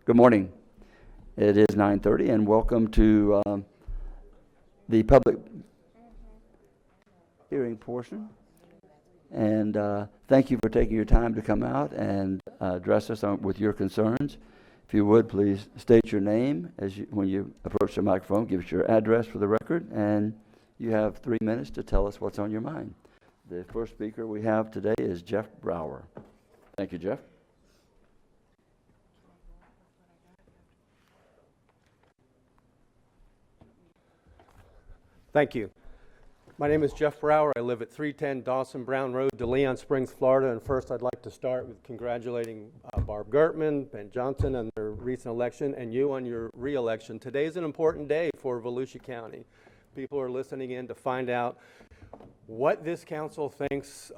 Good morning. It is 9:30, and welcome to the public hearing portion. And thank you for taking your time to come out and address us with your concerns. If you would, please state your name when you approach the microphone. Give us your address for the record, and you have 3 minutes to tell us what's on your mind. The first speaker we have today is Jeff Brower. Thank you, Jeff. Thank you. My name is Jeff Brower. I live at 310 Dawson Brown Road, DeLeon Springs, Florida. And first, I'd like to start with congratulating Barb Gertman, Ben Johnson on their recent election, and you on your re-election. Today is an important day for Volusia County. People are listening in to find out what this council thinks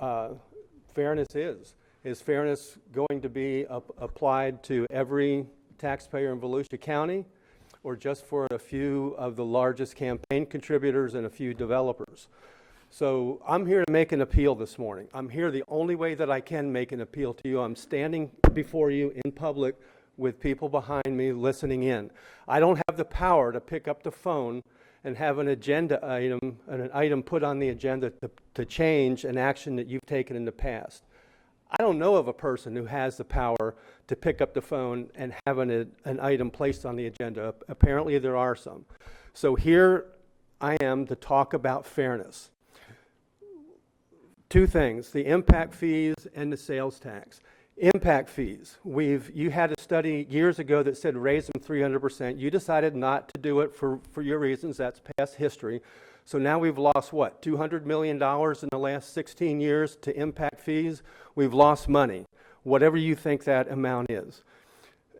fairness is. Is fairness going to be applied to every taxpayer in Volusia County, or just for a few of the largest campaign contributors and a few developers? So I'm here to make an appeal this morning. I'm here the only way that I can make an appeal to you. I'm standing before you in public with people behind me listening in. I don't have the power to pick up the phone and have an agenda item, an item put on the agenda to change an action that you've taken in the past. I don't know of a person who has the power to pick up the phone and have an item placed on the agenda. Apparently there are some. So here I am to talk about fairness. Two things, the impact fees and the sales tax. Impact fees, you had a study years ago that said raise them 300%. You decided not to do it for your reasons. That's past history. So now we've lost, what, $200 million in the last 16 years to impact fees? We've lost money, whatever you think that amount is.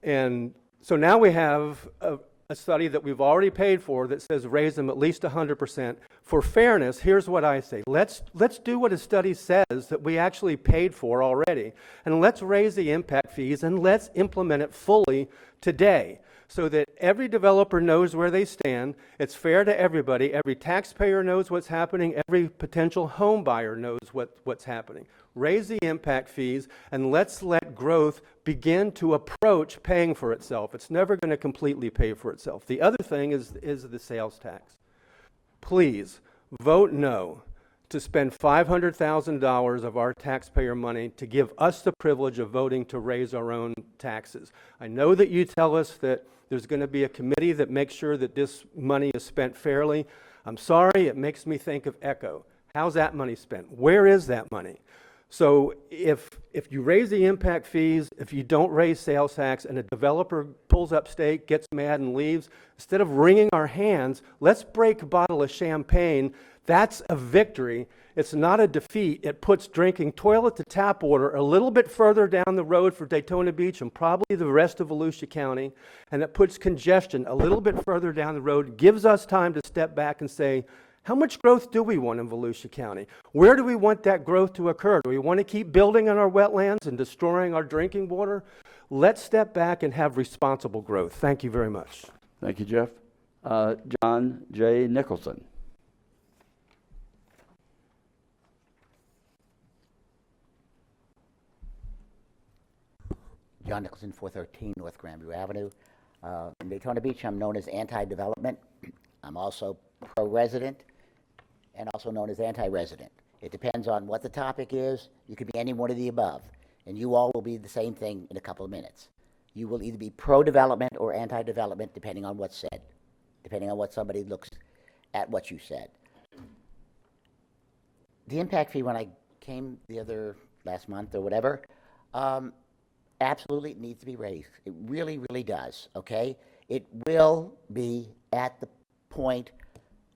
And so now we have a study that we've already paid for that says raise them at least 100%. For fairness, here's what I say. Let's do what a study says that we actually paid for already, and let's raise the impact fees, and let's implement it fully today, so that every developer knows where they stand. It's fair to everybody. Every taxpayer knows what's happening. Every potential home buyer knows what's happening. Raise the impact fees, and let's let growth begin to approach paying for itself. It's never going to completely pay for itself. The other thing is the sales tax. Please vote no to spend $500,000 of our taxpayer money to give us the privilege of voting to raise our own taxes. I know that you tell us that there's going to be a committee that makes sure that this money is spent fairly. I'm sorry, it makes me think of ECHO. How's that money spent? Where is that money? So if you raise the impact fees, if you don't raise sales tax, and a developer pulls up stake, gets mad and leaves, instead of wringing our hands, let's break a bottle of champagne. That's a victory. It's not a defeat. It puts drinking toilet to tap water a little bit further down the road for Daytona Beach and probably the rest of Volusia County, and it puts congestion a little bit further down the road, gives us time to step back and say, how much growth do we want in Volusia County? Where do we want that growth to occur? Do we want to keep building on our wetlands and destroying our drinking water? Let's step back and have responsible growth. Thank you very much. Thank you, Jeff. John J. Nicholson. John Nicholson, 413 North Grandview Avenue. In Daytona Beach, I'm known as anti-development. I'm also pro-resident and also known as anti-resident. It depends on what the topic is. You could be any one of the above, and you all will be the same thing in a couple of minutes. You will either be pro-development or anti-development, depending on what's said, depending on what somebody looks at what you said. The impact fee, when I came last month or whatever, absolutely needs to be raised. It really, really does, okay? It will be at the point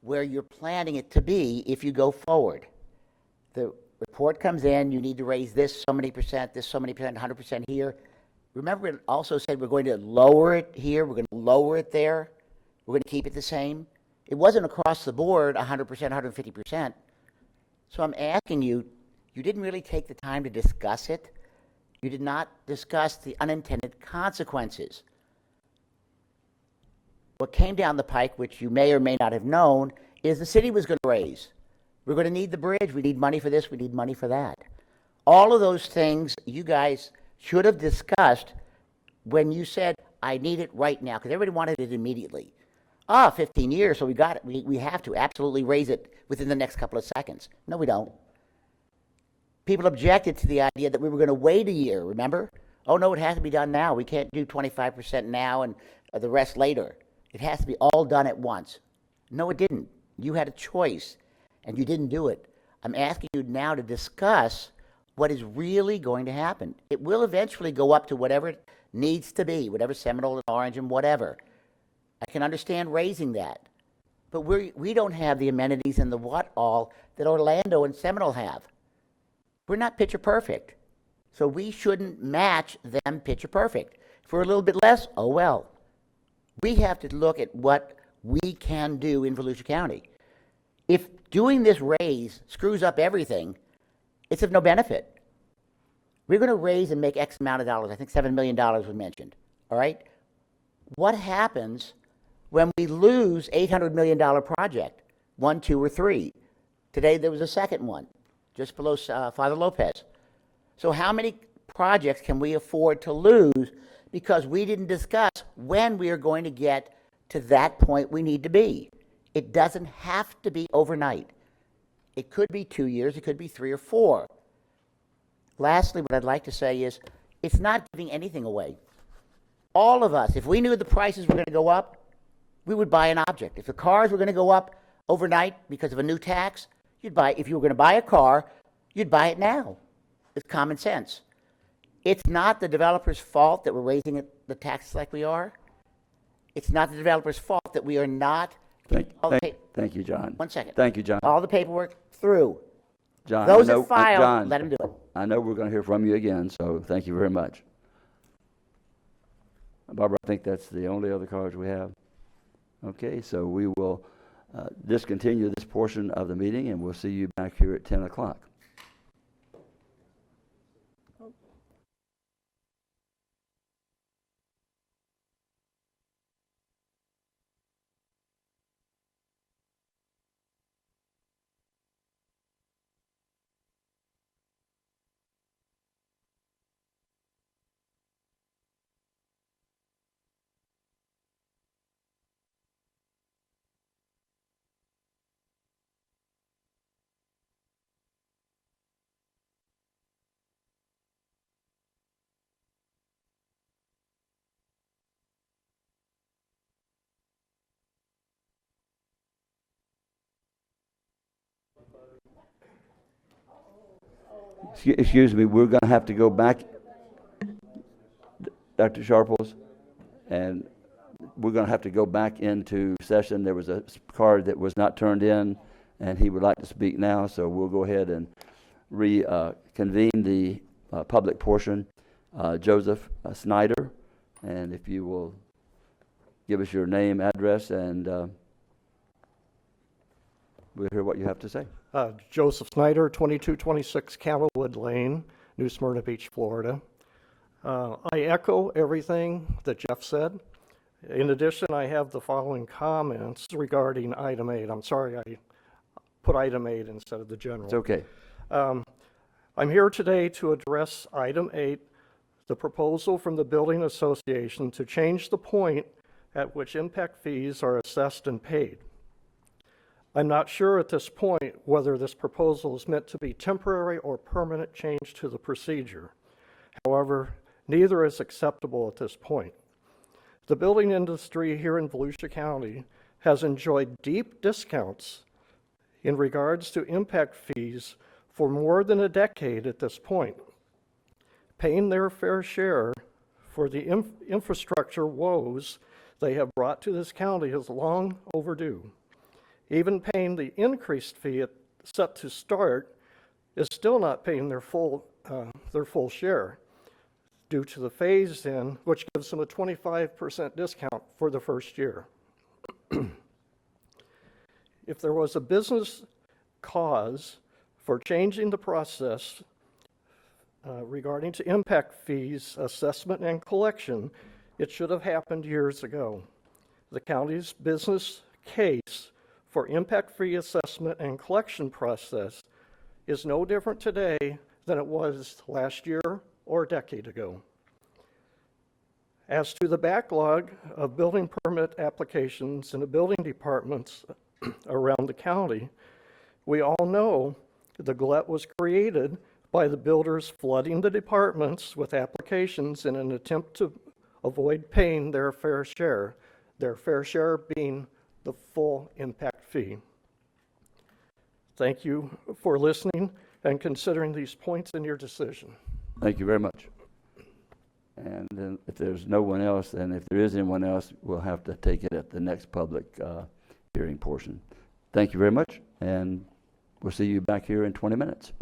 where you're planning it to be if you go forward. The report comes in, you need to raise this so many percent, this so many percent, 100% here. Remember, it also said we're going to lower it here, we're going to lower it there, we're going to keep it the same. It wasn't across the board 100%, 150%. So I'm asking you, you didn't really take the time to discuss it. You did not discuss the unintended consequences. What came down the pike, which you may or may not have known, is the city was going to raise. We're going to need the bridge. We need money for this. We need money for that. All of those things you guys should have discussed when you said, I need it right now, because everybody wanted it immediately. 15 years, so we got it. We have to absolutely raise it within the next couple of seconds. No, we don't. People objected to the idea that we were going to wait a year, remember? Oh, no, it has to be done now. We can't do 25% now and the rest later. It has to be all done at once. No, it didn't. You had a choice, and you didn't do it. I'm asking you now to discuss what is really going to happen. It will eventually go up to whatever it needs to be, whatever Seminole and Orange and whatever. I can understand raising that. But we don't have the amenities and the what all that Orlando and Seminole have. We're not picture perfect. So we shouldn't match them picture perfect. If we're a little bit less, oh well. We have to look at what we can do in Volusia County. If doing this raise screws up everything, it's of no benefit. We're going to raise and make X amount of dollars. I think $7 million was mentioned. All right? What happens when we lose $800 million project, 1, 2, or 3? Today there was a second one, just below Father Lopez. So how many projects can we afford to lose because we didn't discuss when we are going to get to that point we need to be? It doesn't have to be overnight. It could be 2 years, it could be 3 or 4. Lastly, what I'd like to say is, it's not giving anything away. All of us, if we knew the prices were going to go up, we would buy an object. If the cars were going to go up overnight because of a new tax, if you were going to buy a car, you'd buy it now. It's common sense. It's not the developer's fault that we're raising the taxes like we are. It's not the developer's fault that we are not. Thank you, John. 1 second. Thank you, John. All the paperwork through. John, Those that filed, John, let them do it. I know we're going to hear from you again, so thank you very much. Barbara, I think that's the only other cards we have. Okay, so we will discontinue this portion of the meeting, and we'll see you back here at 10 o'clock. Excuse me, we're going to have to go back, Dr. Sharples, and we're going to have to go back into session. There was a card that was not turned in, and he would like to speak now, so we'll go ahead and reconvene the public portion. Joseph Snyder, and if you will give us your name, address, and we'll hear what you have to say. Joseph Snyder, 2226 Candlewood Lane, New Smyrna Beach, Florida. I echo everything that Jeff said. In addition, I have the following comments regarding item 8. I'm sorry I put item 8 instead of the general. It's okay. I'm here today to address item 8, the proposal from the Building Association to change the point at which impact fees are assessed and paid. I'm not sure at this point whether this proposal is meant to be temporary or permanent change to the procedure. However, neither is acceptable at this point. The building industry here in Volusia County has enjoyed deep discounts in regards to impact fees for more than a decade at this point. Paying their fair share for the infrastructure woes they have brought to this county is long overdue. Even paying the increased fee set to start is still not paying their full share due to the phase-in, which gives them a 25% discount for the first year. If there was a business cause for changing the process regarding to impact fees, assessment, and collection, it should have happened years ago. The county's business case for impact fee assessment and collection process is no different today than it was last year or a decade ago. As to the backlog of building permit applications in the building departments around the county, we all know the glut was created by the builders flooding the departments with applications in an attempt to avoid paying their fair share being the full impact fee. Thank you for listening and considering these points in your decision. Thank you very much. And then if there's no one else, then if there is anyone else, we'll have to take it at the next public hearing portion. Thank you very much, and we'll see you back here in 20 minutes.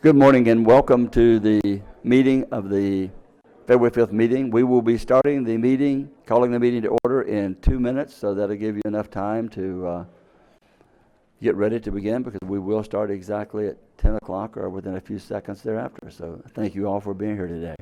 Good morning and welcome to the meeting of the February 5th meeting. We will be starting the meeting, calling the meeting to order in 2 minutes, so that'll give you enough time to get ready to begin, because we will start exactly at 10 o'clock or within a few seconds thereafter. So thank you all for being here today.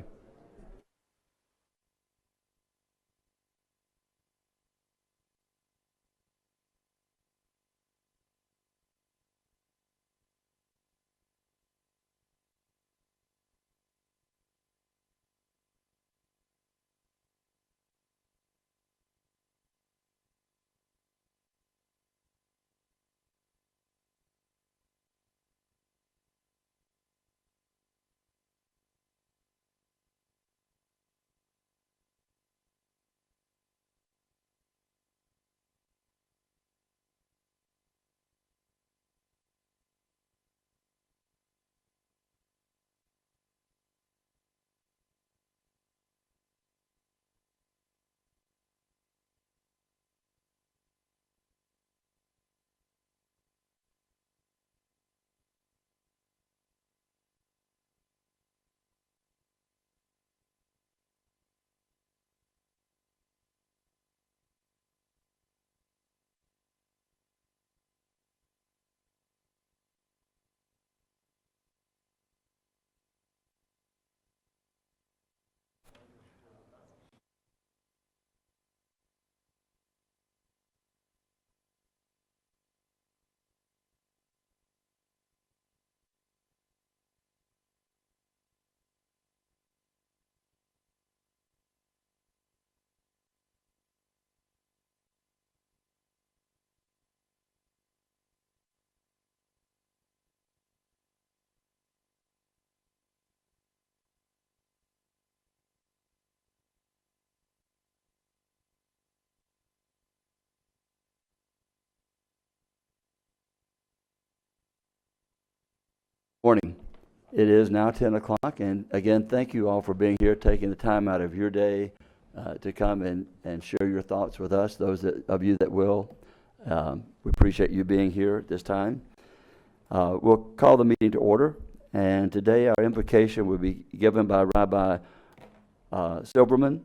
Morning. It is now 10 o'clock, and again, thank you all for being here, taking the time out of your day to come and share your thoughts with us, those of you that will. We appreciate you being here at this time. We'll call the meeting to order, and today our invocation will be given by Rabbi Silberman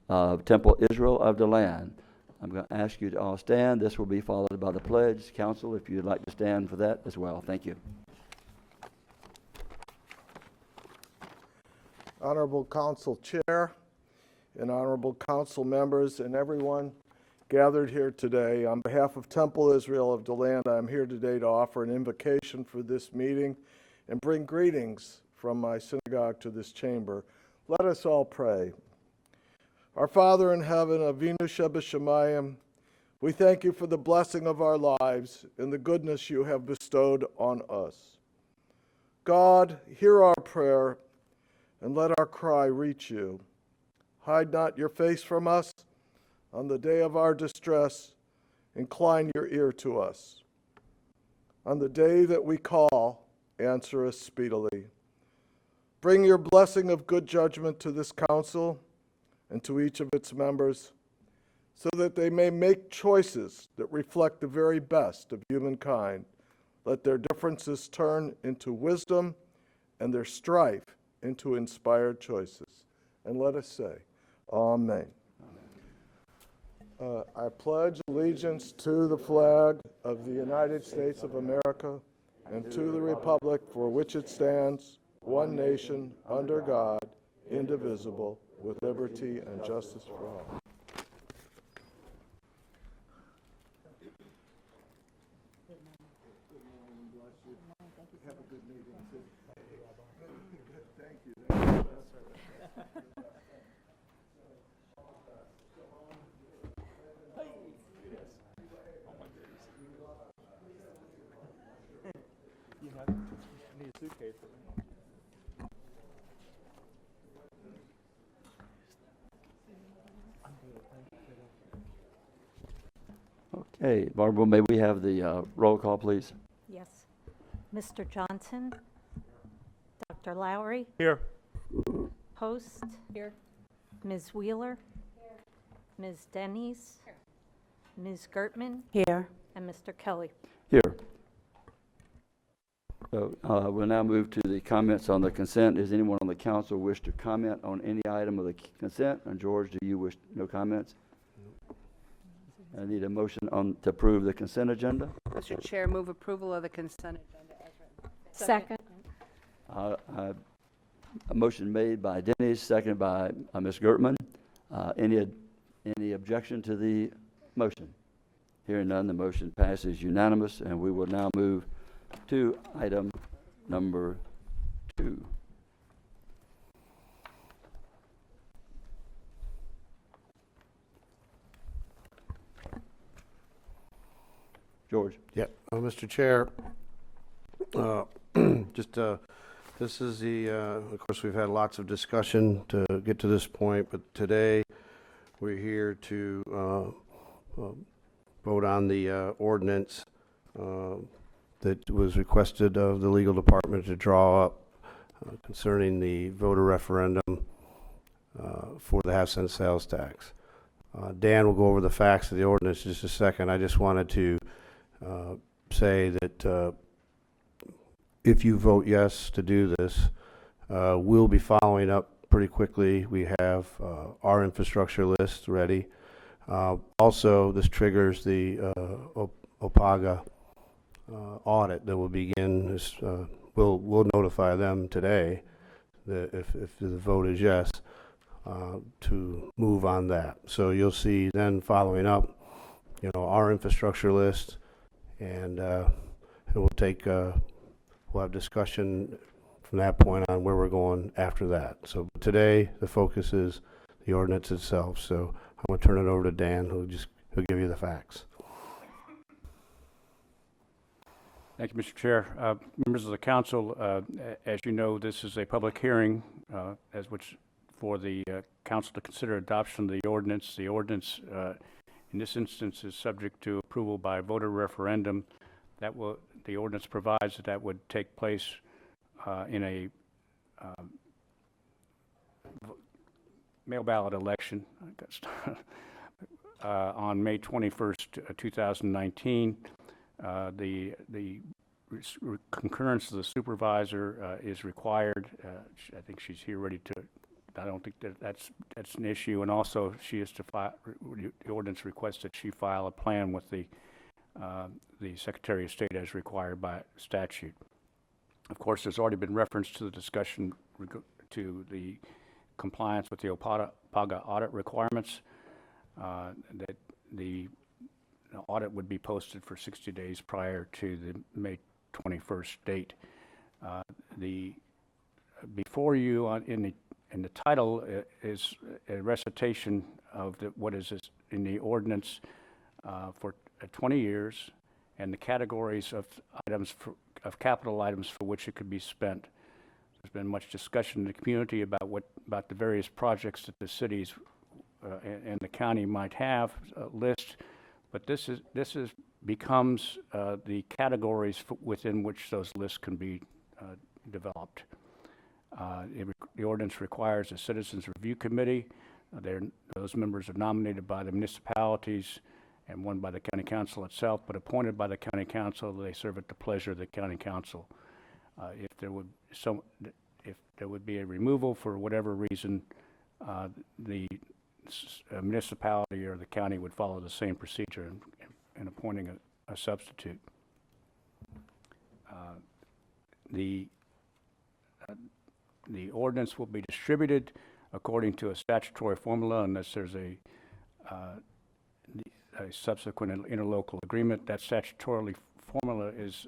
of Temple Israel of Deland. I'm going to ask you to all stand. This will be followed by the pledge. Council, if you'd like to stand for that as well. Thank you. Honorable Council Chair and Honorable Council members and everyone gathered here today, on behalf of Temple Israel of Deland, I'm here today to offer an invocation for this meeting and bring greetings from my synagogue to this chamber. Let us all pray. Our Father in heaven, Avinu Shebashamayim, we thank you for the blessing of our lives and the goodness you have bestowed on us. God, hear our prayer and let our cry reach you. Hide not your face from us. On the day of our distress, incline your ear to us. On the day that we call, answer us speedily. Bring your blessing of good judgment to this council and to each of its members, so that they may make choices that reflect the very best of humankind. Let their differences turn into wisdom and their strife into inspired choices. And let us say, Amen. I pledge allegiance to the flag of the United States of America and to the republic for which it stands, one nation, under God, indivisible, with liberty and justice for all. Have a good meeting. Thank you. Okay, Barbara, may we have the roll call, please? Yes. Mr. Johnson? Dr. Lowry? Here. Post? Here. Ms. Wheeler? Here. Ms. Denny's? Here. Ms. Gertman? Here. And Mr. Kelly? Here. So we'll now move to the comments on the consent. Does anyone on the council wish to comment on any item of the consent? And George, do you wish, no comments? I need a motion to approve the consent agenda. Mr. Chair, move approval of the consent agenda as written. Second. A motion made by Dennis, seconded by Ms. Gertman. Any objection to the motion? Hearing none, the motion passes unanimous, and we will now move to item number 2. George. Yeah, Mr. Chair, this is of course, we've had lots of discussion to get to this point, but today we're here to vote on the ordinance that was requested of the legal department to draw up concerning the voter referendum for the half-cent sales tax. Dan will go over the facts of the ordinance in just a second. I just wanted to say that if you vote yes to do this, we'll be following up pretty quickly. We have our infrastructure list ready. Also, this triggers the OPAGA audit that will begin. We'll notify them today that if the vote is yes, to move on that. So you'll see then following up, our infrastructure list, and we'll have discussion from that point on where we're going after that. So today the focus is the ordinance itself. So I'm going to turn it over to Dan, who'll give you the facts. Thank you, Mr. Chair. Members of the council, as you know, this is a public hearing for the council to consider adoption of the ordinance. The ordinance in this instance is subject to approval by voter referendum. The ordinance provides that would take place in a mail ballot election on May 21st, 2019. The concurrence of the supervisor is required. I think she's here ready to. I don't think that's an issue. And also, she is to file. The ordinance requests that she file a plan with the Secretary of State as required by statute. Of course, there's already been reference to the discussion to the compliance with the OPAGA audit requirements. That the audit would be posted for 60 days prior to the May 21st date. Before you in the title is a recitation of what is in the ordinance for 20 years, and the categories of capital items for which it could be spent. There's been much discussion in the community about the various projects that the cities and the county might have list, but this becomes the categories within which those lists can be developed. The ordinance requires a citizens review committee. Those members are nominated by the municipalities and one by the county council itself, but appointed by the county council. They serve at the pleasure of the county council. If there would be a removal for whatever reason, the municipality or the county would follow the same procedure in appointing a substitute. The ordinance will be distributed according to a statutory formula unless there's a subsequent interlocal agreement. That statutory formula is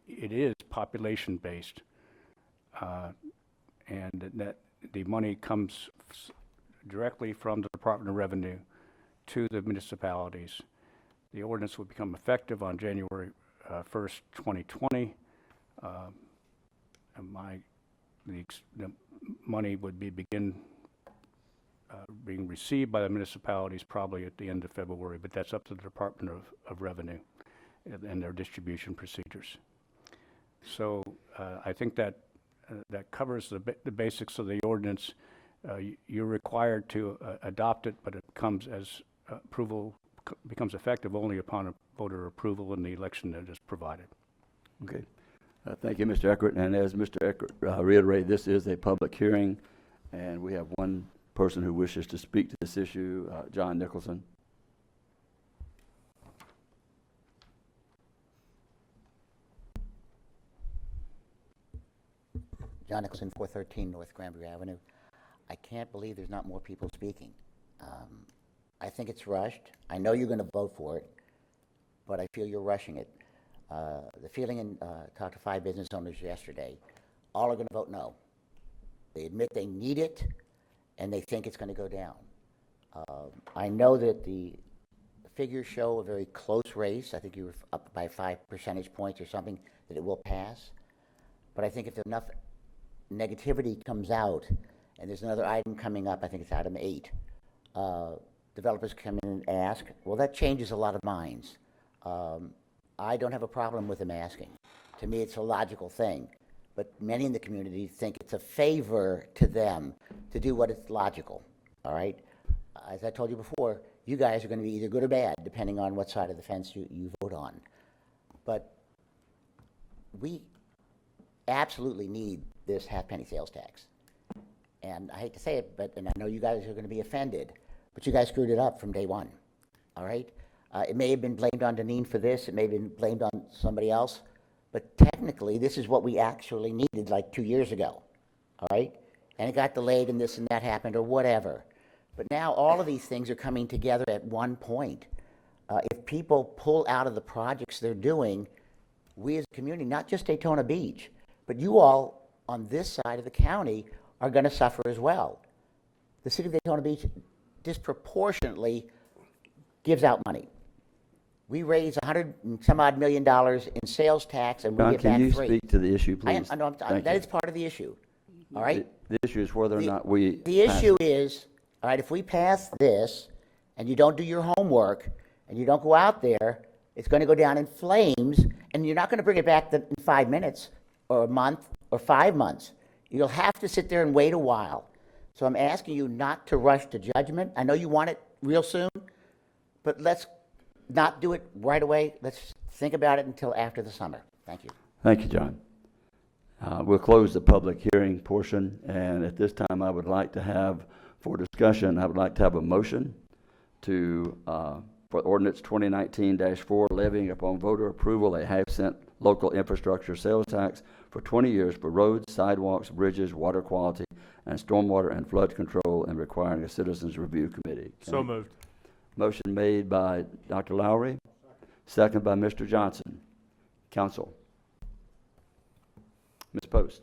it is population-based, and that the money comes directly from the Department of Revenue to the municipalities. The ordinance will become effective on January 1st, 2020. The money would begin being received by the municipalities probably at the end of February, but that's up to the Department of Revenue and their distribution procedures. So I think that covers the basics of the ordinance. You're required to adopt it, but it comes as approval becomes effective only upon a voter approval in the election that is provided. Okay. Thank you, Mr. Eckert. And as Mr. Eckert reiterated, this is a public hearing, and we have one person who wishes to speak to this issue, John Nicholson. John Nicholson, 413 North Granbury Avenue. I can't believe there's not more people speaking. I think it's rushed. I know you're going to vote for it, but I feel you're rushing it. The feeling, and talked to 5 business owners yesterday, all are going to vote no. They admit they need it, and they think it's going to go down. I know that the figures show a very close race. I think you were up by 5 percentage points or something, that it will pass. But I think if enough negativity comes out, and there's another item coming up, I think it's item 8, developers come in and ask, well, that changes a lot of minds. I don't have a problem with them asking. To me, it's a logical thing. But many in the community think it's a favor to them to do what is logical, all right? As I told you before, you guys are going to be either good or bad, depending on what side of the fence you vote on. But we absolutely need this half-penny sales tax. And I hate to say it, and I know you guys are going to be offended, but you guys screwed it up from day one, all right? It may have been blamed on Deneen for this, it may have been blamed on somebody else, but technically, this is what we actually needed like 2 years ago, all right? And it got delayed and this and that happened or whatever. But now all of these things are coming together at one point. If people pull out of the projects they're doing, we as a community, not just Daytona Beach, but you all on this side of the county are going to suffer as well. The city of Daytona Beach disproportionately gives out money. We raise $100 and some odd million in sales tax, and we John, get can back you 3. speak to the issue, please? I know, Thank that you. is part of the issue, all right? The issue is whether or not we The pass issue it. is, all right, if we pass this, and you don't do your homework, and you don't go out there, it's going to go down in flames, and you're not going to bring it back in 5 minutes, or a month, or 5 months. You'll have to sit there and wait a while. So I'm asking you not to rush to judgment. I know you want it real soon, but let's not do it right away. Let's think about it until after the summer. Thank you. Thank you, John. We'll close the public hearing portion, and at this time, I would like to have, for discussion, I would like to have a motion to, for ordinance 2019-4, levying upon voter approval a half-cent local infrastructure sales tax for 20 years for roads, sidewalks, bridges, water quality, and stormwater and flood control, and requiring a citizens review committee. So moved. Motion made by Dr. Lowry, second by Mr. Johnson. Council. Ms. Post.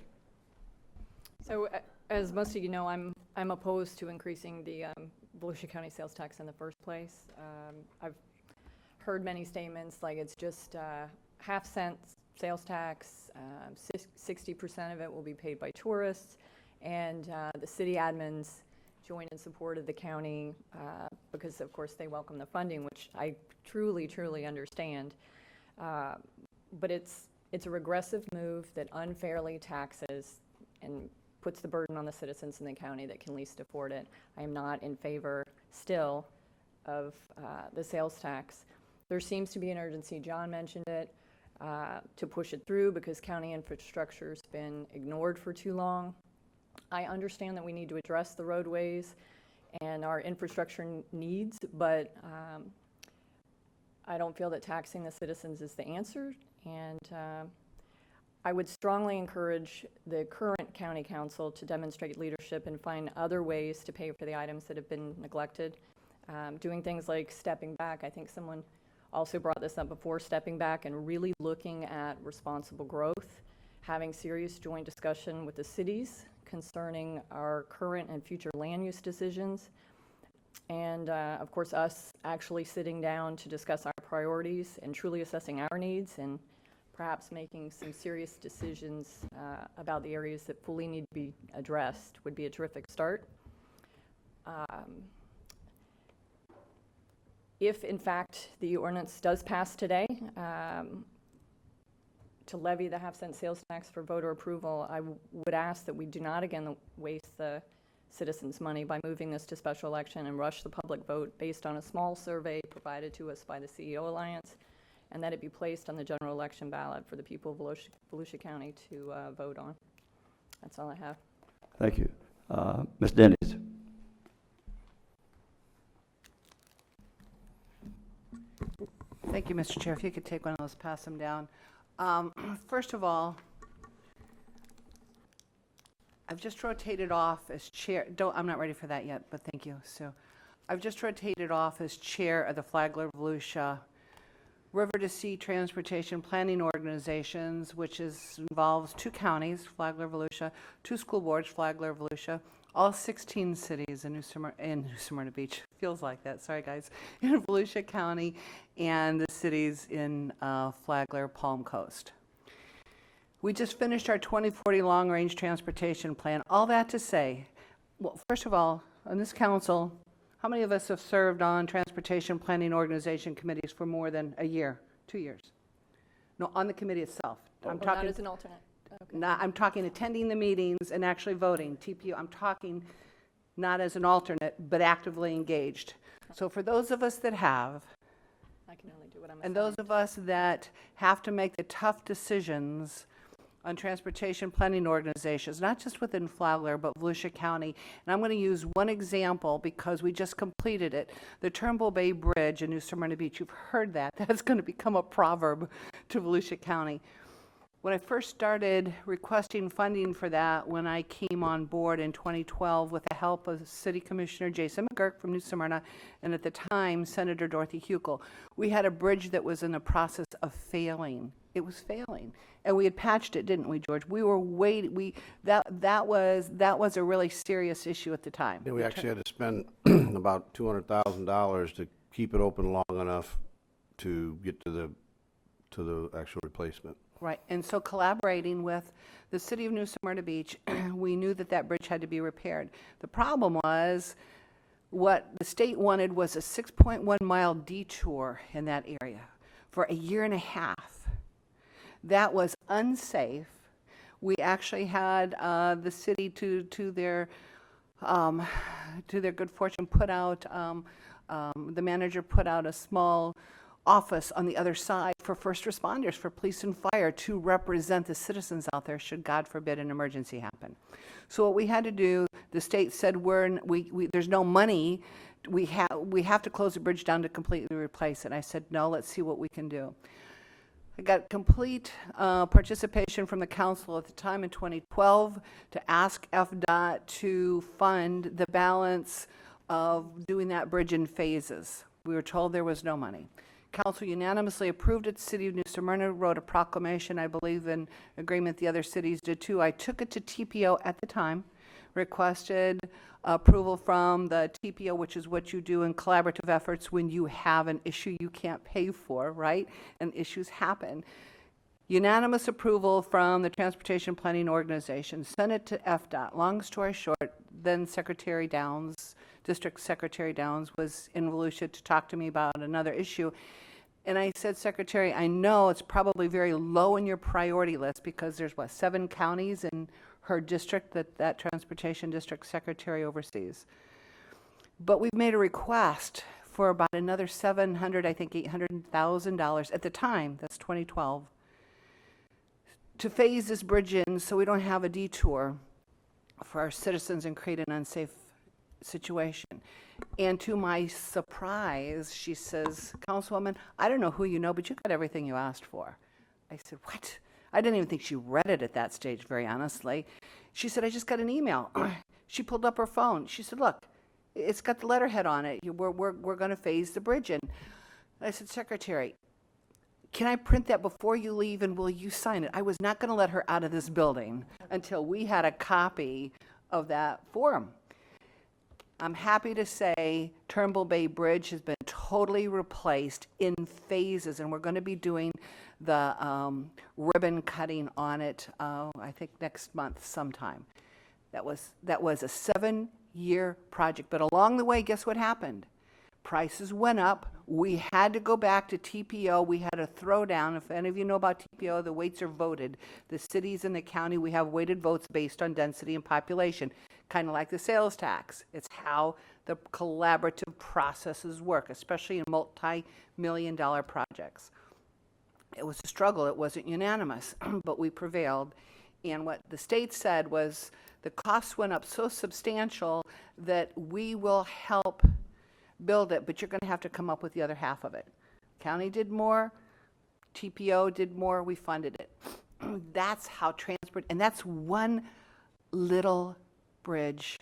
So, as most of you know, I'm opposed to increasing the Volusia County sales tax in the first place. I've heard many statements like it's just half-cent sales tax, 60% of it will be paid by tourists, and the city admins join in support of the county because, of course, they welcome the funding, which I truly, truly understand. But it's a regressive move that unfairly taxes and puts the burden on the citizens in the county that can least afford it. I am not in favor still of the sales tax. There seems to be an urgency, John mentioned it, to push it through because county infrastructure's been ignored for too long. I understand that we need to address the roadways and our infrastructure needs, but I don't feel that taxing the citizens is the answer, and I would strongly encourage the current county council to demonstrate leadership and find other ways to pay for the items that have been neglected. Doing things like stepping back. I think someone also brought this up before, stepping back and really looking at responsible growth, having serious joint discussion with the cities concerning our current and future land use decisions, and of course us actually sitting down to discuss our priorities and truly assessing our needs and perhaps making some serious decisions about the areas that fully need to be addressed would be a terrific start. If in fact the ordinance does pass today, to levy the half-cent sales tax for voter approval, I would ask that we do not again waste the citizens' money by moving this to special election and rush the public vote based on a small survey provided to us by the CEO Alliance, and that it be placed on the general election ballot for the people of Volusia County to vote on. That's all I have. Thank you. Ms. Dennis. Thank you, Mr. Chair. If you could take one of those, pass them down. First of all, I've just rotated off as chair. I'm not ready for that yet, but thank you. So I've just rotated off as chair of the Flagler Volusia River to Sea Transportation Planning Organizations, which involves 2 counties, Flagler, Volusia, 2 school boards, Flagler, Volusia, all 16 cities in New Smyrna Beach. Feels like that, sorry guys, in Volusia County, and the cities in Flagler, Palm Coast. We just finished our 2040 long-range transportation plan. All that to say, well, first of all, on this council, how many of us have served on transportation planning organization committees for more than a year, 2 years? No, on the committee itself. I'm talking Not as an alternate. Okay. I'm talking attending the meetings and actually voting, TPO. I'm talking not as an alternate, but actively engaged. So for those of us that have, I can only do what I'm and those assigned. of us that have to make the tough decisions on transportation planning organizations, not just within Flagler, but Volusia County. And I'm going to use one example because we just completed it. The Turnbull Bay Bridge in New Smyrna Beach. You've heard that. That's going to become a proverb to Volusia County. When I first started requesting funding for that, when I came on board in 2012 with the help of City Commissioner Jason McGurk from New Smyrna, and at the time, Senator Dorothy Huckel, we had a bridge that was in the process of failing. It was failing. And we had patched it, didn't we, George? We were waiting, that was a really serious issue at the time. Yeah, we actually had to spend about $200,000 to keep it open long enough to get to the actual replacement. Right, and so collaborating with the city of New Smyrna Beach, we knew that that bridge had to be repaired. The problem was, what the state wanted was a 6.1 mile detour in that area for a year and a half. That was unsafe. We actually had the city, to their good fortune, put out, the manager put out a small office on the other side for first responders, for police and fire, to represent the citizens out there should, God forbid, an emergency happen. So what we had to do, the state said, there's no money, we have to close the bridge down to completely replace it. I said, no, let's see what we can do. I got complete participation from the council at the time in 2012 to ask FDOT to fund the balance of doing that bridge in phases. We were told there was no money. Council unanimously approved it. City of New Smyrna wrote a proclamation, I believe in agreement the other cities did too. I took it to TPO at the time, requested approval from the TPO, which is what you do in collaborative efforts when you have an issue you can't pay for, right? And issues happen. Unanimous approval from the Transportation Planning Organization. Sent it to FDOT. Long story short, then Secretary Downs, District Secretary Downs, was in Volusia to talk to me about another issue. And I said, Secretary, I know it's probably very low in your priority list because there's, 7 counties in her district that Transportation District Secretary oversees. But we've made a request for about another $700,000, I think $800,000 at the time, that's 2012, to phase this bridge in so we don't have a detour for our citizens and create an unsafe situation. And to my surprise, she says, Councilwoman, I don't know who you know, but you got everything you asked for. I said, what? I didn't even think she read it at that stage, very honestly. She said, I just got an email. She pulled up her phone. She said, look, it's got the letterhead on it. We're going to phase the bridge in. I said, Secretary, can I print that before you leave and will you sign it? I was not going to let her out of this building until we had a copy of that form. I'm happy to say Turnbull Bay Bridge has been totally replaced in phases, and we're going to be doing the ribbon cutting on it, I think next month sometime. That was a 7-year project, but along the way, guess what happened? Prices went up. We had to go back to TPO. We had a throwdown. If any of you know about TPO, the weights are voted. The cities and the county, we have weighted votes based on density and population. kind of like the sales tax. It's how the collaborative processes work, especially in multi-million-dollar projects. It was a struggle. It wasn't unanimous, but we prevailed. And what the state said was the costs went up so substantial that we will help build it, but you're going to have to come up with the other half of it. County did more, TPO did more, we funded it. That's how transport, and that's one little bridge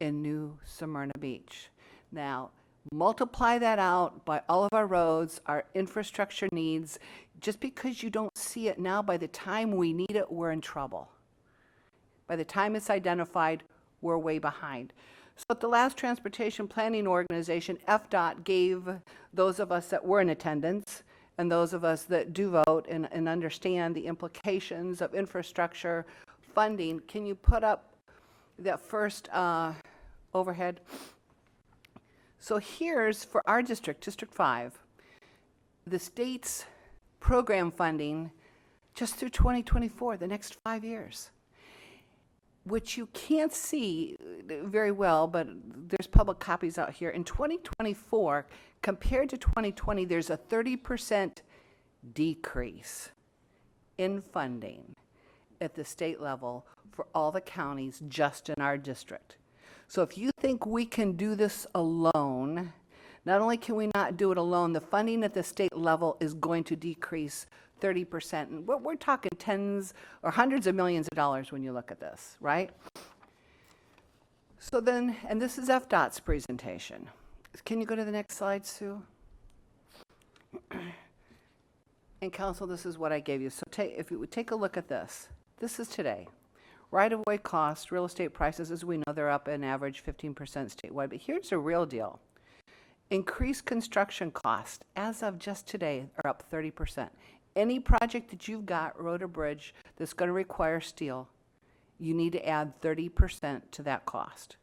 in New Smyrna Beach. Now, multiply that out by all of our roads, our infrastructure needs. Just because you don't see it now, by the time we need it, we're in trouble. By the time it's identified, we're way behind. So at the last Transportation Planning Organization, FDOT gave those of us that were in attendance and those of us that do vote and understand the implications of infrastructure funding. Can you put up that first overhead? So here's, for our district, District 5, the state's program funding just through 2024, the next 5 years, which you can't see very well, but there's public copies out here. In 2024, compared to 2020, there's a 30% decrease in funding at the state level for all the counties just in our district. So if you think we can do this alone, not only can we not do it alone, the funding at the state level is going to decrease 30%. And we're talking tens or hundreds of millions of dollars when you look at this, right? So then, and this is FDOT's presentation. Can you go to the next slide, Sue? And council, this is what I gave you. So if you would take a look at this, this is today. Right-of-way costs, real estate prices, as we know, they're up an average 15% statewide. But here's the real deal. Increased construction costs, as of just today, are up 30%. Any project that you've got, road or bridge, that's going to require steel, you need to add 30% to that cost.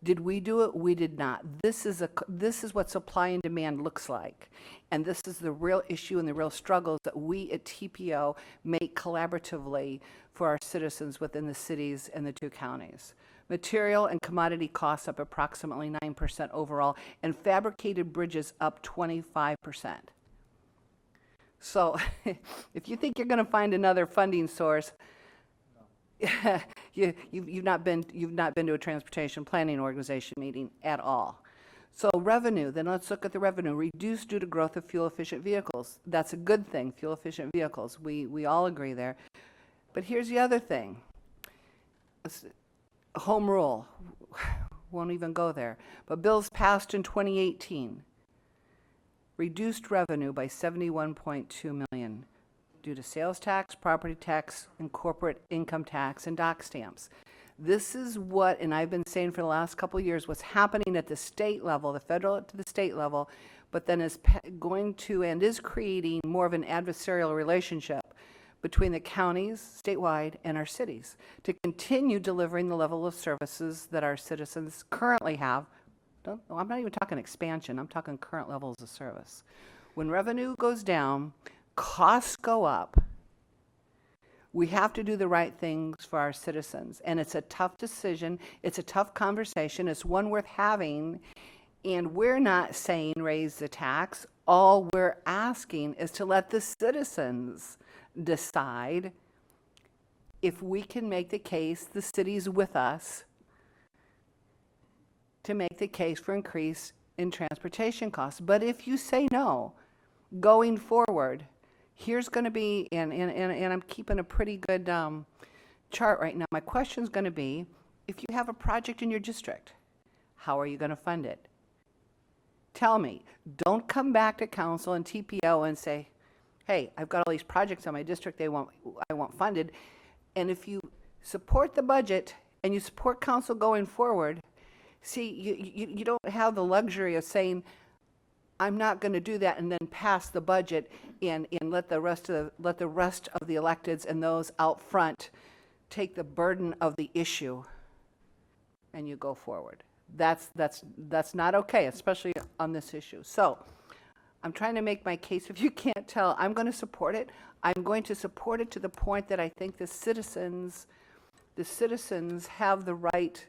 Did we do it? We did not. This is what supply and demand looks like. And this is the real issue and the real struggles that we at TPO make collaboratively for our citizens within the cities and the two counties. Material and commodity costs up approximately 9% overall, and fabricated bridges up 25%. So if you think you're going to find another funding source, you've not been to a transportation planning organization meeting at all. So revenue, then let's look at the revenue. Reduced due to growth of fuel-efficient vehicles. That's a good thing, fuel-efficient vehicles. We all agree there. But here's the other thing. Home rule, won't even go there. But bills passed in 2018 reduced revenue by $71.2 million due to sales tax, property tax, and corporate income tax, and dock stamps. This is what, and I've been saying for the last couple of years, what's happening at the state level, the federal to the state level, but then is going to and is creating more of an adversarial relationship between the counties, statewide, and our cities to continue delivering the level of services that our citizens currently have. I'm not even talking expansion, I'm talking current levels of service. When revenue goes down, costs go up. We have to do the right things for our citizens, and it's a tough decision, it's a tough conversation, it's one worth having, and we're not saying raise the tax. All we're asking is to let the citizens decide if we can make the case, the city's with us, to make the case for increase in transportation costs. But if you say no, going forward, here's going to be, and I'm keeping a pretty good chart right now. My question's going to be, if you have a project in your district, how are you going to fund it? Tell me. Don't come back to council and TPO and say, hey, I've got all these projects in my district I want funded. And if you support the budget and you support council going forward, see, you don't have the luxury of saying, I'm not going to do that, and then pass the budget and let the rest of the electeds and those out front take the burden of the issue, and you go forward. That's not okay, especially on this issue. So I'm trying to make my case. If you can't tell, I'm going to support it. I'm going to support it to the point that I think the citizens have the right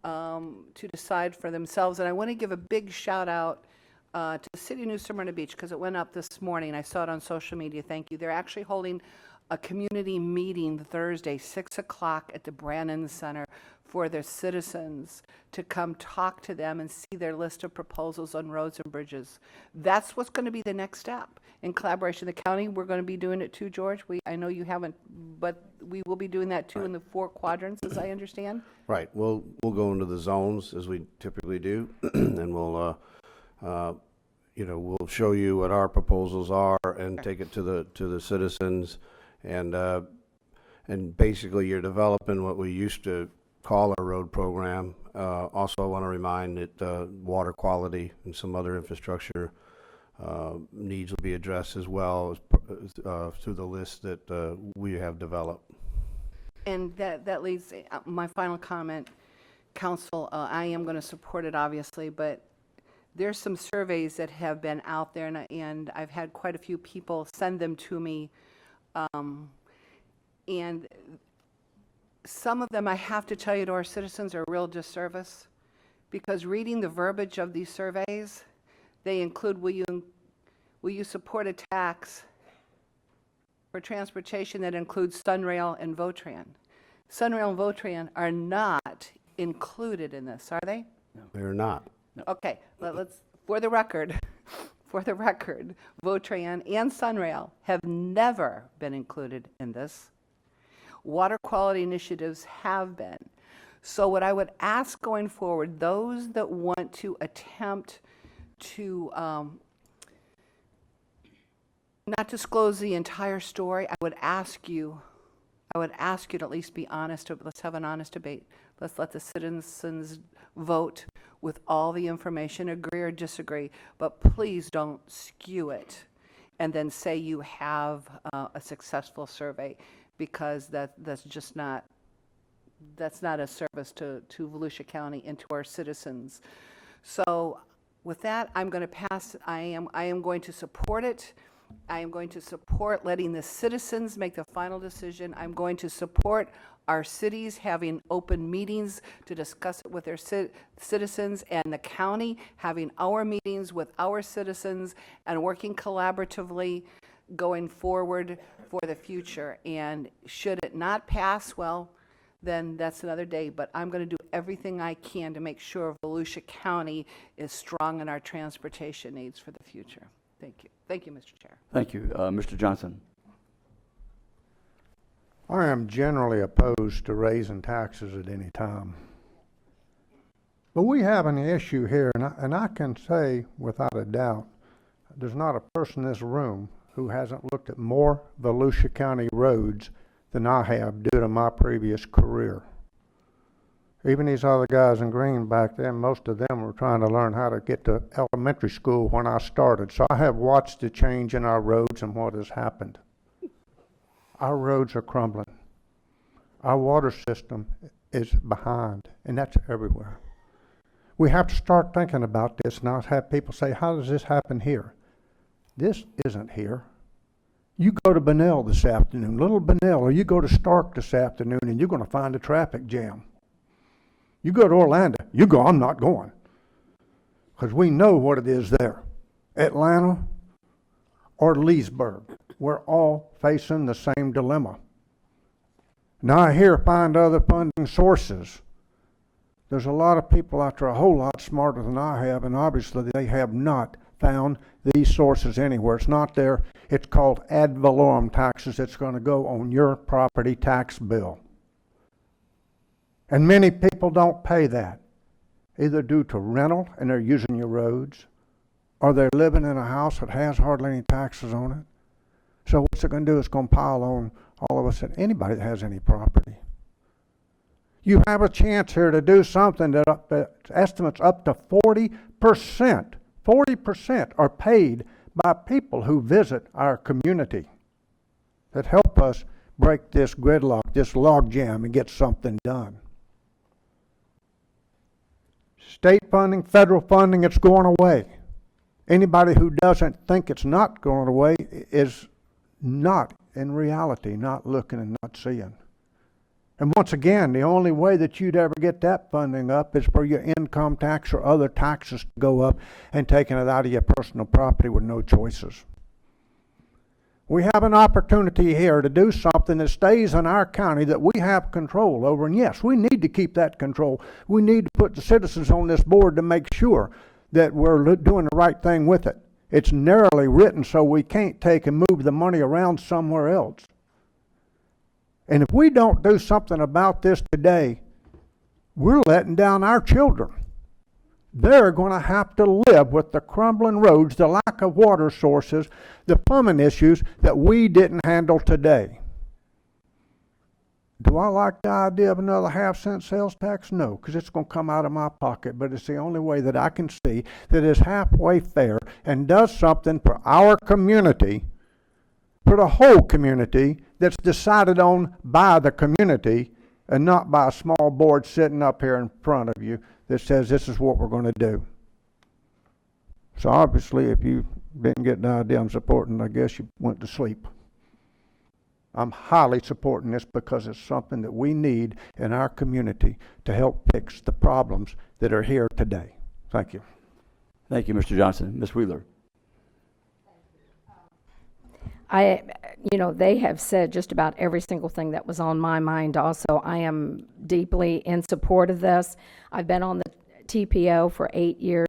to decide for themselves. And I want to give a big shout out to the City of New Smyrna Beach, because it went up this morning. I saw it on social media. Thank you. They're actually holding a community meeting Thursday, 6 o'clock at the Brannan Center for their citizens to come talk to them and see their list of proposals on roads and bridges. That's what's going to be the next step in collaboration. The county, we're going to be doing it too, George. I know you haven't, but we will be doing that too in the 4 quadrants, as I understand. Right, we'll go into the zones as we typically do, and we'll we'll show you what our proposals are and take it to the citizens, and basically you're developing what we used to call our road program. Also, I want to remind that water quality and some other infrastructure needs will be addressed as well as through the list that we have developed. And that leads, my final comment, Council, I am going to support it, obviously, but there's some surveys that have been out there, and I've had quite a few people send them to me. And some of them, I have to tell you, to our citizens are a real disservice, because reading the verbiage of these surveys, they include, will you support a tax for transportation that includes Sunrail and Votran? Sunrail and Votran are not included in this, are they? They're not. Okay, let's, for the record, Votran and Sunrail have never been included in this. Water quality initiatives have been. So what I would ask going forward, those that want to attempt to not disclose the entire story, I would ask you to at least be honest. Let's have an honest debate. Let's let the citizens vote with all the information, agree or disagree, but please don't skew it and then say you have a successful survey, because that's just not, that's not a service to Volusia County and to our citizens. So with that, I'm going to pass. I am going to support it. I am going to support letting the citizens make the final decision. I'm going to support our cities having open meetings to discuss it with their citizens, and the county having our meetings with our citizens and working collaboratively going forward for the future. And should it not pass, well, then that's another day. But I'm going to do everything I can to make sure Volusia County is strong in our transportation needs for the future. Thank you. Thank you, Mr. Chair. Thank you. Mr. Johnson. I am generally opposed to raising taxes at any time. But we have an issue here, and I can say without a doubt, there's not a person in this room who hasn't looked at more Volusia County roads than I have due to my previous career. Even these other guys in green back then, most of them were trying to learn how to get to elementary school when I started. So I have watched the change in our roads and what has happened. Our roads are crumbling. Our water system is behind, and that's everywhere. We have to start thinking about this, and I'll have people say, how does this happen here? This isn't here. You go to Bunnell this afternoon, Little Bunnell, or you go to Stark this afternoon, and you're going to find a traffic jam. You go to Orlando, you go, I'm not going. Because we know what it is there. Atlanta or Leesburg, we're all facing the same dilemma. Now I hear find other funding sources. There's a lot of people out there a whole lot smarter than I have, and obviously they have not found these sources anywhere. It's not there. It's called ad valorem taxes. It's going to go on your property tax bill. And many people don't pay that, either due to rental and they're using your roads, or they're living in a house that has hardly any taxes on it. So what's it going to do? It's going to pile on all of us and anybody that has any property. You have a chance here to do something that estimates up to 40%. 40% are paid by people who visit our community that help us break this gridlock, this logjam, and get something done. State funding, federal funding, it's going away. Anybody who doesn't think it's not going away is not, in reality, not looking and not seeing. And once again, the only way that you'd ever get that funding up is for your income tax or other taxes to go up and taking it out of your personal property with no choices. We have an opportunity here to do something that stays in our county that we have control over. And yes, we need to keep that control. We need to put the citizens on this board to make sure that we're doing the right thing with it. It's narrowly written so we can't take and move the money around somewhere else. And if we don't do something about this today, we're letting down our children. They're going to have to live with the crumbling roads, the lack of water sources, the plumbing issues that we didn't handle today. Do I like the idea of another half-cent sales tax? No, because it's going to come out of my pocket, but it's the only way that I can see that is halfway fair and does something for our community, for the whole community, that's decided on by the community and not by a small board sitting up here in front of you that says this is what we're going to do. So obviously, if you didn't get the idea I'm supporting, I guess you went to sleep. I'm highly supporting this because it's something that we need in our community to help fix the problems that are here today. Thank you. Thank you, Mr. Johnson. Ms. Wheeler. They have said just about every single thing that was on my mind also. I am deeply in support of this. I've been on the TPO for 8 years.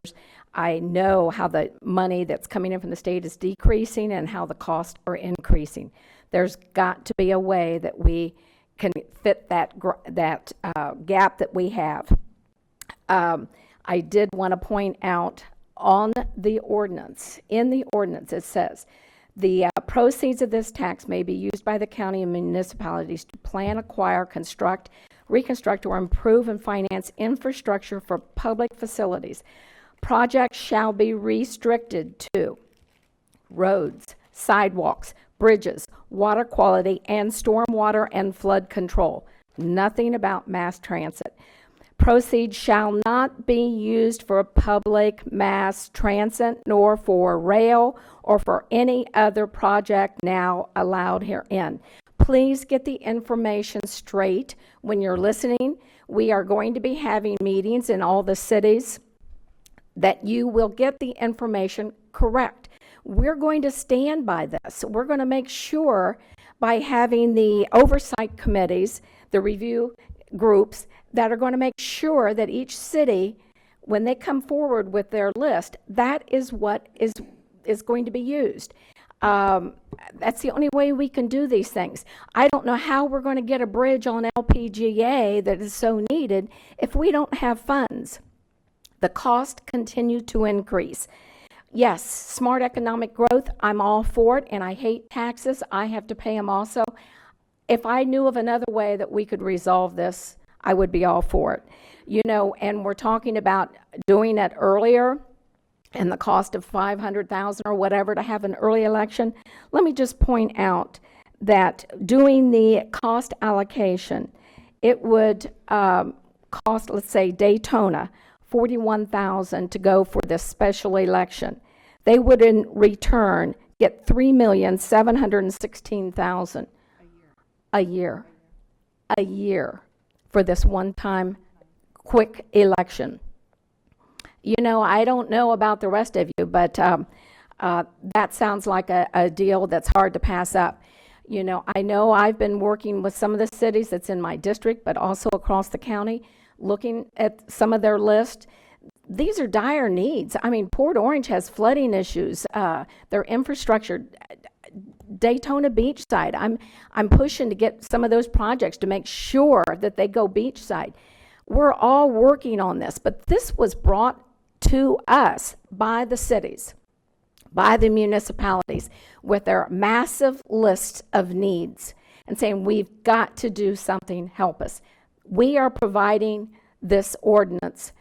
I know how the money that's coming in from the state is decreasing and how the costs are increasing. There's got to be a way that we can fit that gap that we have. I did want to point out on the ordinance, in the ordinance it says, the proceeds of this tax may be used by the county and municipalities to plan, acquire, construct, reconstruct, or improve and finance infrastructure for public facilities. Projects shall be restricted to roads, sidewalks, bridges, water quality, and stormwater and flood control. Nothing about mass transit. Proceeds shall not be used for public mass transit, nor for rail, or for any other project now allowed herein. Please get the information straight when you're listening. We are going to be having meetings in all the cities that you will get the information correct. We're going to stand by this. We're going to make sure by having the oversight committees, the review groups, that are going to make sure that each city, when they come forward with their list, that is what is going to be used. That's the only way we can do these things. I don't know how we're going to get a bridge on LPGA that is so needed if we don't have funds. The costs continue to increase. Yes, smart economic growth, I'm all for it, and I hate taxes. I have to pay them also. If I knew of another way that we could resolve this, I would be all for it. And we're talking about doing it earlier and the cost of $500,000 or whatever to have an early election. Let me just point out that doing the cost allocation, it would cost, let's say, Daytona, $41,000 to go for this special election. They would in return get $3,716,000 a year for this one-time quick election. I don't know about the rest of you, but that sounds like a deal that's hard to pass up. I know I've been working with some of the cities that's in my district, but also across the county, looking at some of their list. These are dire needs. I mean, Port Orange has flooding issues, their infrastructure, Daytona Beachside. I'm pushing to get some of those projects to make sure that they go beachside. We're all working on this, but this was brought to us by the cities, by the municipalities, with their massive lists of needs and saying, we've got to do something, help us. We are providing this ordinance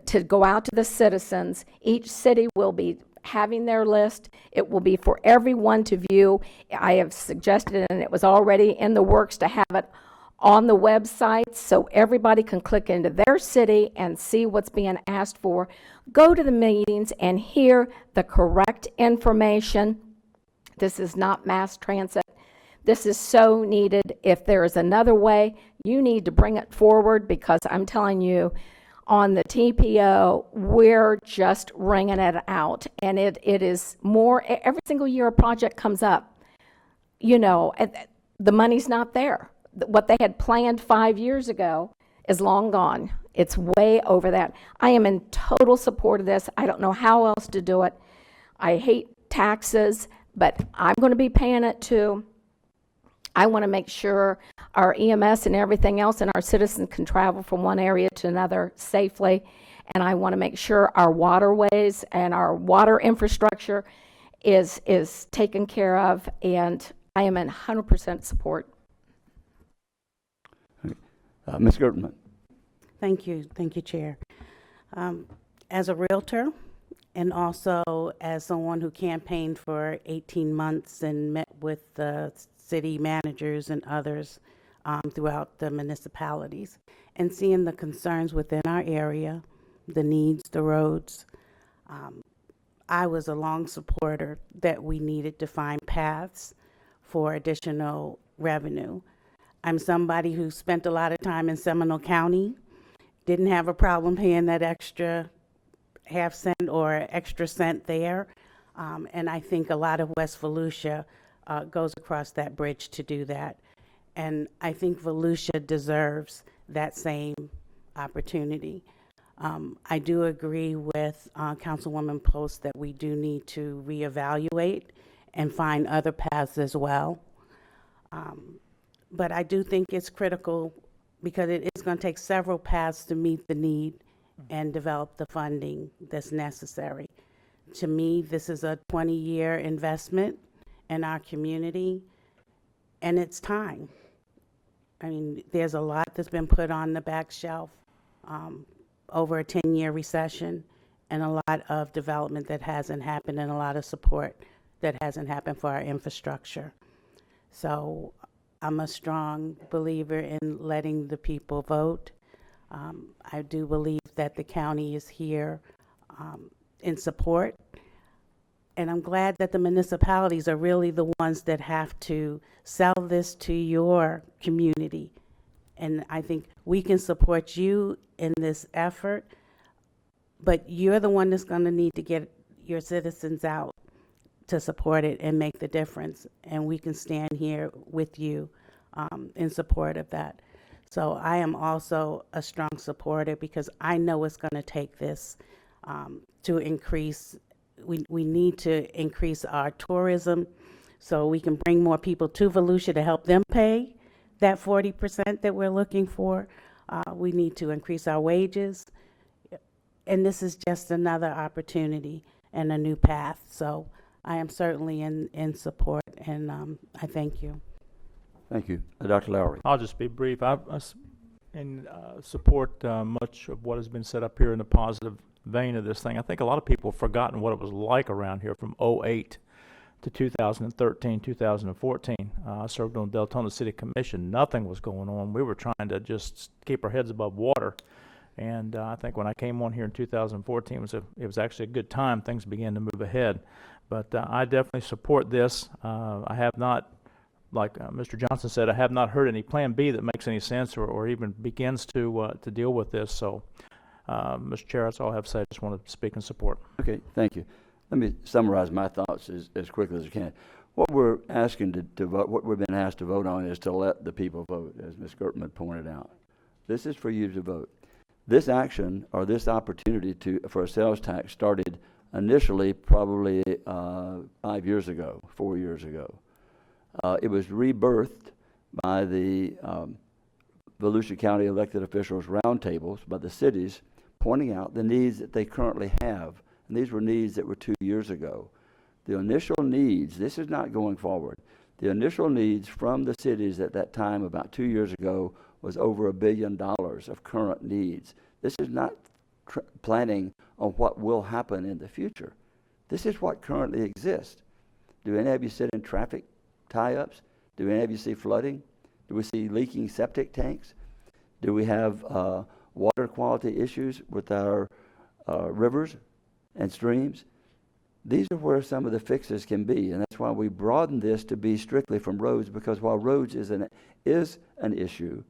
to go out to the citizens. Each city will be having their list. It will be for everyone to view. I have suggested, and it was already in the works, to have it on the website so everybody can click into their city and see what's being asked for. Go to the meetings and hear the correct information. This is not mass transit. This is so needed. If there is another way, You need to bring it forward, because I'm telling you, on the TPO, we're just wringing it out. And it is more, every single year a project comes up, you know, the money's not there. What they had planned 5 years ago is long gone. It's way over that. I am in total support of this. I don't know how else to do it. I hate taxes, but I'm going to be paying it too. I want to make sure our EMS and everything else and our citizens can travel from one area to another safely. And I want to make sure our waterways and our water infrastructure is taken care of. And I am in 100% support. Ms. Gertman. Thank you, Chair. As a realtor and also as someone who campaigned for 18 months and met with the city managers and others throughout the municipalities, and seeing the concerns within our area, the needs, the roads, I was a long supporter that we needed to find paths for additional revenue. I'm somebody who spent a lot of time in Seminole County, didn't have a problem paying that extra half cent or extra cent there. And I think a lot of West Volusia goes across that bridge to do that. And I think Volusia deserves that same opportunity. I do agree with Councilwoman Post that we do need to reevaluate and find other paths as well. But I do think it's critical because it is going to take several paths to meet the need and develop the funding that's necessary. To me, this is a 20-year investment in our community, and it's time. I mean, there's a lot that's been put on the back shelf over a 10-year recession, and a lot of development that hasn't happened, and a lot of support that hasn't happened for our infrastructure. So I'm a strong believer in letting the people vote. I do believe that the county is here in support. And I'm glad that the municipalities are really the ones that have to sell this to your community. And I think we can support you in this effort, but you're the one that's going to need to get your citizens out to support it and make the difference. And we can stand here with you in support of that. So I am also a strong supporter because I know it's going to take this to increase. We need to increase our tourism so we can bring more people to Volusia to help them pay that 40% that we're looking for. We need to increase our wages. And this is just another opportunity and a new path. So I am certainly in support, and I thank you. Thank you. Dr. Lowry. I'll just be brief. I support much of what has been set up here in the positive vein of this thing. I think a lot of people have forgotten what it was like around here from 2008 to 2013, 2014. I served on the Deltona City Commission. Nothing was going on. We were trying to just keep our heads above water. And I think when I came on here in 2014, it was actually a good time. Things began to move ahead. But I definitely support this. I have not, like Mr. Johnson said, I have not heard any Plan B that makes any sense or even begins to deal with this. So, Mr. Chair, that's all I have to say. I just want to speak in support. Okay, thank you. Let me summarize my thoughts as quickly as I can. What we're asking to vote, what we've been asked to vote on is to let the people vote, as Ms. Gertman pointed out. This is for you to vote. This action or this opportunity for a sales tax started initially probably 5 years ago, 4 years ago. It was rebirthed by the Volusia County elected officials roundtables, by the cities, pointing out the needs that they currently have. And these were needs that were 2 years ago. The initial needs, this is not going forward, the initial needs from the cities at that time, about 2 years ago, was over $1 billion of current needs. This is not planning on what will happen in the future. This is what currently exists. Do any of you sit in traffic tie-ups? Do any of you see flooding? Do we see leaking septic tanks? Do we have water quality issues with our rivers and streams? These are where some of the fixes can be, and that's why we broaden this to be strictly from roads, because while roads is an issue,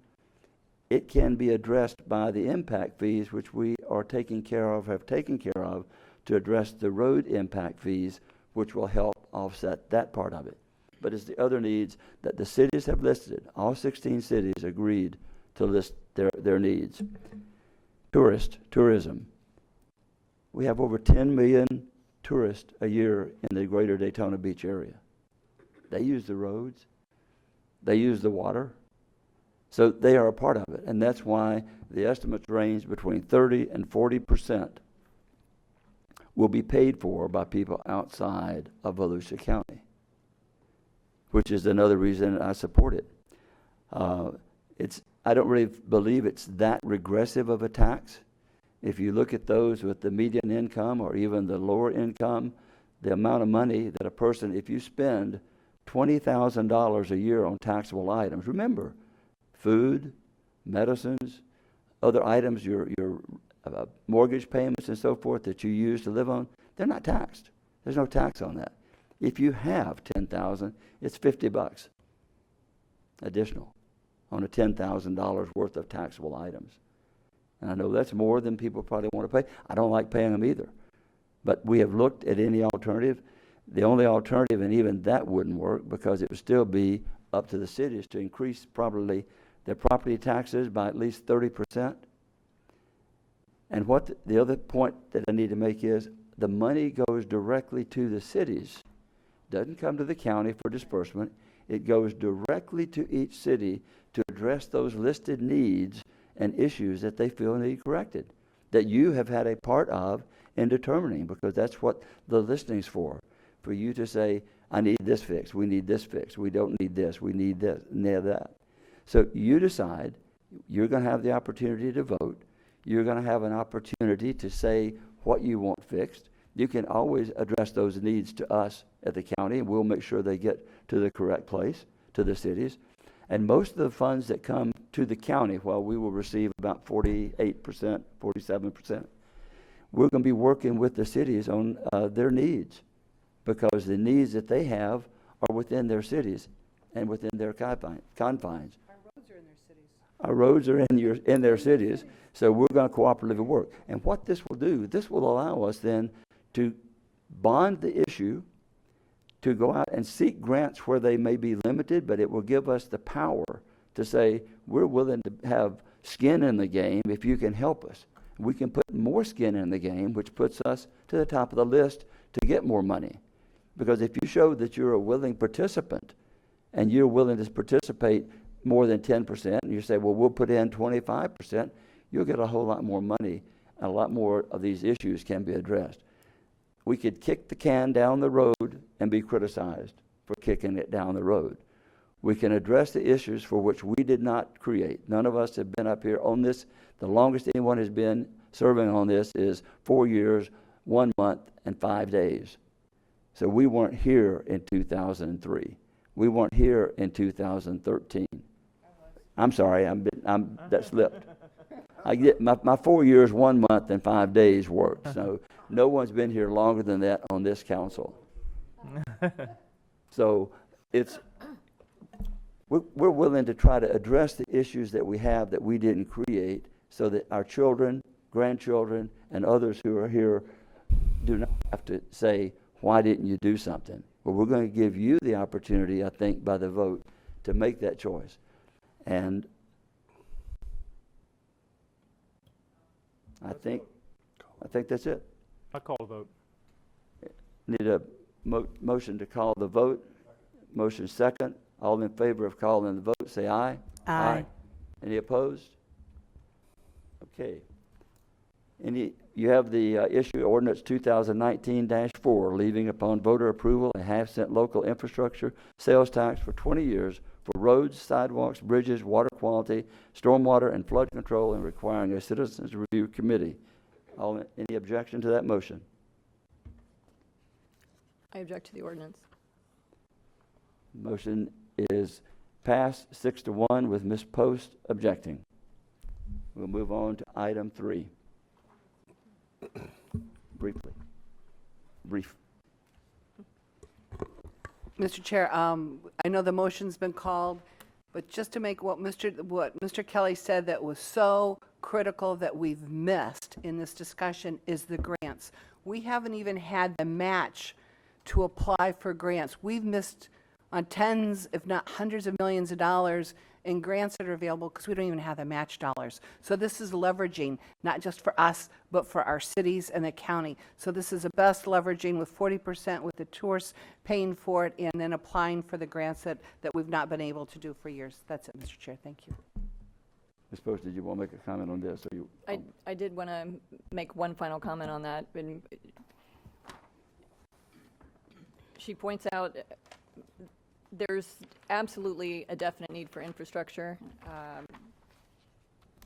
it can be addressed by the impact fees, which we are taking care of, have taken care of, to address the road impact fees, which will help offset that part of it. But it's the other needs that the cities have listed. All 16 cities agreed to list their needs. Tourism. We have over 10 million tourists a year in the greater Daytona Beach area. They use the roads. They use the water. So they are a part of it. And that's why the estimates range between 30 and 40% will be paid for by people outside of Volusia County, which is another reason I support it. I don't really believe it's that regressive of a tax. If you look at those with the median income or even the lower income, the amount of money that a person, if you spend $20,000 a year on taxable items, remember, food, medicines, other items, your mortgage payments and so forth that you use to live on, they're not taxed. There's no tax on that. If you have $10,000, it's $50 additional on a $10,000 worth of taxable items. And I know that's more than people probably want to pay. I don't like paying them either. But we have looked at any alternative. The only alternative, and even that wouldn't work, because it would still be up to the cities to increase probably their property taxes by at least 30%. And what the other point that I need to make is the money goes directly to the cities. Doesn't come to the county for disbursement. It goes directly to each city to address those listed needs and issues that they feel need corrected, that you have had a part of in determining, because that's what the listing's for you to say, I need this fixed, we need this fixed, we don't need this, we need this, need that. So you decide, you're going to have the opportunity to vote, you're going to have an opportunity to say what you want fixed. You can always address those needs to us at the county, and we'll make sure they get to the correct place, to the cities. And most of the funds that come to the county, while we will receive about 48%, 47%, we're going to be working with the cities on their needs, because the needs that they have are within their cities and within their confines. Our roads are in their cities. Our roads are in their cities, so we're going to cooperatively work. And what this will do, this will allow us then to bond the issue, to go out and seek grants where they may be limited, but it will give us the power to say, we're willing to have skin in the game if you can help us. We can put more skin in the game, which puts us to the top of the list to get more money. Because if you show that you're a willing participant and you're willing to participate more than 10%, and you say, well, we'll put in 25%, you'll get a whole lot more money, and a lot more of these issues can be addressed. We could kick the can down the road and be criticized for kicking it down the road. We can address the issues for which we did not create. None of us have been up here on this. The longest anyone has been serving on this is 4 years, 1 month, and 5 days. So we weren't here in 2003. We weren't here in 2013. I'm sorry, that slipped. I get my 4 years, 1 month, and 5 days work. So no one's been here longer than that on this council. So we're willing to try to address the issues that we have that we didn't create, so that our children, grandchildren, and others who are here do not have to say, why didn't you do something? Well, we're going to give you the opportunity, I think, by the vote, to make that choice. And I think that's it. I call a vote. Need a motion to call the vote. Motion second. All in favor of calling the vote, say aye. Aye. Any opposed? Okay. You have the issue ordinance 2019-4, leaving upon voter approval a half-cent local infrastructure sales tax for 20 years for roads, sidewalks, bridges, water quality, stormwater, and flood control, and requiring a citizens review committee. Any objection to that motion? I object to the ordinance. Motion is passed 6-1 with Ms. Post objecting. We'll move on to item 3. Brief. Mr. Chair, I know the motion's been called, But just to make what Mr. Kelly said that was so critical that we've missed in this discussion is the grants. We haven't even had the match to apply for grants. We've missed on tens, if not hundreds of millions of dollars in grants that are available because we don't even have the match dollars. So this is leveraging, not just for us, but for our cities and the county. So this is the best leveraging with 40% with the tourists paying for it and then applying for the grants that we've not been able to do for years. That's it, Mr. Chair. Thank you. Ms. Post, did you want to make a comment on this? Or you, I did want to make one final comment on that. She points out there's absolutely a definite need for infrastructure,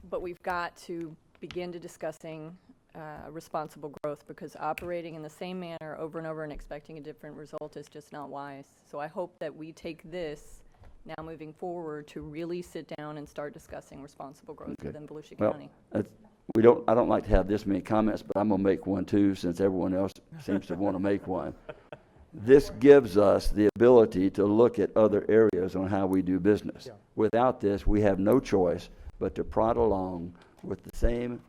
but we've got to begin to discussing responsible growth, because operating in the same manner over and over and expecting a different result is just not wise. So I hope that we take this now moving forward to really sit down and start discussing responsible growth within Volusia County. I don't like to have this many comments, but I'm going to make one too, since everyone else seems to want to make one. This gives us the ability to look at other areas on how we do business. Yeah. Without this, we have no choice but to prod along with the same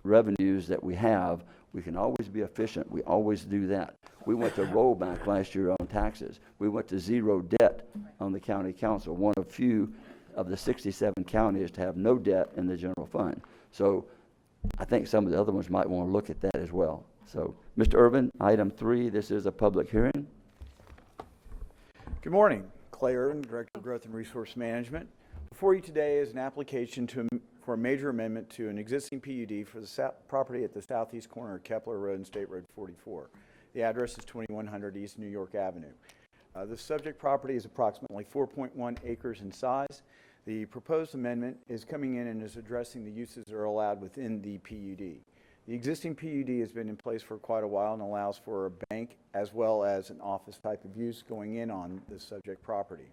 revenues that we have. We can always be efficient. We always do that. We went to rollback last year on taxes. We went to zero debt on the county council, one of few of the 67 counties to have no debt in the general fund. So I think some of the other ones might want to look at that as well. So, Mr. Urban, item 3, this is a public hearing. Good morning. Clay Urban, Director of Growth and Resource Management. Before you today is an application for a major amendment to an existing PUD for the property at the southeast corner of Kepler Road and State Road 44. The address is 2100 East New York Avenue. The subject property is approximately 4.1 acres in size. The proposed amendment is coming in and is addressing the uses that are allowed within the PUD. The existing PUD has been in place for quite a while and allows for a bank as well as an office type of use going in on the subject property.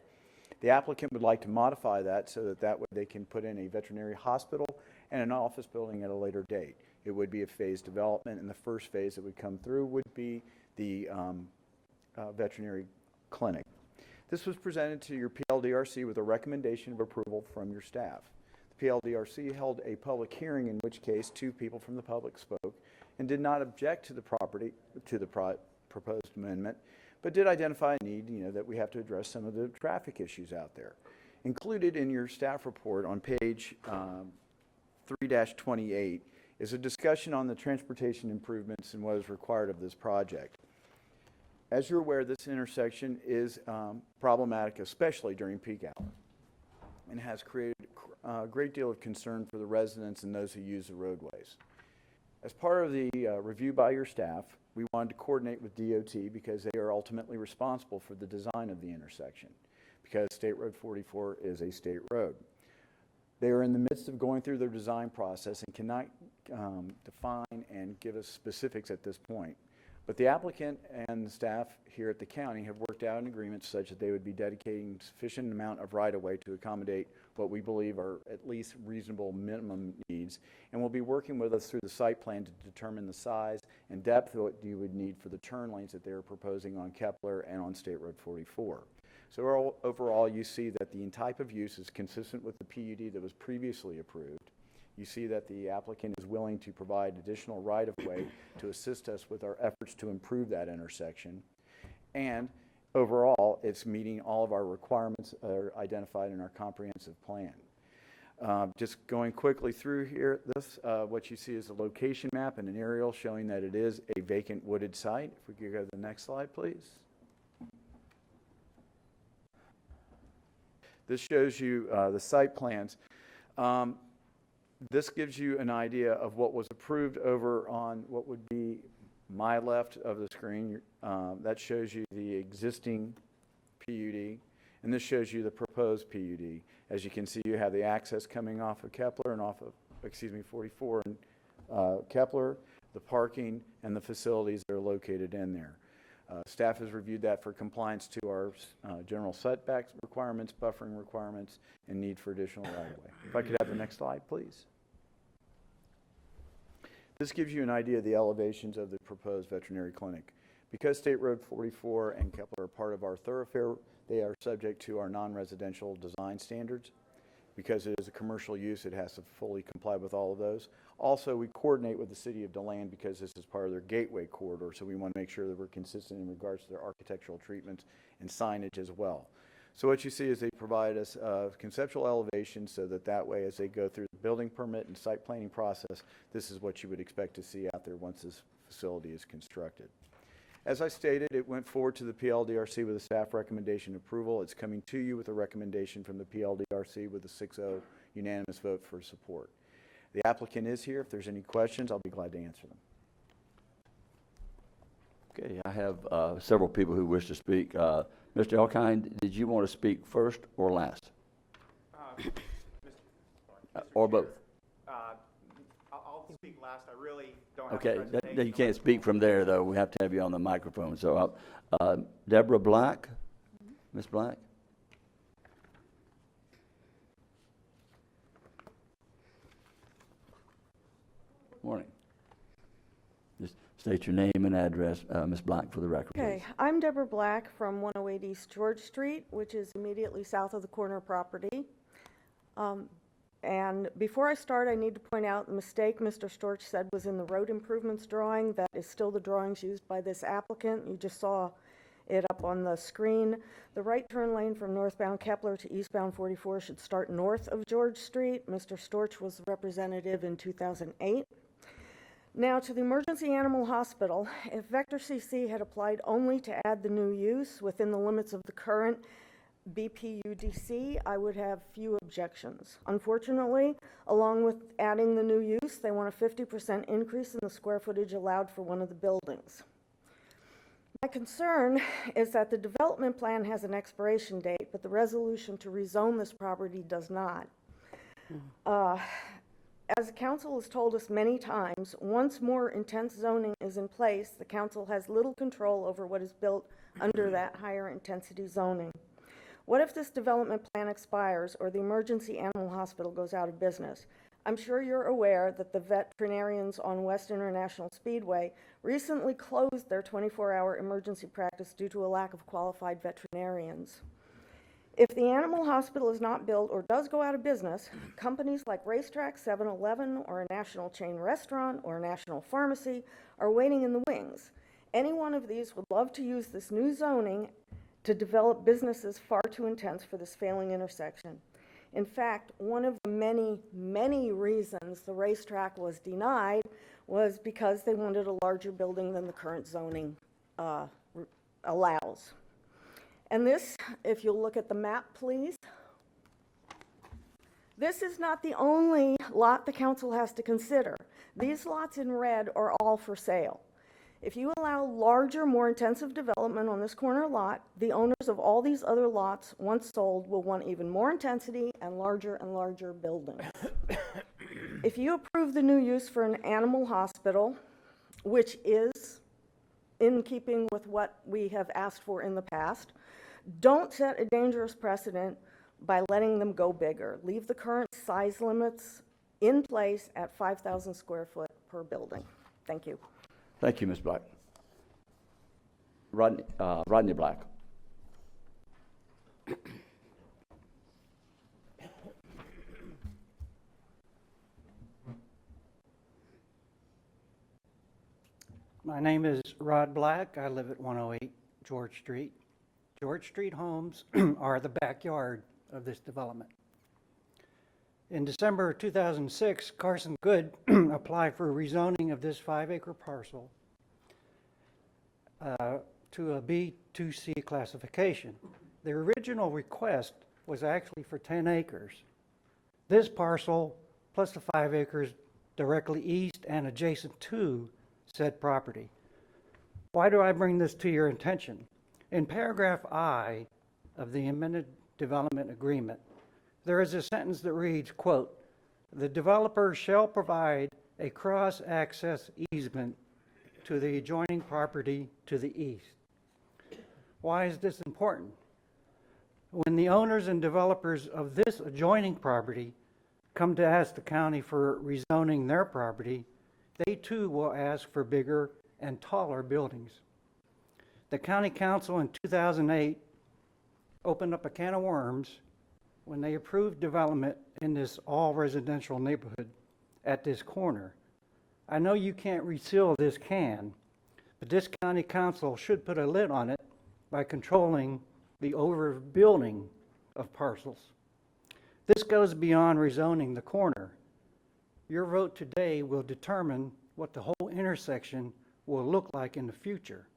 The applicant would like to modify that so that way they can put in a veterinary hospital and an office building at a later date. It would be a phased development, and the first phase that would come through would be the veterinary clinic. This was presented to your PLDRC with a recommendation of approval from your staff. PLDRC held a public hearing in which case 2 people from the public spoke and did not object to the proposed amendment, but did identify a need, that we have to address some of the traffic issues out there. Included in your staff report on page 3-28 is a discussion on the transportation improvements and what is required of this project. As you're aware, this intersection is problematic, especially during peak hour, and has created a great deal of concern for the residents and those who use the roadways. As part of the review by your staff, we wanted to coordinate with DOT because they are ultimately responsible for the design of the intersection, because State Road 44 is a state road. They are in the midst of going through their design process and cannot define and give us specifics at this point. But the applicant and the staff here at the county have worked out an agreement such that they would be dedicating sufficient amount of right-of-way to accommodate what we believe are at least reasonable minimum needs, and will be working with us through the site plan to determine the size and depth of what you would need for the turn lanes that they're proposing on Kepler and on State Road 44. So overall, you see that the type of use is consistent with the PUD that was previously approved. You see that the applicant is willing to provide additional right-of-way to assist us with our efforts to improve that intersection. And overall, it's meeting all of our requirements are identified in our comprehensive plan. Just going quickly through here, what you see is a location map and an aerial showing that it is a vacant wooded site. If we could go to the next slide, please. This shows you the site plans. This gives you an idea of what was approved over on what would be my left of the screen. That shows you the existing PUD, and this shows you the proposed PUD. As you can see, you have the access coming off of Kepler and off of, 44 and Kepler, the parking, and the facilities that are located in there. Staff has reviewed that for compliance to our general setback requirements, buffering requirements, and need for additional right-of-way. If I could have the next slide, please. This gives you an idea of the elevations of the proposed veterinary clinic. Because State Road 44 and Kepler are part of our thoroughfare, they are subject to our non-residential design standards. Because it is a commercial use, it has to fully comply with all of those. Also, we coordinate with the city of DeLand because this is part of their gateway corridor, so we want to make sure that we're consistent in regards to their architectural treatments and signage as well. So what you see is they provide us conceptual elevation so that way as they go through the building permit and site planning process, this is what you would expect to see out there once this facility is constructed. As I stated, it went forward to the PLDRC with a staff recommendation approval. It's coming to you with a recommendation from the PLDRC with a 6-0 unanimous vote for support. The applicant is here. If there's any questions, I'll be glad to answer them. Okay, I have several people who wish to speak. Mr. Elkind, did you want to speak first or last? Or both? I'll speak last. I really don't have a Okay, presentation. you can't speak from there, though. We have to have you on the microphone. So, Deborah Black, Ms. Black? Morning. Just state your name and address, Ms. Black, for the record, Okay, please. I'm Deborah Black from 108 East George Street, which is immediately south of the corner property. And before I start, I need to point out the mistake Mr. Storch said was in the road improvements drawing. That is still the drawings used by this applicant. You just saw it up on the screen. The right turn lane from northbound Kepler to eastbound 44 should start north of George Street. Mr. Storch was the representative in 2008. Now, to the emergency animal hospital, if Vector CC had applied only to add the new use within the limits of the current BPUDC, I would have few objections. Unfortunately, along with adding the new use, they want a 50% increase in the square footage allowed for one of the buildings. My concern is that the development plan has an expiration date, but the resolution to rezone this property does not. As the council has told us many times, once more intense zoning is in place, the council has little control over what is built under that higher intensity zoning. What if this development plan expires or the emergency animal hospital goes out of business? I'm sure you're aware that the veterinarians on West International Speedway recently closed their 24-hour emergency practice due to a lack of qualified veterinarians. If the animal hospital is not built or does go out of business, companies like Racetrack, 7-Eleven, or a national chain restaurant or a national pharmacy are waiting in the wings. Any one of these would love to use this new zoning to develop businesses far too intense for this failing intersection. In fact, one of the many, many reasons the Racetrack was denied was because they wanted a larger building than the current zoning allows. And this, if you'll look at the map, please. This is not the only lot the council has to consider. These lots in red are all for sale. If you allow larger, more intensive development on this corner lot, the owners of all these other lots, once sold, will want even more intensity and larger buildings. If you approve the new use for an animal hospital, which is in keeping with what we have asked for in the past, don't set a dangerous precedent by letting them go bigger. Leave the current size limits in place at 5,000 square foot per building. Thank you. Thank you, Ms. Black. Rodney Black. My name is Rod Black. I live at 108 George Street. George Street homes are the backyard of this development. In December 2006, Carson Good applied for rezoning of this 5-acre parcel to a B2C classification. The original request was actually for 10 acres. This parcel, plus the 5 acres directly east and adjacent to said property. Why do I bring this to your attention? In paragraph I of the amended development agreement, there is a sentence that reads, quote, "The developer shall provide a cross-access easement to the adjoining property to the east." Why is this important? When the owners and developers of this adjoining property come to ask the county for rezoning their property, they too will ask for bigger and taller buildings. The county council in 2008 opened up a can of worms when they approved development in this all residential neighborhood at this corner. I know you can't reseal this can, but this county council should put a lid on it by controlling the overbuilding of parcels. This goes beyond rezoning the corner. Your vote today will determine what the whole intersection will look like in the future.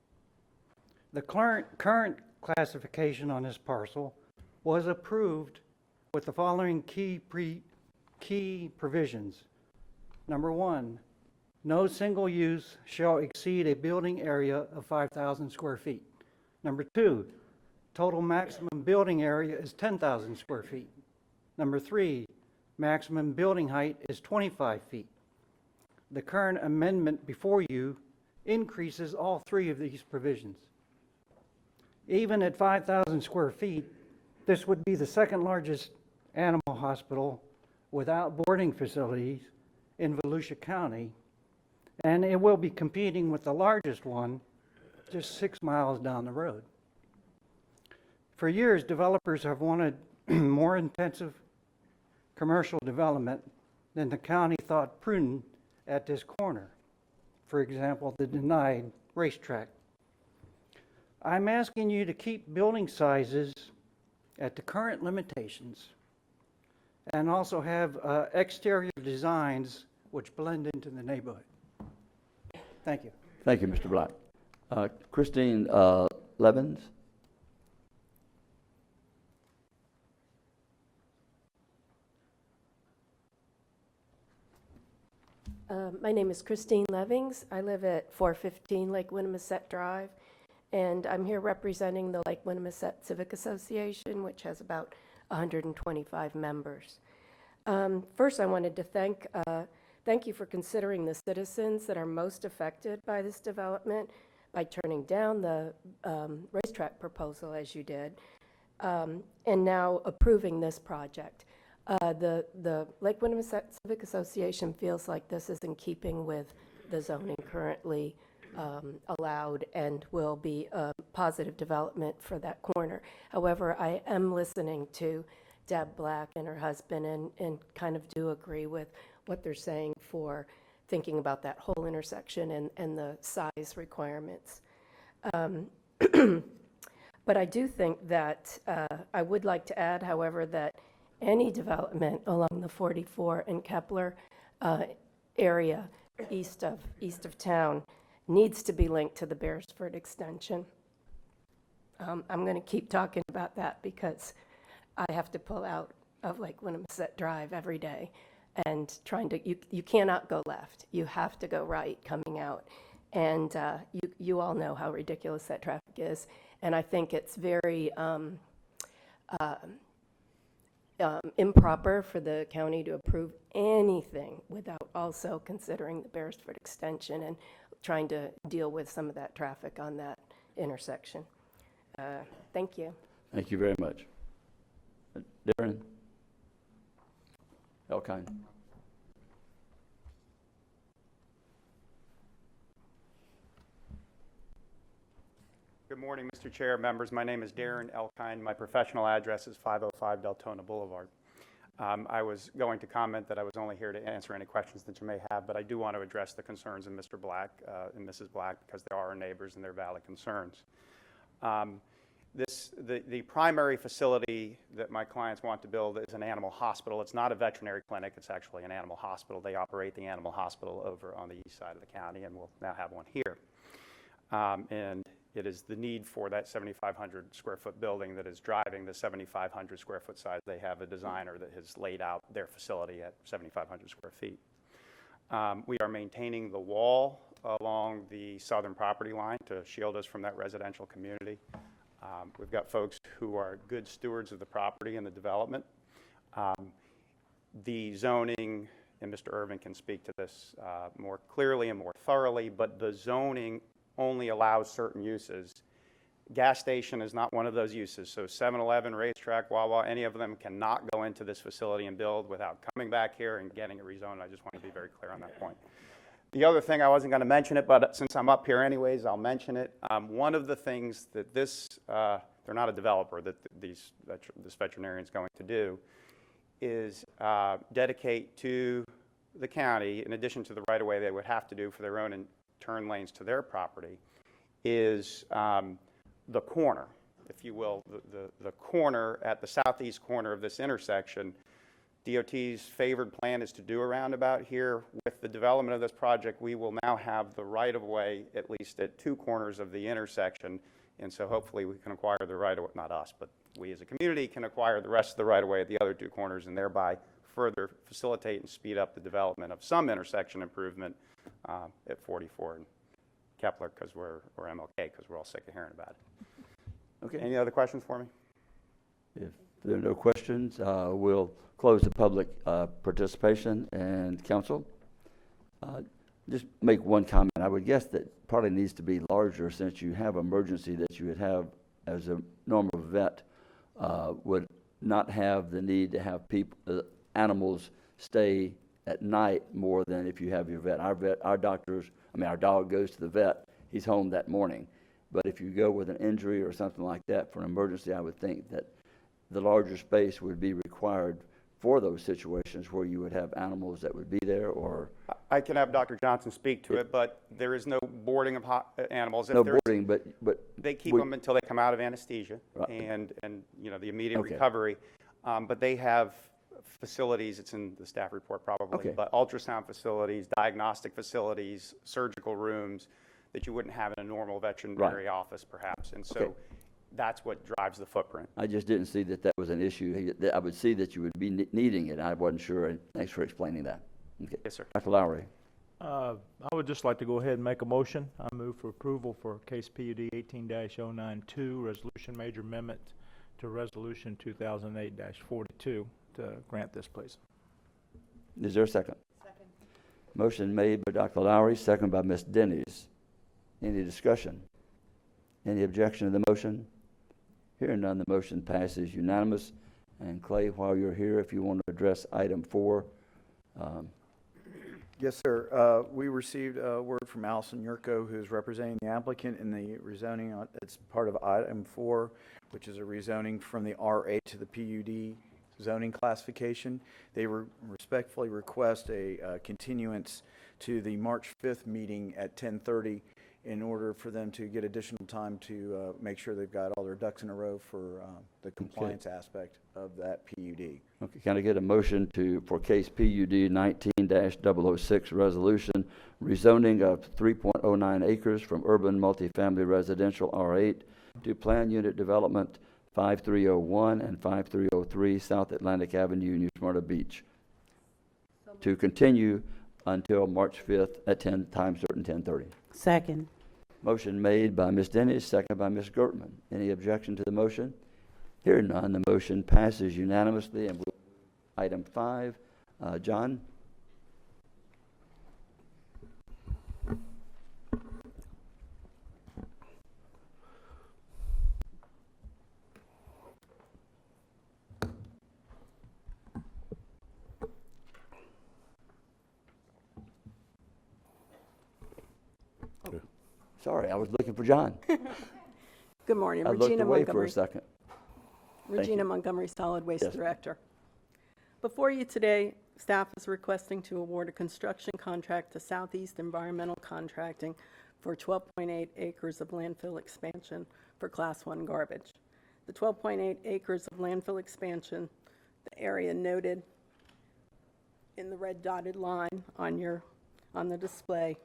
The current classification on this parcel was approved with the following key provisions. Number one, no single use shall exceed a building area of 5,000 square feet. Number two, total maximum building area is 10,000 square feet. Number three, maximum building height is 25 feet. The current amendment before you increases all three of these provisions. Even at 5,000 square feet, this would be the second largest animal hospital without boarding facilities in Volusia County, and it will be competing with the largest one just 6 miles down the road. For years, developers have wanted more intensive commercial development than the county thought prudent at this corner. For example, the denied racetrack. I'm asking you to keep building sizes at the current limitations and also have exterior designs which blend into the neighborhood. Thank you. Thank you, Mr. Black. Christine Levins. My name is Christine Levings. I live at 415 Lake Winnimisset Drive, and I'm here representing the Lake Winnimisset Civic Association, which has about 125 members. First, I wanted to thank you for considering the citizens that are most affected by this development by turning down the racetrack proposal as you did, and now approving this project. The Lake Winnimisset Civic Association feels like this is in keeping with the zoning currently allowed and will be a positive development for that corner. However, I am listening to Deb Black and her husband and kind of do agree with what they're saying for thinking about that whole intersection and the size requirements. But I do think that I would like to add, however, that any development along the 44 and Kepler area east of town needs to be linked to the Beresford extension. I'm going to keep talking about that because I have to pull out of Lake Winnimisset Drive every day and you cannot go left. You have to go right coming out. And you all know how ridiculous that traffic is. And I think it's very improper for the county to approve anything without also considering the Beresford extension and trying to deal with some of that traffic on that intersection. Thank you. Thank you very much. Darren Elkine. Good morning, Mr. Chair, members. My name is Darren Elkine. My professional address is 505 Deltona Boulevard. I was going to comment that I was only here to answer any questions that you may have, but I do want to address the concerns of Mr. Black and Mrs. Black because they are our neighbors and they're valid concerns. The primary facility that my clients want to build is an animal hospital. It's not a veterinary clinic. It's actually an animal hospital. They operate the animal hospital over on the east side of the county, and we'll now have one here. And it is the need for that 7,500 square foot building that is driving the 7,500 square foot size. They have a designer that has laid out their facility at 7,500 square feet. We are maintaining the wall along the southern property line to shield us from that residential community. We've got folks who are good stewards of the property and the development. The zoning, and Mr. Irvin can speak to this more clearly and more thoroughly, but the zoning only allows certain uses. Gas station is not one of those uses. So 7-Eleven, racetrack, Wawa, any of them cannot go into this facility and build without coming back here and getting it rezoned. I just want to be very clear on that point. The other thing, I wasn't going to mention it, but since I'm up here anyways, I'll mention it. One of the things that they're not a developer, that this veterinarian is going to do is dedicate to the county, in addition to the right-of-way they would have to do for their own turn lanes to their property, is the corner, if you will, the corner at the southeast corner of this intersection. DOT's favored plan is to do a roundabout here. With the development of this project, we will now have the right-of-way at least at 2 corners of the intersection, and so hopefully we can acquire the right-of-way, not us, but we as a community can acquire the rest of the right-of-way at the other 2 corners and thereby further facilitate and speed up the development of some intersection improvement at 44 and Kepler, or MLK, because we're all sick of hearing about it. Okay. Any other questions for me? If there are no questions, we'll close the public participation and council. Just make one comment. I would guess that probably needs to be larger, since you have emergency that you would have as a normal vet would not have the need to have people, animals stay at night more than if you have your vet. Our dog goes to the vet, he's home that morning. But if you go with an injury or something like that for an emergency, I would think that the larger space would be required for those situations where you would have animals that would be there. Or I can have Dr. Johnson speak to it, but there is no boarding of animals. No boarding, but they keep them until they come out of anesthesia, right, and the immediate recovery. But they have facilities, it's in the staff report probably, but ultrasound facilities, diagnostic facilities, surgical rooms that you wouldn't have in a normal veterinary office perhaps. And so that's what drives the footprint. I just didn't see that was an issue. I would see that you would be needing it. I wasn't sure, and thanks for explaining that. Okay. Yes, sir. Dr. Lowry. I would just like to go ahead and make a motion. I move for approval for case PUD 18-092, resolution major amendment to resolution 2008-42 to grant this, please. Is there a second? Second. Motion made by Dr. Lowry, second by Ms. Denny's. Any discussion? Any objection to the motion? Hearing none, the motion passes unanimous. And Clay, while you're here, if you want to address item 4. Yes, sir. We received a word from Allison Yurko, who's representing the applicant in the rezoning. It's part of item 4, which is a rezoning from the R8 to the PUD zoning classification. They respectfully request a continuance to the March 5th meeting at 10:30 in order for them to get additional time to make sure they've got all their ducks in a row for the compliance aspect of that PUD. Okay, can I get a motion for case PUD 19-006 resolution, rezoning of 3.09 acres from urban multifamily residential R8 to plan unit development 5301 and 5303 South Atlantic Avenue, New Smyrna Beach, to continue until March 5th at 10:30. Second. Motion made by Ms. Dennis, seconded by Ms. Gertman. Any objection to the motion? Hearing none, the motion passes unanimously. And item 5, John? Sorry, I was looking for John. Good morning, I Regina looked away Montgomery. for a second. Regina Montgomery, Solid Waste Yes. Director. Before you today, staff is requesting to award a construction contract to Southeast Environmental Contracting for 12.8 acres of landfill expansion for Class 1 garbage. The 12.8 acres of landfill expansion, the area noted in the red dotted line on the display,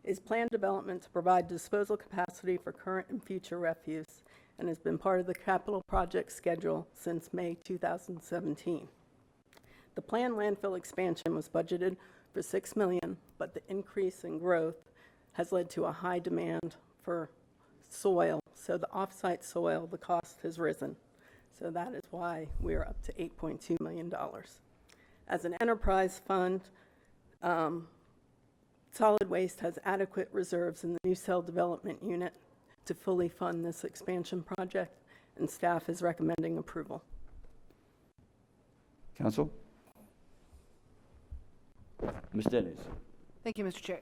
is planned development to provide disposal capacity for current and future refuse, and has been part of the capital project schedule since May 2017. The planned landfill expansion was budgeted for $6 million, but the increase in growth has led to a high demand for soil. So the off-site soil, the cost has risen. So that is why we are up to $8.2 million. As an enterprise fund, Solid Waste has adequate reserves in the new cell development unit to fully fund this expansion project, and staff is recommending approval. Council? Ms. Dennis? Thank you, Mr. Chair.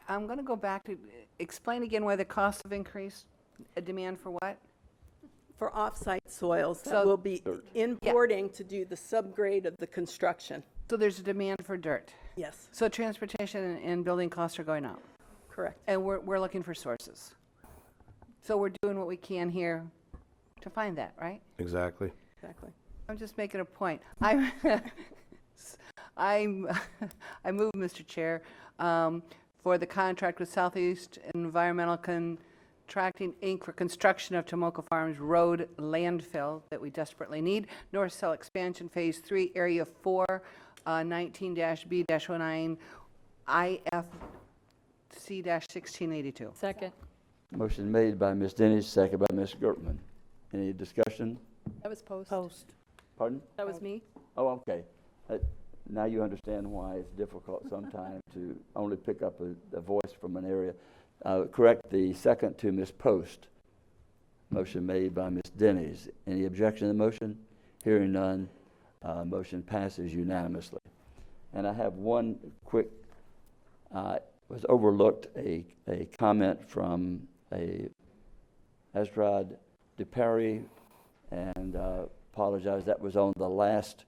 I'm going to go back to, explain again why the costs have increased, a demand for what? For off-site soils that So- will be importing to do the subgrade of the construction. So there's a demand for dirt. Yes, So transportation and building costs are going up. correct. And we're looking for sources. So we're doing what we can here to find that, right? Exactly. Exactly. I'm just making a point. I move, Mr. Chair, for the contract with Southeast Environmental Contracting, Inc. for construction of Tomoka Farms Road landfill that we desperately need. North Cell Expansion Phase 3, Area 4, 19-B-09, IFC-1682. Second. Motion made by Ms. Dennis, second by Ms. Gertman. Any discussion? That was post. Pardon? That was me. Oh, okay. Now you understand why it's difficult sometimes to only pick up a voice from an area. Correct the second to Ms. Post. Motion made by Ms. Dennis. Any objection to the motion? Hearing none, motion passes unanimously. And I have one quick, was overlooked a comment from a Ezra DePerry, and apologize, that was on the last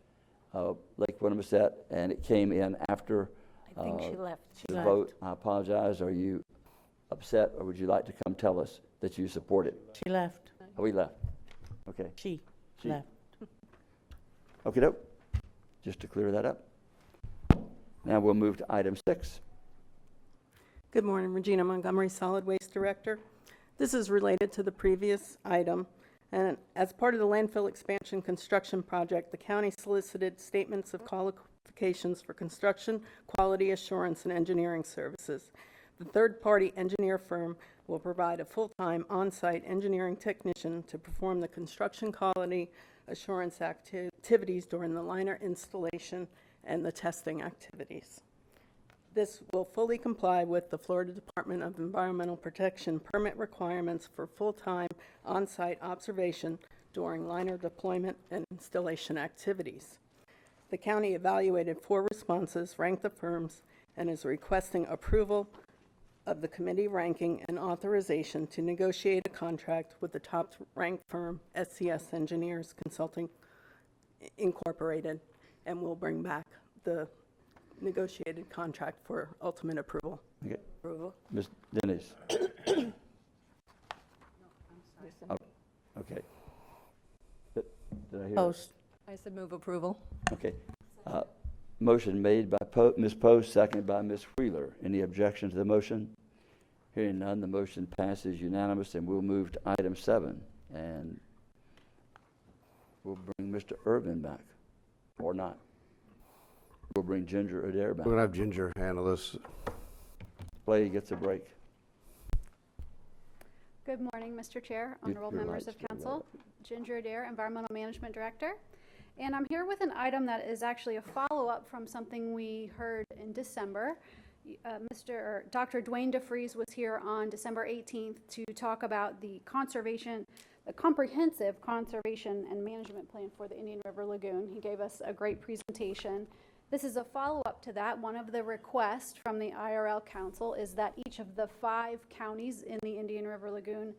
Lake Winnipesaukee, and it came in after I think she left. the vote. I apologize. Are you upset, or would you like to come tell us that you support it? She left. Oh, we left. Okay. She She. left. Okay, doke. Just to clear that up. Now we'll move to item 6. Good morning, Regina Montgomery, Solid Waste Director. This is related to the previous item, and as part of the landfill expansion construction project, the county solicited statements of qualifications for construction, quality assurance, and engineering services. The third-party engineer firm will provide a full-time on-site engineering technician to perform the construction quality assurance activities during the liner installation and the testing activities. This will fully comply with the Florida Department of Environmental Protection permit requirements for full-time on-site observation during liner deployment and installation activities. The county evaluated 4 responses, ranked the firms, and is requesting approval of the committee ranking and authorization to negotiate a contract with the top-ranked firm, SCS Engineers Consulting Incorporated, and we'll bring back the negotiated contract for ultimate approval. Okay. Approval. Ms. Dennis. Oh, okay. Did I hear? Post. I said move approval. Okay. Motion made by Ms. Post, seconded by Ms. Wheeler. Any objection to the motion? Hearing none, the motion passes unanimous, and we'll move to item 7. And we'll bring Mr. Irvin back, or not. We'll bring Ginger Adair back. We're gonna have Ginger handle this. Play gets a break. Good morning, Mr. Chair, Your- honorable your members lights of get council. Ginger Adair, Environmental Management Director. And I'm here with an item that is actually a follow-up from something we heard in December. Dr. Dwayne DeFries was here on December 18th to talk about the comprehensive conservation and management plan for the Indian River Lagoon. He gave us a great presentation. This is a follow-up to that. One of the requests from the IRL Council is that each of the 5 counties in the Indian River Lagoon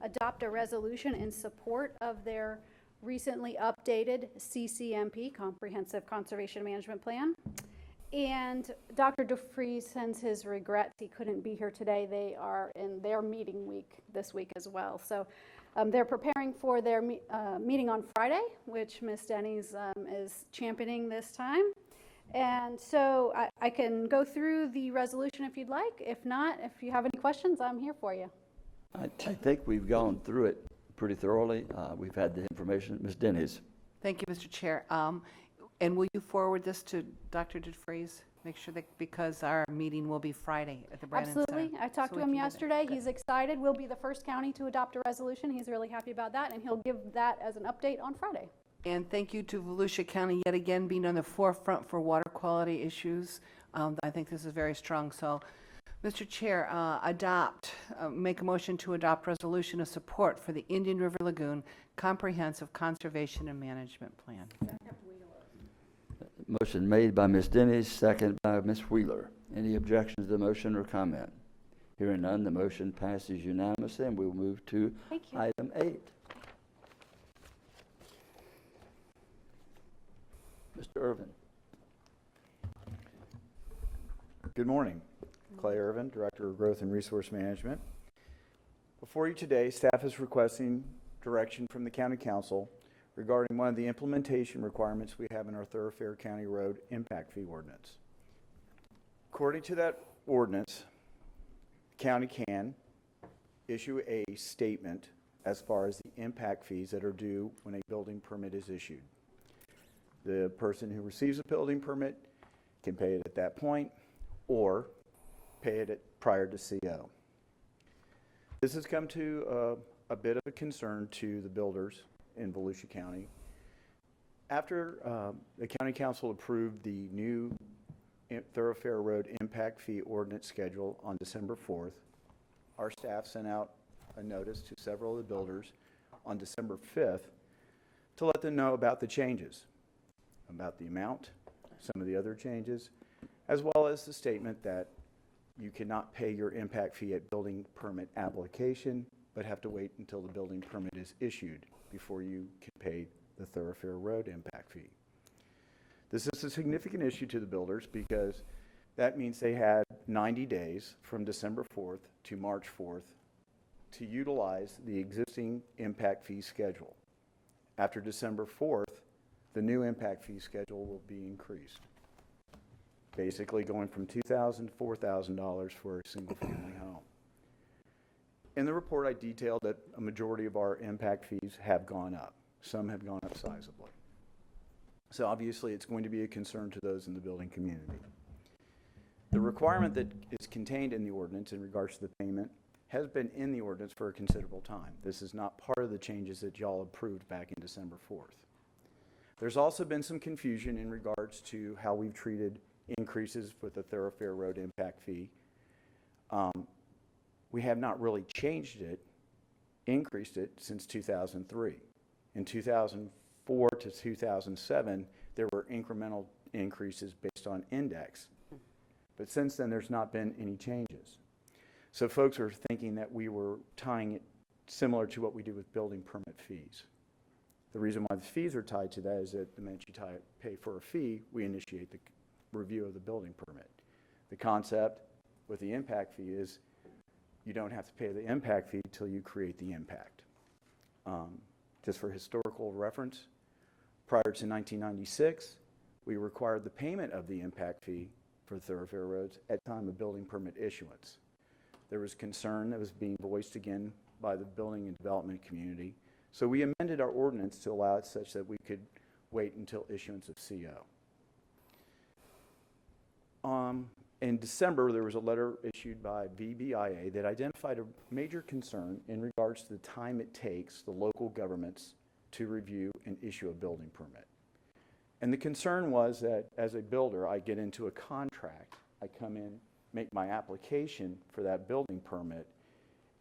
adopt a resolution in support of their recently updated CCMP, Comprehensive Conservation Management Plan. And Dr. DeFries sends his regrets. He couldn't be here today. They are in their meeting week this week as well. So they're preparing for their meeting on Friday, which Ms. Denny's is championing this time. And so I can go through the resolution if you'd like. If not, if you have any questions, I'm here for you. I think we've gone through it pretty thoroughly. We've had the information. Ms. Dennis. Thank you, Mr. Chair. And will you forward this to Dr. DeFries? Make sure that, because our meeting will be Friday at the Brandon Center. Absolutely. I talked So to we him can do that. yesterday. He's excited. We'll be the first county to adopt a resolution. He's really happy about that, and he'll give that as an update on Friday. And thank you to Volusia County yet again being on the forefront for water quality issues. I think this is very strong. So, Mr. Chair, make a motion to adopt resolution of support for the Indian River Lagoon Comprehensive Conservation and Management Plan. Motion made by Ms. Dennis, seconded by Ms. Wheeler. Any objections to the motion or comment? Hearing none, the motion passes unanimously, and we will move to Thank you. item 8. Mr. Irvin. Good morning. Clay Irvin, Director of Growth and Resource Management. Before you today, staff is requesting direction from the County Council regarding one of the implementation requirements we have in our Thoroughfare County Road Impact Fee Ordinance. According to that ordinance, the county can issue a statement as far as the impact fees that are due when a building permit is issued. The person who receives a building permit can pay it at that point or pay it prior to CO. This has come to a bit of a concern to the builders in Volusia County. After the County Council approved the new Thoroughfare Road Impact Fee Ordinance schedule on December 4th, our staff sent out a notice to several of the builders on December 5th to let them know about the changes, about the amount, some of the other changes, as well as the statement that you cannot pay your impact fee at building permit application, but have to wait until the building permit is issued before you can pay the Thoroughfare Road Impact Fee. This is a significant issue to the builders because that means they had 90 days from December 4th to March 4th to utilize the existing impact fee schedule. After December 4th, the new impact fee schedule will be increased, basically going from $2,000 to $4,000 for a single-family home. In the report, I detailed that a majority of our impact fees have gone up. Some have gone up sizably. So obviously, it's going to be a concern to those in the building community. The requirement that is contained in the ordinance in regards to the payment has been in the ordinance for a considerable time. This is not part of the changes that y'all approved back in December 4th. There's also been some confusion in regards to how we've treated increases with the Thoroughfare Road Impact Fee. We have not really changed it, increased it since 2003. In 2004 to 2007, there were incremental increases based on index. But since then, there's not been any changes. So folks are thinking that we were tying it similar to what we do with building permit fees. The reason why the fees are tied to that is that the minute you pay for a fee, we initiate the review of the building permit. The concept with the impact fee is you don't have to pay the impact fee until you create the impact. Just for historical reference, prior to 1996, we required the payment of the impact fee for thoroughfare roads at time of building permit issuance. There was concern that was being voiced again by the building and development community. So we amended our ordinance to allow it such that we could wait until issuance of CO. In December, there was a letter issued by VBIA that identified a major concern in regards to the time it takes the local governments to review and issue a building permit. And the concern was that as a builder, I get into a contract, I come in, make my application for that building permit,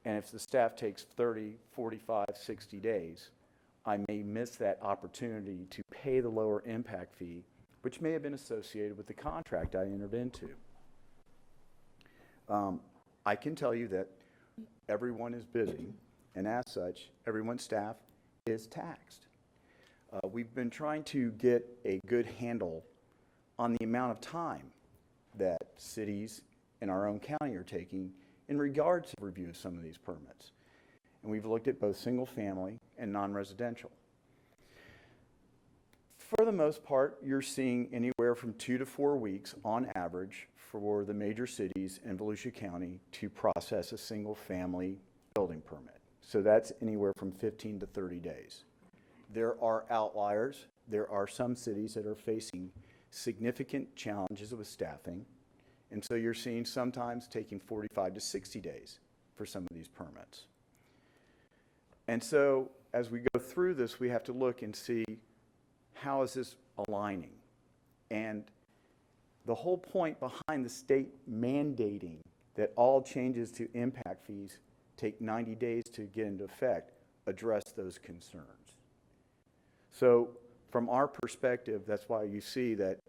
and if the staff takes 30, 45, 60 days, I may miss that opportunity to pay the lower impact fee, which may have been associated with the contract I entered into. I can tell you that everyone is busy, and as such, everyone's staff is taxed. We've been trying to get a good handle on the amount of time that cities in our own county are taking in regards to review of some of these permits. And we've looked at both single family and non-residential. For the most part, you're seeing anywhere from 2 to 4 weeks on average for the major cities in Volusia County to process a single family building permit. So that's anywhere from 15 to 30 days. There are outliers. There are some cities that are facing significant challenges with staffing. And so you're seeing sometimes taking 45 to 60 days for some of these permits. And so as we go through this, we have to look and see how is this aligning. And the whole point behind the state mandating that all changes to impact fees take 90 days to get into effect address those concerns. So from our perspective, that's why you see that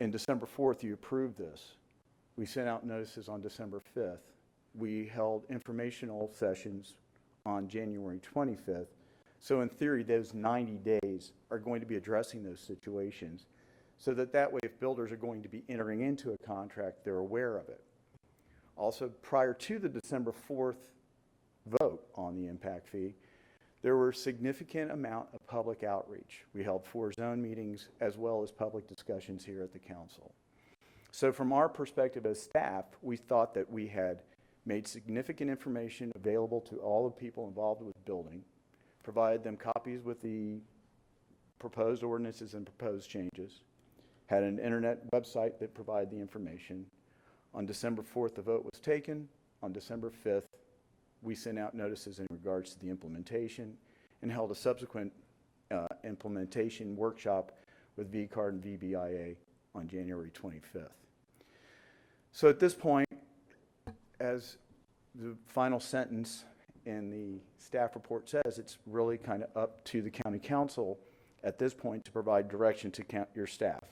In December 4th, you approved this. We sent out notices on December 5th. We held informational sessions on January 25th. So in theory, those 90 days are going to be addressing those situations so that way, if builders are going to be entering into a contract, they're aware of it. Also, prior to the December 4th vote on the impact fee, there were a significant amount of public outreach. We held 4 zone meetings as well as public discussions here at the council. So from our perspective as staff, we thought that we had made significant information available to all the people involved with building, provided them copies with the proposed ordinances and proposed changes, had an internet website that provided the information. On December 4th, the vote was taken. On December 5th, we sent out notices in regards to the implementation and held a subsequent implementation workshop with VCARD and VBIA on January 25th. So at this point, as the final sentence in the staff report says, it's really kind of up to the county council at this point to provide direction to your staff.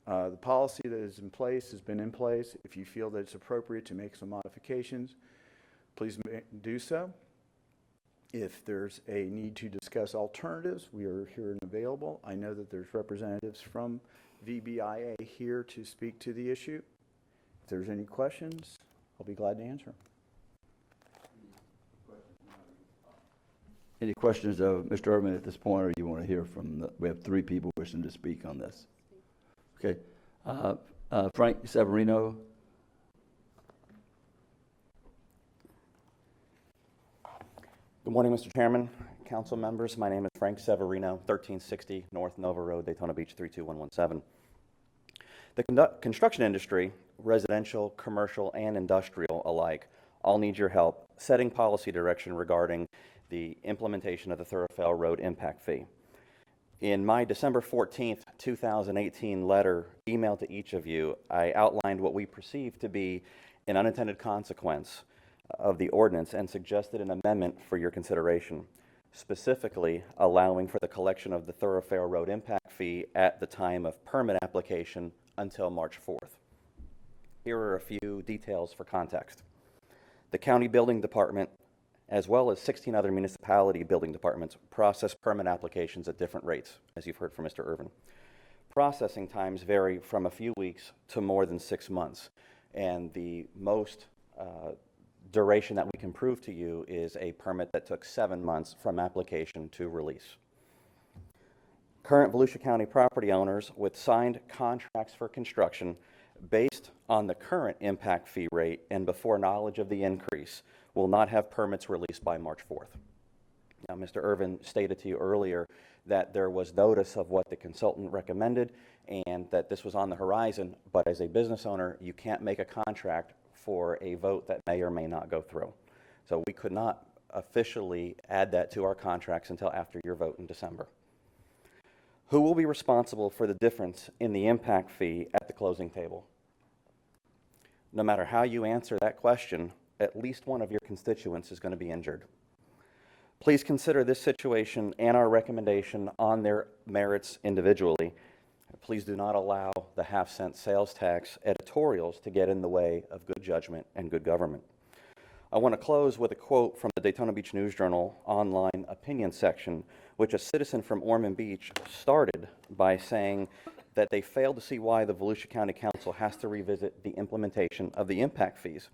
The policy that is in place has been in place. If you feel that it's appropriate to make some modifications, please do so. If there's a need to discuss alternatives, we are here and available. I know that there's representatives from VBIA here to speak to the issue. If there's any questions, I'll be glad to answer them. Any questions of Mr. Irvin at this point, or you want to hear from we have 3 people wishing to speak on this. Okay. Frank Severino. Good morning, Mr. Chairman, council members. My name is Frank Severino, 1360 North Nova Road, Daytona Beach 32117. The construction industry, residential, commercial, and industrial alike, all need your help setting policy direction regarding the implementation of the Thoroughfare Road Impact Fee. In my December 14th, 2018 letter emailed to each of you, I outlined what we perceive to be an unintended consequence of the ordinance and suggested an amendment for your consideration, specifically allowing for the collection of the Thoroughfare Road Impact Fee at the time of permit application until March 4th. Here are a few details for context. The county building department, as well as 16 other municipality building departments, process permit applications at different rates, as you've heard from Mr. Irvin. Processing times vary from a few weeks to more than 6 months, and the most duration that we can prove to you is a permit that took 7 months from application to release. Current Volusia County property owners with signed contracts for construction based on the current impact fee rate and before knowledge of the increase will not have permits released by March 4th. Now, Mr. Irvin stated to you earlier that there was notice of what the consultant recommended and that this was on the horizon, but as a business owner, you can't make a contract for a vote that may or may not go through. So we could not officially add that to our contracts until after your vote in December. Who will be responsible for the difference in the impact fee at the closing table? No matter how you answer that question, at least one of your constituents is going to be injured. Please consider this situation and our recommendation on their merits individually. Please do not allow the half-cent sales tax editorials to get in the way of good judgment and good government. I want to close with a quote from the Daytona Beach News Journal online opinion section, which a citizen from Ormond Beach started by saying that they failed to see why the Volusia County Council has to revisit the implementation of the impact fees.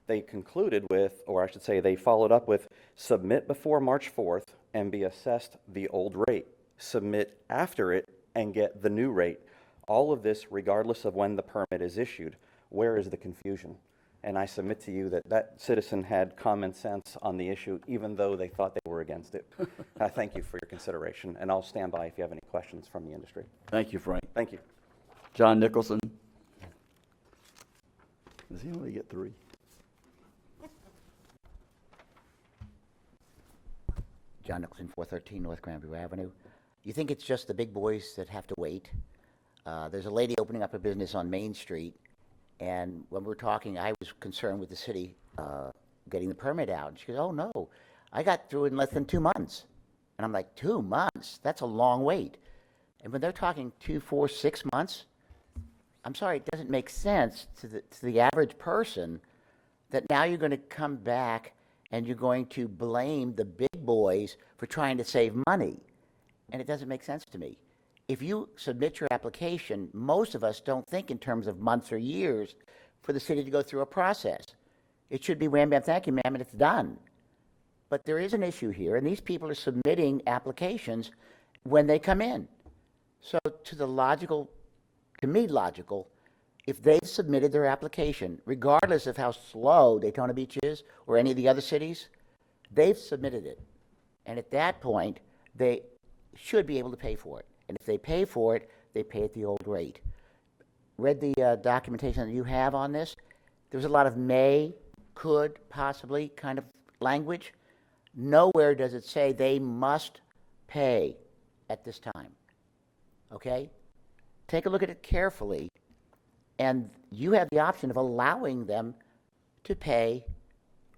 They concluded with, or I should say they followed up with, submit before March 4th and be assessed the old rate. Submit after it and get the new rate. All of this regardless of when the permit is issued. Where is the confusion? And I submit to you that that citizen had common sense on the issue, even though they thought they were against it. I thank you for your consideration, and I'll stand by if you have any questions from the industry. Thank you, Frank. Thank you. John Nicholson. Does he only get 3? John Nicholson, 413 North Granview Avenue. You think it's just the big boys that have to wait? There's a lady opening up a business on Main Street, and when we were talking, I was concerned with the city getting the permit out. And she goes, oh, no, I got through in less than 2 months. And I'm like, 2 months? That's a long wait. And when they're talking 2, 4, 6 months, I'm sorry, it doesn't make sense to the average person that now you're going to come back and you're going to blame the big boys for trying to save money. And it doesn't make sense to me. If you submit your application, most of us don't think in terms of months or years for the city to go through a process. It should be wham, bam, thank you, ma'am, and it's done. But there is an issue here, and these people are submitting applications when they come in. So to me, logical, if they've submitted their application, regardless of how slow Daytona Beach is or any of the other cities, they've submitted it. And at that point, they should be able to pay for it. And if they pay for it, they pay at the old rate. Read the documentation that you have on this. There's a lot of may, could, possibly kind of language. Nowhere does it say they must pay at this time. Okay? Take a look at it carefully, and you have the option of allowing them to pay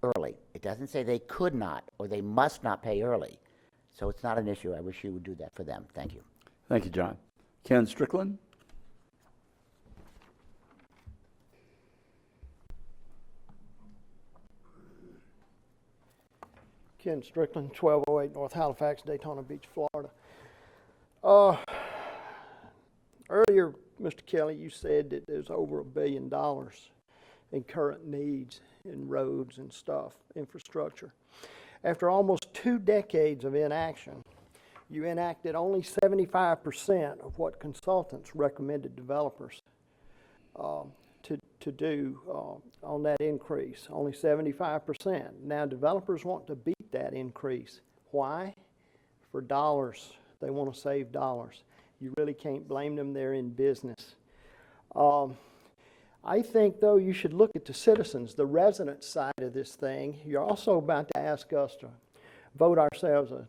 early. It doesn't say they could not or they must not pay early. So it's not an issue. I wish you would do that for them. Thank you. Thank you, John. Ken Strickland? Ken Strickland, 1208 North Halifax, Daytona Beach, Florida. Earlier, Mr. Kelly, you said that there's over $1 billion in current needs in roads and stuff, infrastructure. After almost 2 decades of inaction, you enacted only 75% of what consultants recommended developers to do on that increase, only 75%. Now developers want to beat that increase. Why? For dollars. They want to save dollars. You really can't blame them. They're in business. I think, though, you should look at the citizens, the resident side of this thing. You're also about to ask us to vote ourselves a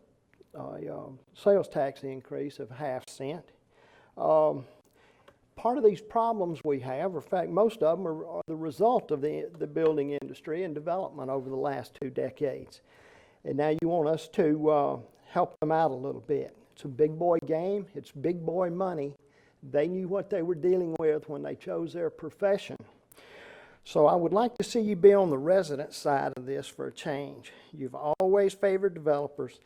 sales tax increase of ½ cent. Part of these problems we have, in fact, most of them are the result of the building industry and development over the last 2 decades. And now you want us to help them out a little bit. It's a big boy game. It's big boy money. They knew what they were dealing with when they chose their profession. So I would like to see you be on the resident side of this for a change. You've always favored developers.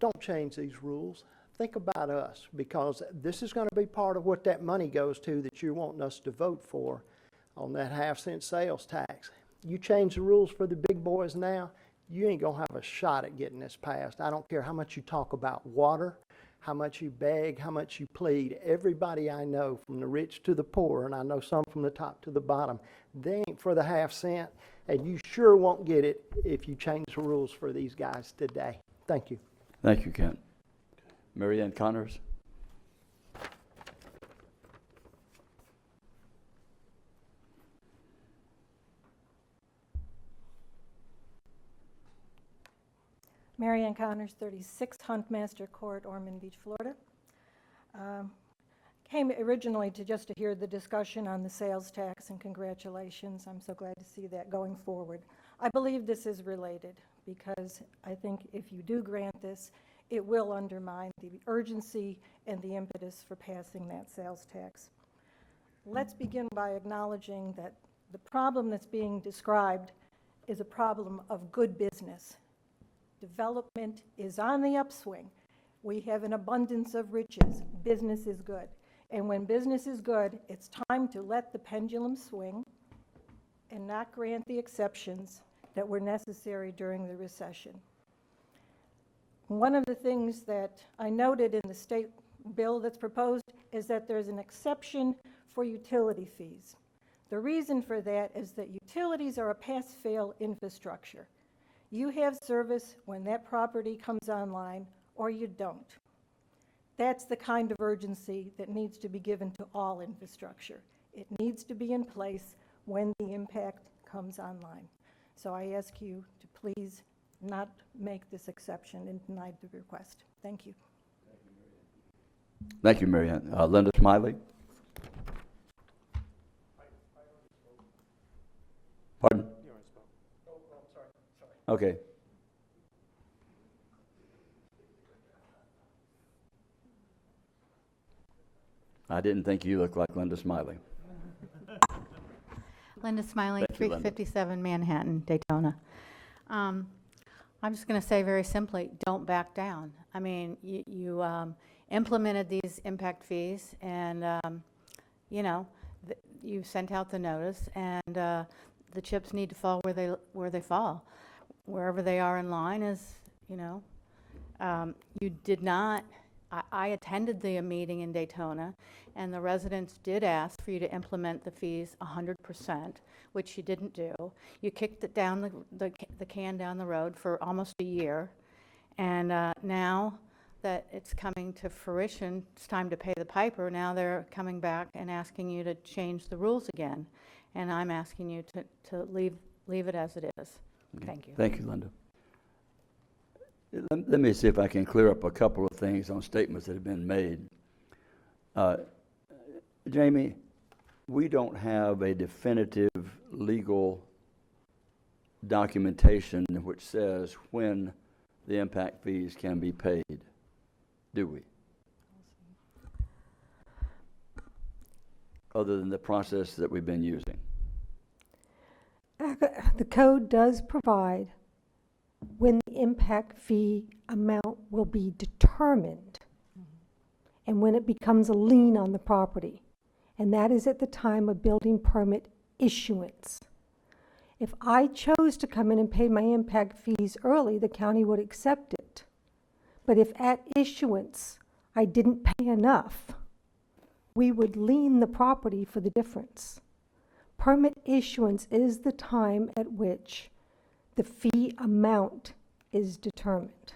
Don't change these rules. Think about us, because this is going to be part of what that money goes to that you're wanting us to vote for on that ½ cent sales tax. You change the rules for the big boys now, you ain't going to have a shot at getting this passed. I don't care how much you talk about water, how much you beg, how much you plead. Everybody I know, from the rich to the poor, and I know some from the top to the bottom, they ain't for the ½ cent, and you sure won't get it if you change the rules for these guys today. Thank you. Thank you, Ken. Mary Ann Connors? Mary Ann Connors, 36 Huntmaster Court, Ormond Beach, Florida. Came originally just to hear the discussion on the sales tax, and congratulations. I'm so glad to see that going forward. I believe this is related, because I think if you do grant this, it will undermine the urgency and the impetus for passing that sales tax. Let's begin by acknowledging that the problem that's being described is a problem of good business. Development is on the upswing. We have an abundance of riches. Business is good. And when business is good, it's time to let the pendulum swing and not grant the exceptions that were necessary during the recession. One of the things that I noted in the state bill that's proposed is that there's an exception for utility fees. The reason for that is that utilities are a pass-fail infrastructure. You have service when that property comes online, or you don't. That's the kind of urgency that needs to be given to all infrastructure. It needs to be in place when the impact comes online. So I ask you to please not make this exception and deny the request. Thank you. Thank you, Mary Ann. Linda Smiley? Pardon? Okay. I didn't think you looked like Linda Smiley. Linda Smiley, Thank you, Linda. 357 Manhattan, Daytona. I'm just going to say very simply, don't back down. I mean, you implemented these impact fees, and you know, you sent out the notice, and the chips need to fall where they fall. Wherever they are in line is, you know, you did not. I attended the meeting in Daytona, and the residents did ask for you to implement the fees 100%, which you didn't do. You kicked it down the can down the road for almost a year, and now that it's coming to fruition, it's time to pay the piper. Now they're coming back and asking you to change the rules again, and I'm asking you to leave it as it is. Okay. Thank you. Thank you, Linda. Let me see if I can clear up a couple of things on statements that have been made. Jamie, we don't have a definitive legal documentation which says when the impact fees can be paid, do we? Other than the process that we've been using. The code does provide when the impact fee amount will be determined and when it becomes a lien on the property. And that is at the time of building permit issuance. If I chose to come in and pay my impact fees early, the county would accept it. But if at issuance I didn't pay enough, we would lien the property for the difference. Permit issuance is the time at which the fee amount is determined.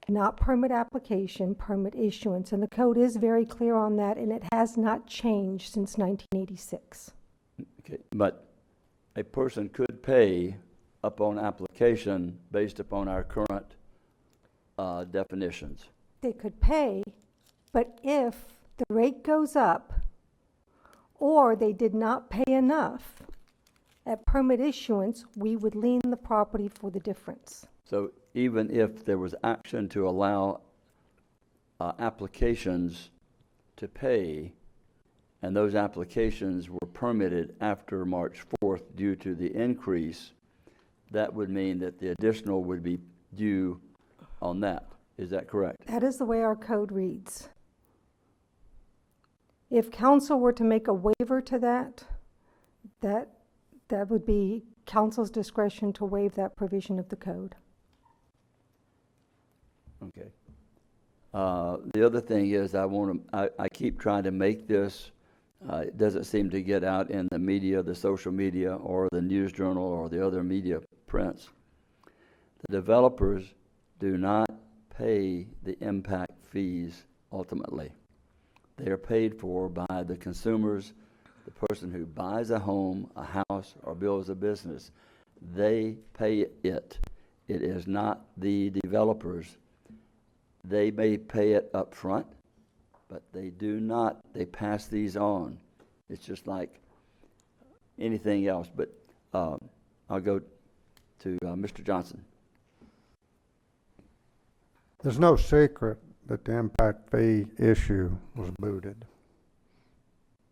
Not permit application, permit issuance. And the code is very clear on that, and it has not changed since 1986. Okay, but a person could pay upon application based upon our current definitions. They could pay, but if the rate goes up or they did not pay enough, at permit issuance, we would lien the property for the difference. So even if there was action to allow applications to pay, and those applications were permitted after March 4th due to the increase, that would mean that the additional would be due on that. Is that correct? That is the way our code reads. If council were to make a waiver to that would be council's discretion to waive that provision of the code. Okay. The other thing is I keep trying to make this, it doesn't seem to get out in the media, the social media, or the news journal, or the other media prints. The developers do not pay the impact fees ultimately. They are paid for by the consumers, the person who buys a home, a house, or builds a business. They pay it. It is not the developers. They may pay it up front, but they do not. They pass these on. It's just like anything else. But I'll go to Mr. Johnson. There's no secret that the impact fee issue was booted.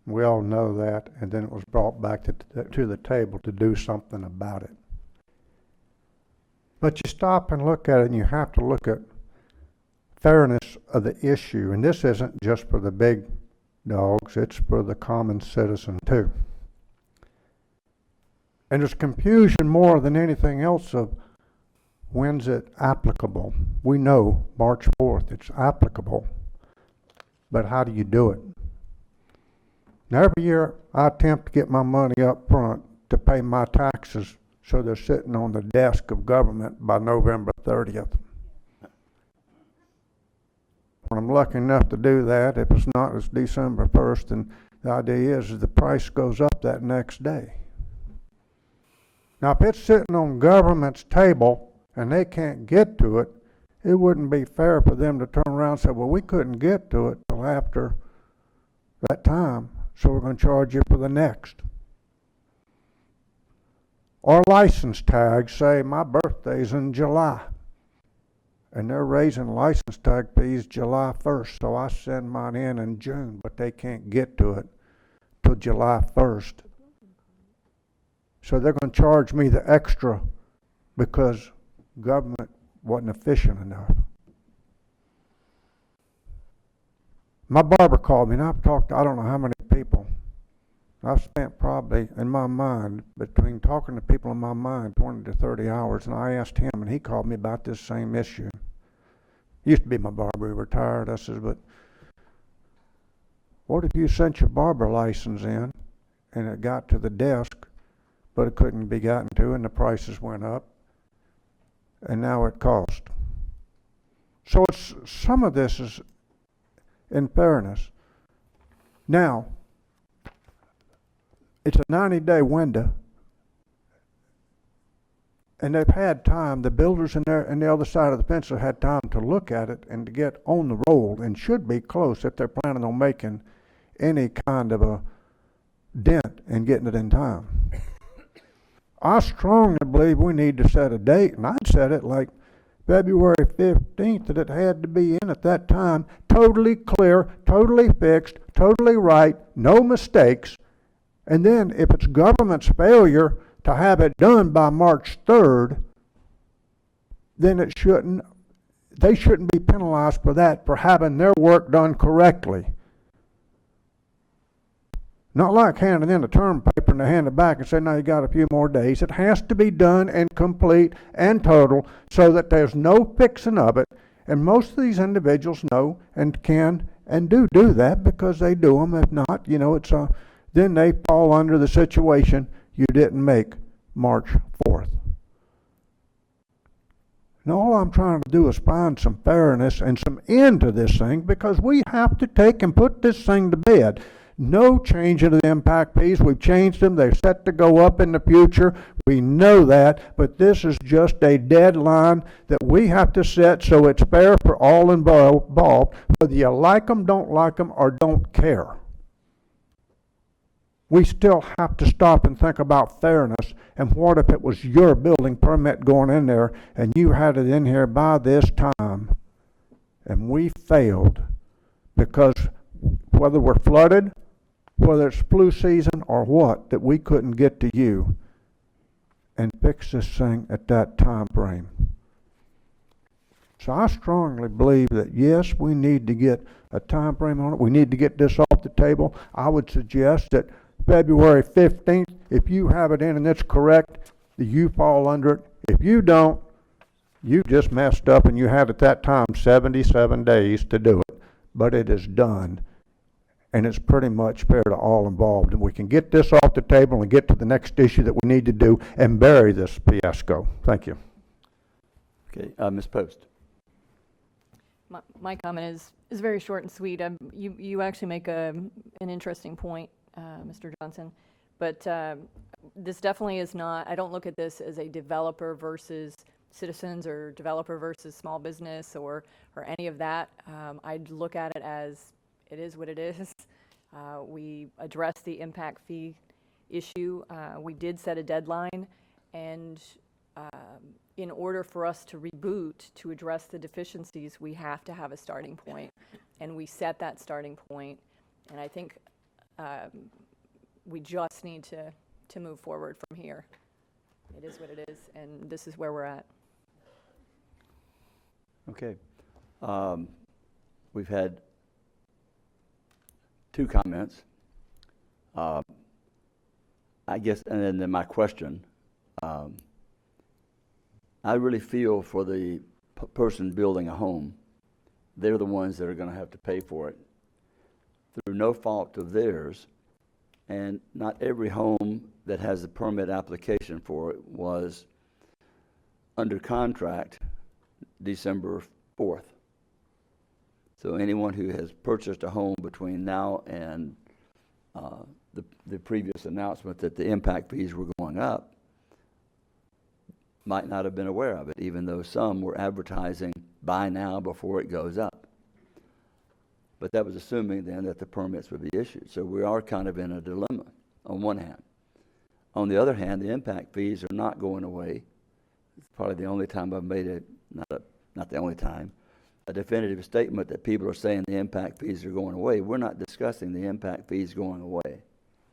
We all know that, and then it was brought back to the table to do something about it. But you stop and look at it, and you have to look at fairness of the issue, and this isn't just for the big dogs, it's for the common citizen too. And there's confusion more than anything else of when's it applicable. We know March 4th it's applicable, but how do you do it? Now every year I attempt to get my money up front to pay my taxes so they're sitting on the desk of government by November 30th. When I'm lucky enough to do that, if it's not, it's December 1st, and the idea is the price goes up that next day. Now if it's sitting on government's table and they can't get to it, it wouldn't be fair for them to turn around and say, well, we couldn't get to it till after that time, so we're going to charge you for the next. Or license tags say my birthday's in July, and they're raising license tag fees July 1st, so I send mine in June, but they can't get to it till July 1st. So they're going to charge me the extra because government wasn't efficient enough. My barber called me, and I've talked to I don't know how many people. I've spent probably, in my mind, between talking to people in my mind, 20 to 30 hours, and I asked him, and he called me about this same issue. He used to be my barber, he retired. I says, but what if you sent your barber license in, and it got to the desk, but it couldn't be gotten to, and the prices went up, and now it cost. So it's, some of this is in fairness. Now, it's a 90-day window, and they've had time, the builders in there on the other side of the fence have had time to look at it and to get on the roll, and should be close if they're planning on making any kind of a dent in getting it in time. I strongly believe we need to set a date, and I'd set it like February 15th, that it had to be in at that time, totally clear, totally fixed, totally right, no mistakes. And then if it's government's failure to have it done by March 3rd, then it shouldn't, they shouldn't be penalized for that, for having their work done correctly. Not like handing in a term paper and they hand it back and say, now you got a few more days. It has to be done and complete and total so that there's no fixing of it. And most of these individuals know and can and do that because they do them. If not, you know, it's a, then they fall under the situation you didn't make March 4th. And all I'm trying to do is find some fairness and some end to this thing, because we have to take and put this thing to bed. No change in the impact fees. We've changed them. They're set to go up in the future. We know that, but this is just a deadline that we have to set so it's fair for all involved, whether you like them, don't like them, or don't care. We still have to stop and think about fairness, and what if it was your building permit going in there and you had it in here by this time and we failed because whether we're flooded, whether it's flu season or what, that we couldn't get to you and fix this thing at that time frame. So I strongly believe that yes, we need to get a time frame on it. We need to get this off the table. I would suggest that February 15th, if you have it in and it's correct, you fall under it. If you don't, you just messed up, and you had at that time 77 days to do it. But it is done, and it's pretty much fair to all involved. And we can get this off the table and get to the next issue that we need to do and bury this fiasco. Thank you. Okay, Ms. Post. My comment is very short and sweet. You actually make an interesting point, Mr. Johnson, but this definitely is not, I don't look at this as a developer versus citizens or developer versus small business or any of that. I'd look at it as it is what it is. We addressed the impact fee issue. We did set a deadline, and in order for us to reboot, to address the deficiencies, we have to have a starting point, and we set that starting point, and I think we just need to move forward from here. It is what it is, and this is where we're at. Okay. We've had two comments. I guess, and then my question. I really feel for the person building a home. They're the ones that are going to have to pay for it through no fault of theirs. And not every home that has a permit application for it was under contract December 4th. So anyone who has purchased a home between now and the previous announcement that the impact fees were going up might not have been aware of it, even though some were advertising buy now before it goes up. But that was assuming then that the permits would be issued. So we are kind of in a dilemma on one hand. On the other hand, the impact fees are not going away. It's probably the only time I've made not a not the only time, a definitive statement that people are saying the impact fees are going away. We're not discussing the impact fees going away.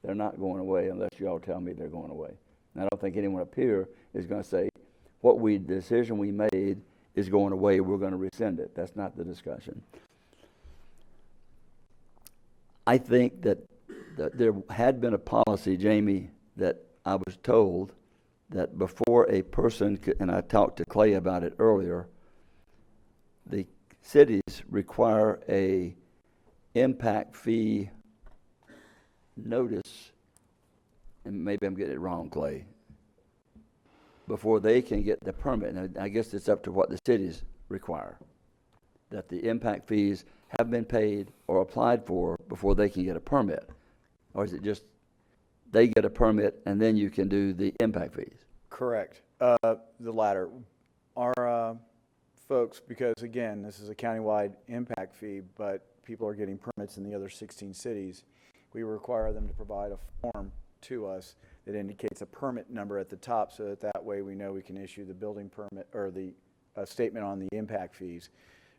They're not going away unless you all tell me they're going away. And I don't think anyone up here is going to say, the decision we made is going away, we're going to rescind it. That's not the discussion. I think that there had been a policy, Jamie, that I was told that before a person could, and I talked to Clay about it earlier, the cities require a impact fee notice, and maybe I'm getting it wrong, Clay, before they can get the permit. And I guess it's up to what the cities require, that the impact fees have been paid or applied for before they can get a permit. Or is it just they get a permit and then you can do the impact fees? Correct. The latter. Our folks, because again, this is a countywide impact fee, but people are getting permits in the other 16 cities, we require them to provide a form to us that indicates a permit number at the top, so that way we know we can issue the building permit or the statement on the impact fees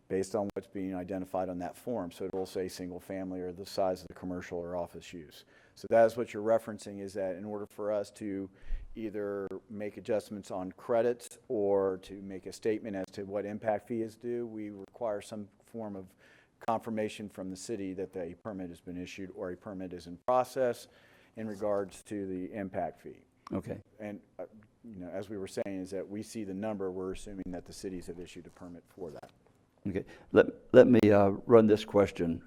based on what's being identified on that form. So it will say single family or the size of the commercial or office use. So that is what you're referencing, is that in order for us to either make adjustments on credits or to make a statement as to what impact fee is due, we require some form of confirmation from the city that a permit has been issued or a permit is in process in regards to the impact fee. Okay. And as we were saying, is that we see the number, we're assuming that the cities have issued a permit for that. Okay. Let me run this question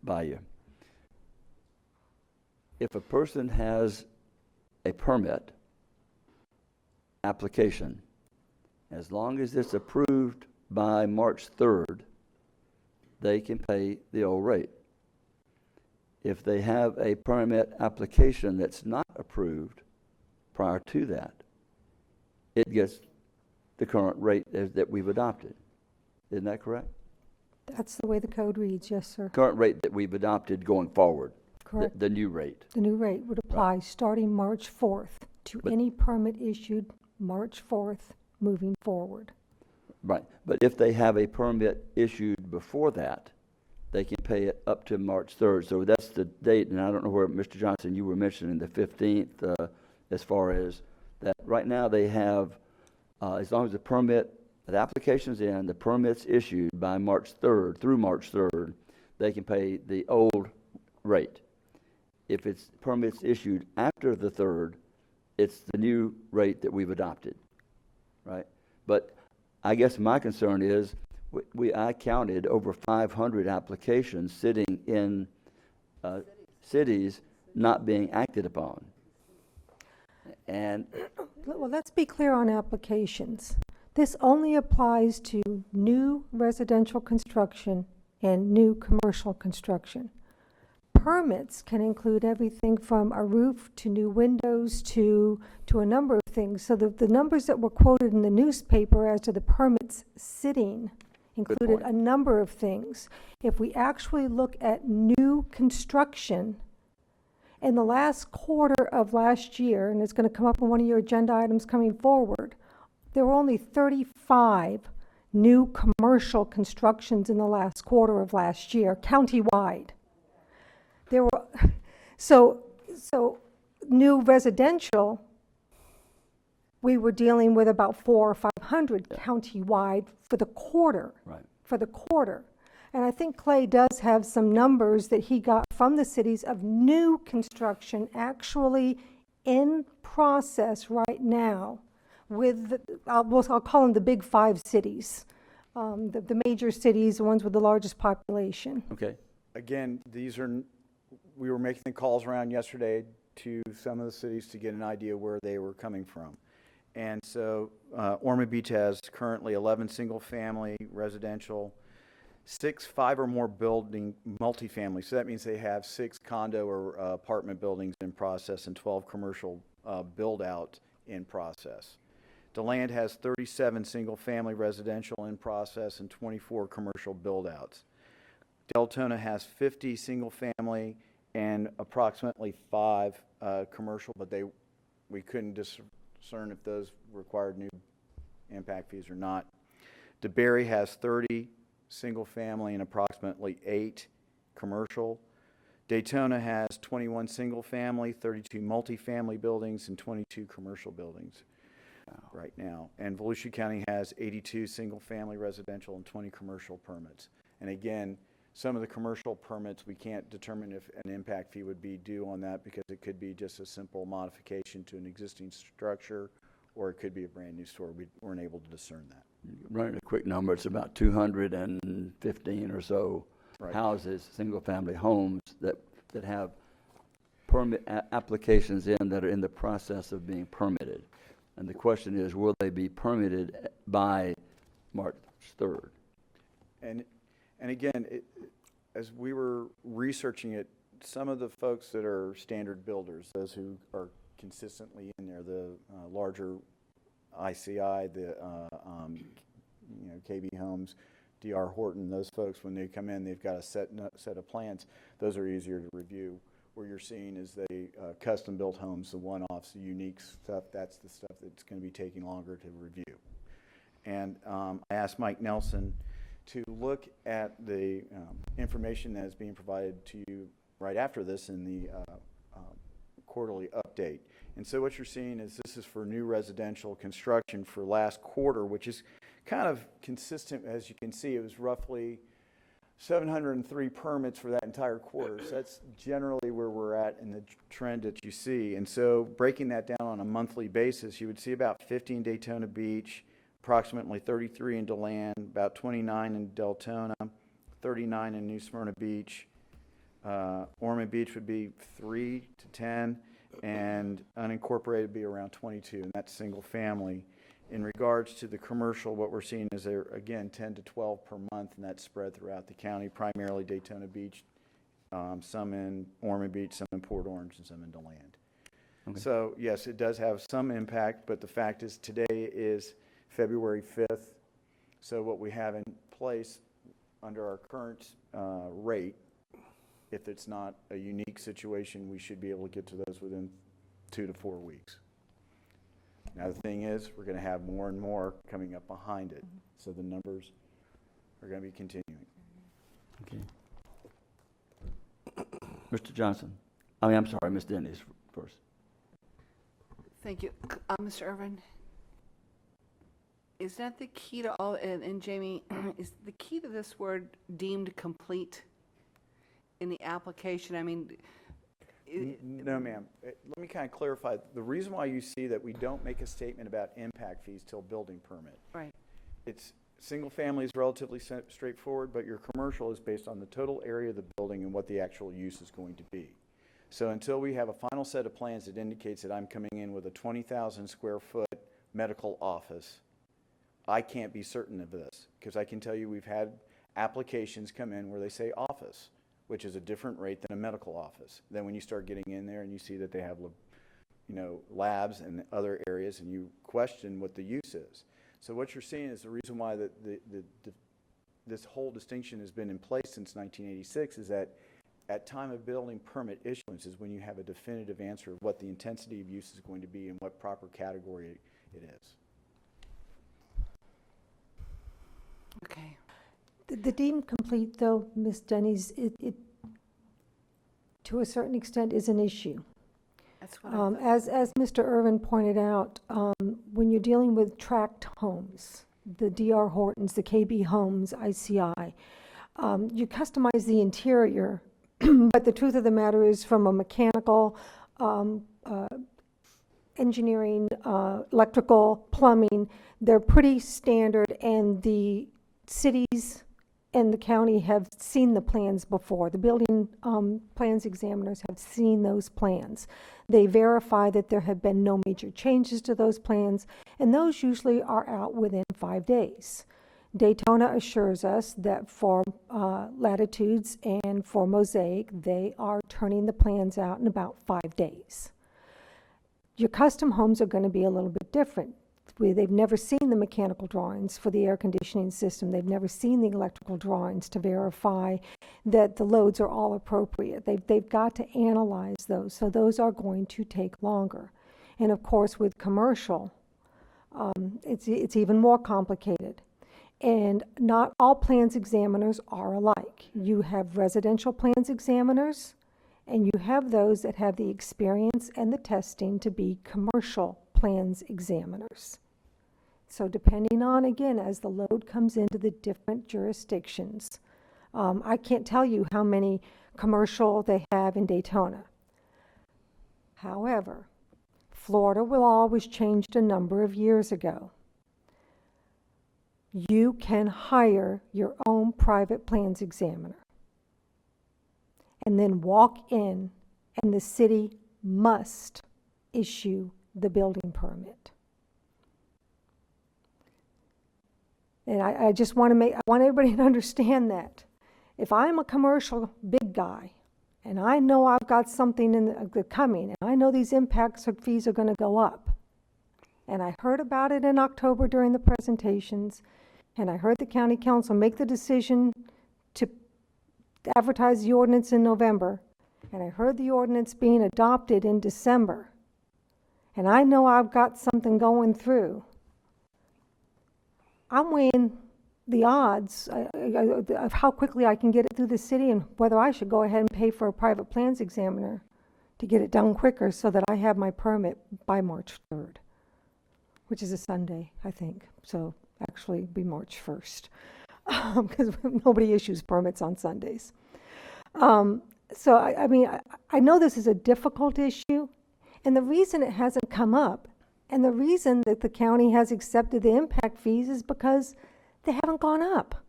by you. If a person has a permit application, as long as it's approved by March 3rd, they can pay the old rate. If they have a permit application that's not approved prior to that, it gets the current rate that we've adopted. Isn't that correct? That's the way the code reads, yes, sir. Current rate that we've adopted going forward. Correct. The new rate. The new rate would apply starting March 4th to any permit issued March 4th moving forward. Right. But if they have a permit issued before that, they can pay it up to March 3rd. So that's the date, and I don't know where, Mr. Johnson, you were mentioning the 15th as far as that. Right now they have, as long as the application's in, the permit's issued by March 3rd, through March 3rd, they can pay the old rate. If it's permits issued after the 3rd, it's the new rate that we've adopted, right? But I guess my concern is, I counted over 500 applications sitting in cities not being acted upon. And well, let's be clear on applications. This only applies to new residential construction and new commercial construction. Permits can include everything from a roof to new windows to a number of things. So the numbers that were quoted in the newspaper as to the permits sitting included a number of things. If we actually look at new construction, in the last quarter of last year, and it's going to come up in one of your agenda items coming forward, there were only 35 new commercial constructions in the last quarter of last year, countywide. There were, so new residential, we were dealing with about 400 or 500 countywide for the quarter. Right. For the quarter. And I think Clay does have some numbers that he got from the cities of new construction actually in process right now with, I'll call them the big 5 cities, the major cities, the ones with the largest population. Okay. Again, we were making the calls around yesterday to some of the cities to get an idea where they were coming from. And so Ormond Beach has currently 11 single-family residential, 5 or more building multifamily. So that means they have 6 condo or apartment buildings in process and 12 commercial build-out in process. DeLand has 37 single-family residential in process and 24 commercial build-outs. Deltona has 50 single-family and approximately 5 commercial, but we couldn't discern if those required new impact fees or not. DeBerry has 30 single-family and approximately 8 commercial. Daytona has 21 single-family, 32 multifamily buildings, and 22 commercial buildings right now. And Volusia County has 82 single-family residential and 20 commercial permits. And again, some of the commercial permits, we can't determine if an impact fee would be due on that because it could be just a simple modification to an existing structure, or it could be a brand-new store. We weren't able to discern that. Running a quick number, it's about 215 or so houses, single-family homes that have permit applications in that are in the process of being permitted. And the question is, will they be permitted by March 3rd? And again, as we were researching it, some of the folks that are standard builders, those who are consistently in there, the larger ICI, the KB Homes, DR Horton, those folks, when they come in, they've got a set of plans. Those are easier to review. Where you're seeing is the custom-built homes, the one-offs, the unique stuff. That's the stuff that's going to be taking longer to review. And I asked Mike Nelson to look at the information that is being provided to you right after this in the quarterly update. And so what you're seeing is this is for new residential construction for last quarter, which is kind of consistent. As you can see, it was roughly 703 permits for that entire quarter. So that's generally where we're at in the trend that you see. And so breaking that down on a monthly basis, you would see about 50 in Daytona Beach, approximately 33 in DeLand, about 29 in Deltona, 39 in New Smyrna Beach. Ormond Beach would be 3 to 10, and unincorporated would be around 22, and that's single family. In regards to the commercial, what we're seeing is there, again, 10 to 12 per month, and that's spread throughout the county, primarily Daytona Beach, some in Ormond Beach, some in Port Orange, and some in DeLand. Okay. So, yes, it does have some impact, but the fact is today is February 5th, so what we have in place under our current rate, if it's not a unique situation, we should be able to get to those within 2 to 4 weeks. Now, the thing is, we're going to have more and more coming up behind it, so the numbers are going to be continuing. Okay. Mr. Johnson. I'm sorry, Ms. Dennis first. Thank you. Mr. Irvin, is that the key to all, and Jamie, is the key to this word deemed complete in the application? I mean, no, ma'am. Let me kind of clarify. The reason why you see that we don't make a statement about impact fees till building permit. Right. It's single family is relatively straightforward, but your commercial is based on the total area of the building and what the actual use is going to be. So until we have a final set of plans that indicates that I'm coming in with a 20,000 square foot medical office, I can't be certain of this, because I can tell you we've had applications come in where they say office, which is a different rate than a medical office. Then when you start getting in there and you see that they have, labs and other areas, and you question what the use is. So what you're seeing is the reason why this whole distinction has been in place since 1986 is that at time of building permit issuance is when you have a definitive answer of what the intensity of use is going to be and what proper category it is. Okay. The deemed complete, though, Ms. Denny's, it to a certain extent is an issue. That's what I as Mr. Irvin pointed out, when you're dealing with tract homes, the DR Hortons, the KB Homes, ICI, you customize the interior, but the truth of the matter is from a mechanical, engineering, electrical, plumbing, they're pretty standard, and the cities and the county have seen the plans before. The building plans examiners have seen those plans. They verify that there have been no major changes to those plans, and those usually are out within 5 days. Daytona assures us that for Latitudes and for Mosaic, they are turning the plans out in about 5 days. Your custom homes are going to be a little bit different. They've never seen the mechanical drawings for the air conditioning system. They've never seen the electrical drawings to verify that the loads are all appropriate. They've got to analyze those, so those are going to take longer. And of course, with commercial, it's even more complicated. And not all plans examiners are alike. You have residential plans examiners, and you have those that have the experience and the testing to be commercial plans examiners. So depending on, again, as the load comes into the different jurisdictions, I can't tell you how many commercial they have in Daytona. However, Florida law was changed a number of years ago. You can hire your own private plans examiner and then walk in, and the city must issue the building permit. And I just want to I want everybody to understand that. If I'm a commercial big guy, and I know I've got something coming, and I know these impact fees are going to go up, and I heard about it in October during the presentations, and I heard the county council make the decision to advertise the ordinance in November, and I heard the ordinance being adopted in December, and I know I've got something going through. I'm weighing the odds of how quickly I can get it through the city and whether I should go ahead and pay for a private plans examiner to get it done quicker so that I have my permit by March 3rd, which is a Sunday, I think. So actually it'd be March 1st because nobody issues permits on Sundays. So I mean, I know this is a difficult issue, and the reason it hasn't come up and the reason that the county has accepted the impact fees is because they haven't gone up.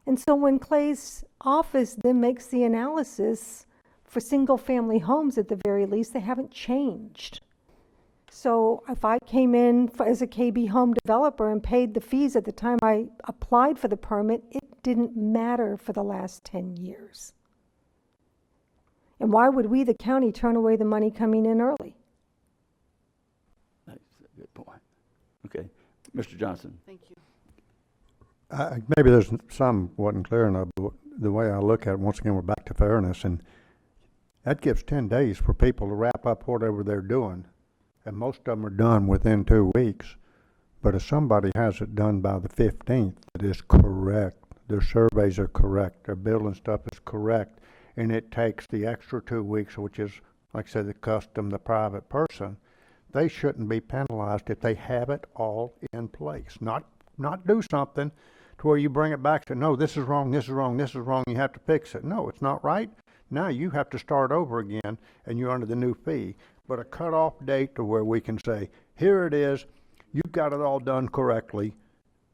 And so when Clay's office then makes the analysis for single-family homes, at the very least, they haven't changed. So if I came in as a KB home developer and paid the fees at the time I applied for the permit, it didn't matter for the last 10 years. And why would we, the county, turn away the money coming in early? That's a good point. Okay. Mr. Johnson. Thank you. Maybe there's some wasn't clear enough, but the way I look at it, once again, we're back to fairness, and that gives 10 days for people to wrap up whatever they're doing, and most of them are done within 2 weeks. But if somebody has it done by the 15th, it is correct, their surveys are correct, their building stuff is correct, and it takes the extra 2 weeks, which is, like I said, the custom, the private person, they shouldn't be penalized if they have it all in place. Not do something to where you bring it back to, no, this is wrong, this is wrong, this is wrong, you have to fix it. No, it's not right. Now you have to start over again, and you're under the new fee. But a cutoff date to where we can say, here it is, you've got it all done correctly.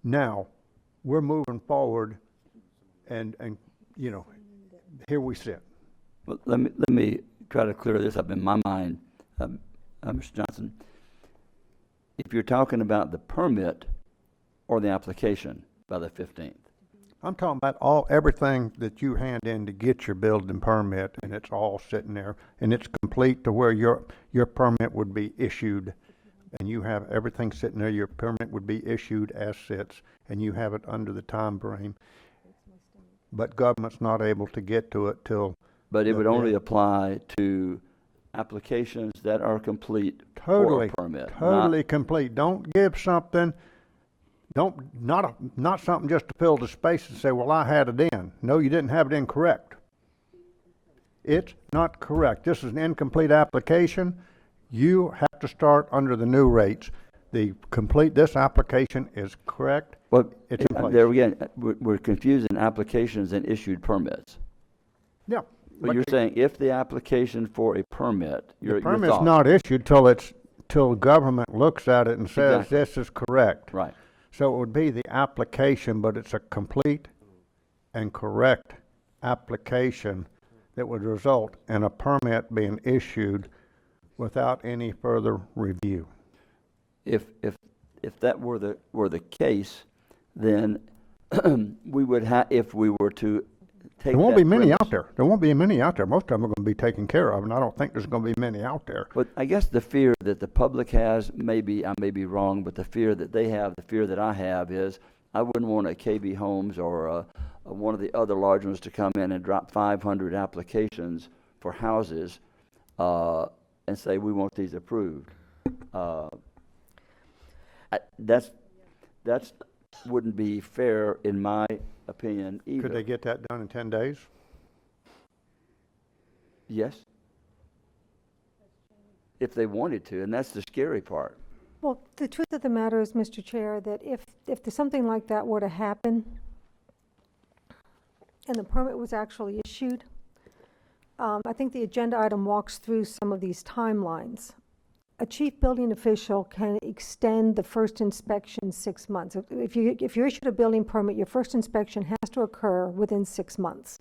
Now, we're moving forward, and you know, here we sit. Well, let me try to clear this up in my mind, Mr. Johnson. If you're talking about the permit or the application by the 15th. I'm talking about everything that you hand in to get your building permit, and it's all sitting there, and it's complete to where your permit would be issued, and you have everything sitting there. Your permit would be issued as sits, and you have it under the time frame. But government's not able to get to it till. But it would only apply to applications that are complete Totally, for a permit. totally complete. Don't give something. Not something just to fill the space and say, well, I had it in. No, you didn't have it in correct. It's not correct. This is an incomplete application. You have to start under the new rates. This application is correct. Well, it's in place. there again, we're confusing applications and issued permits. Yeah. But you're saying if the application for a permit, The permit's not issued till government looks at it and says, Exactly. this is correct. Right. So it would be the application, but it's a complete and correct application that would result in a permit being issued without any further review. If that were the case, then we would have, if we were to take There won't be that many premise- out there. There won't be many out there. Most of them are going to be taken care of, and I don't think there's going to be many out there. But I guess the fear that the public has, maybe I may be wrong, but the fear that they have, the fear that I have is I wouldn't want a KB Homes or one of the other large ones to come in and drop 500 applications for houses and say, we want these approved. That's wouldn't be fair, in my opinion, either. Could they get that done in 10 days? Yes. If they wanted to, and that's the scary part. Well, the truth of the matter is, Mr. Chair, that if something like that were to happen and the permit was actually issued, I think the agenda item walks through some of these timelines. A chief building official can extend the first inspection 6 months. If you're issued a building permit, your first inspection has to occur within 6 months.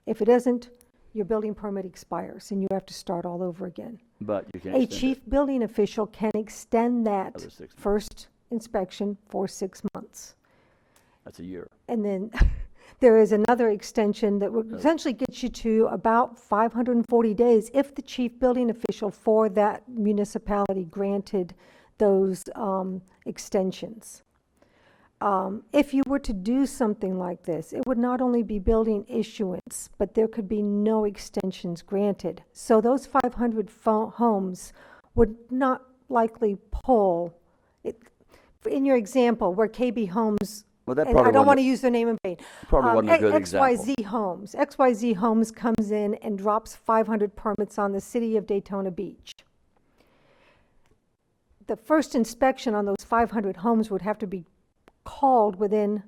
If it doesn't, your building permit expires and you have to start all over again. But you can A extend chief building official can extend that Another 6 months. first inspection for 6 months. That's a year. And then there is another extension that would essentially get you to about 540 days if the chief building official for that municipality granted those extensions. If you were to do something like this, it would not only be building issuance, but there could be no extensions granted. So those 500 homes would not likely pull. In your example, where KB Homes, Well, that and probably I don't wasn't- want to use their name in vain. Probably wasn't a good XYZ Homes. XYZ Homes comes in and drops 500 permits on the city of Daytona Beach. The first inspection on those 500 homes would have to be called within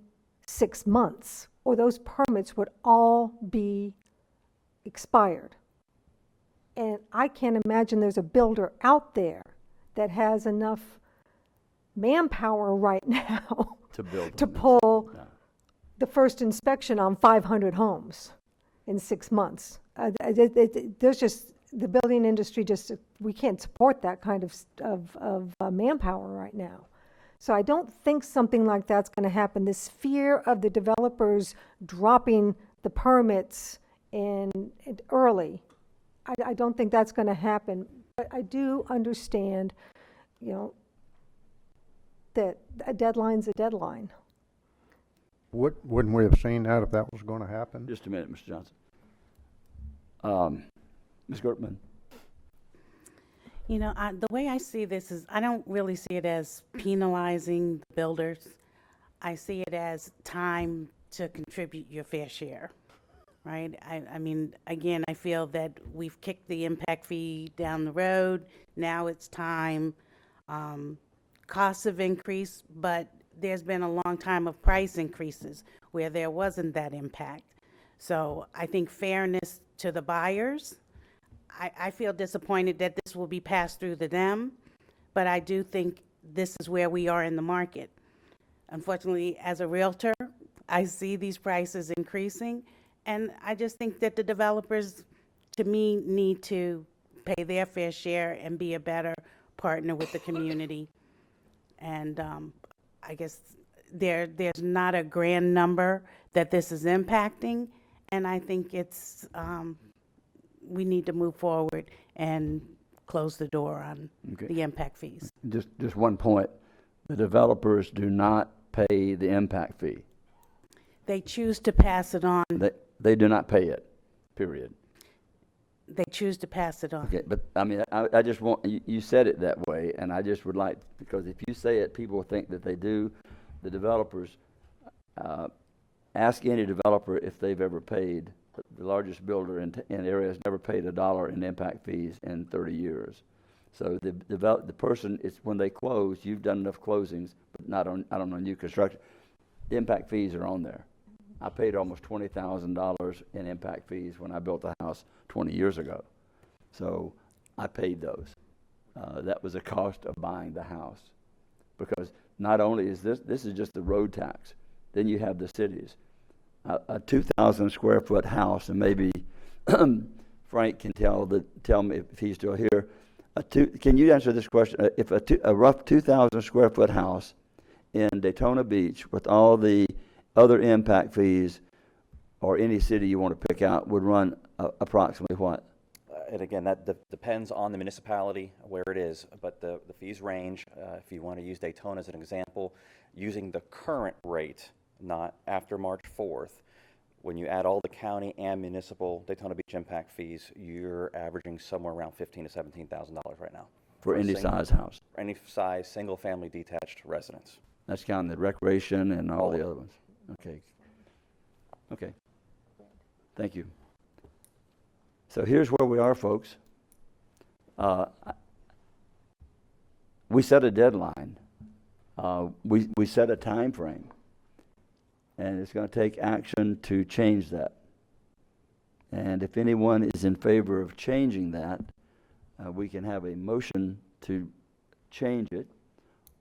6 months, or those permits would all be expired. And I can't imagine there's a builder out there that has enough manpower right now To build to them. pull No. the first inspection on 500 homes in 6 months. There's just, the building industry just, we can't support that kind of manpower right now. So I don't think something like that's going to happen. This fear of the developers dropping the permits early, I don't think that's going to happen. But I do understand, that a deadline's a deadline. Wouldn't we have seen that if that was going to happen? Just a minute, Mr. Johnson. Ms. Gertman. The way I see this is I don't really see it as penalizing the builders. I see it as time to contribute your fair share, right? I mean, again, I feel that we've kicked the impact fee down the road. Now it's time. Costs have increased, but there's been a long time of price increases where there wasn't that impact. So I think fairness to the buyers. I feel disappointed that this will be passed through to them, but I do think this is where we are in the market. Unfortunately, as a realtor, I see these prices increasing, and I just think that the developers, to me, need to pay their fair share and be a better partner with the community. And I guess there's not a grand number that this is impacting, and I think it's we need to move forward and close the door on the impact fees. Just one point. The developers do not pay the impact fee. They choose to pass it on. They do not pay it, period. They choose to pass it on. Okay, but I mean, I just want, you said it that way, and I just would like, because if you say it, people will think that they do. The developers, ask any developer if they've ever paid. The largest builder in area has never paid $1 in impact fees in 30 years. So the person, it's when they close, you've done enough closings, but not on, I don't know, new construction. The impact fees are on there. I paid almost $20,000 in impact fees when I built the house 20 years ago. So I paid those. That was the cost of buying the house. Because not only is this is just the road tax. Then you have the cities. A 2,000 square foot house, and maybe Frank can tell me if he's still here. Can you answer this question? If a rough 2,000 square foot house in Daytona Beach with all the other impact fees, or any city you want to pick out, would run approximately what? And again, that depends on the municipality where it is, but the fees range. If you want to use Daytona as an example, using the current rate, not after March 4th, when you add all the county and municipal Daytona Beach impact fees, you're averaging somewhere around $15,000 to $17,000 right now. For any size house? Any size, single-family detached residence. That's counting the recreation and all the other ones. Okay. Okay. Thank you. So here's where we are, folks. We set a deadline. We set a time frame. And it's going to take action to change that. And if anyone is in favor of changing that, we can have a motion to change it,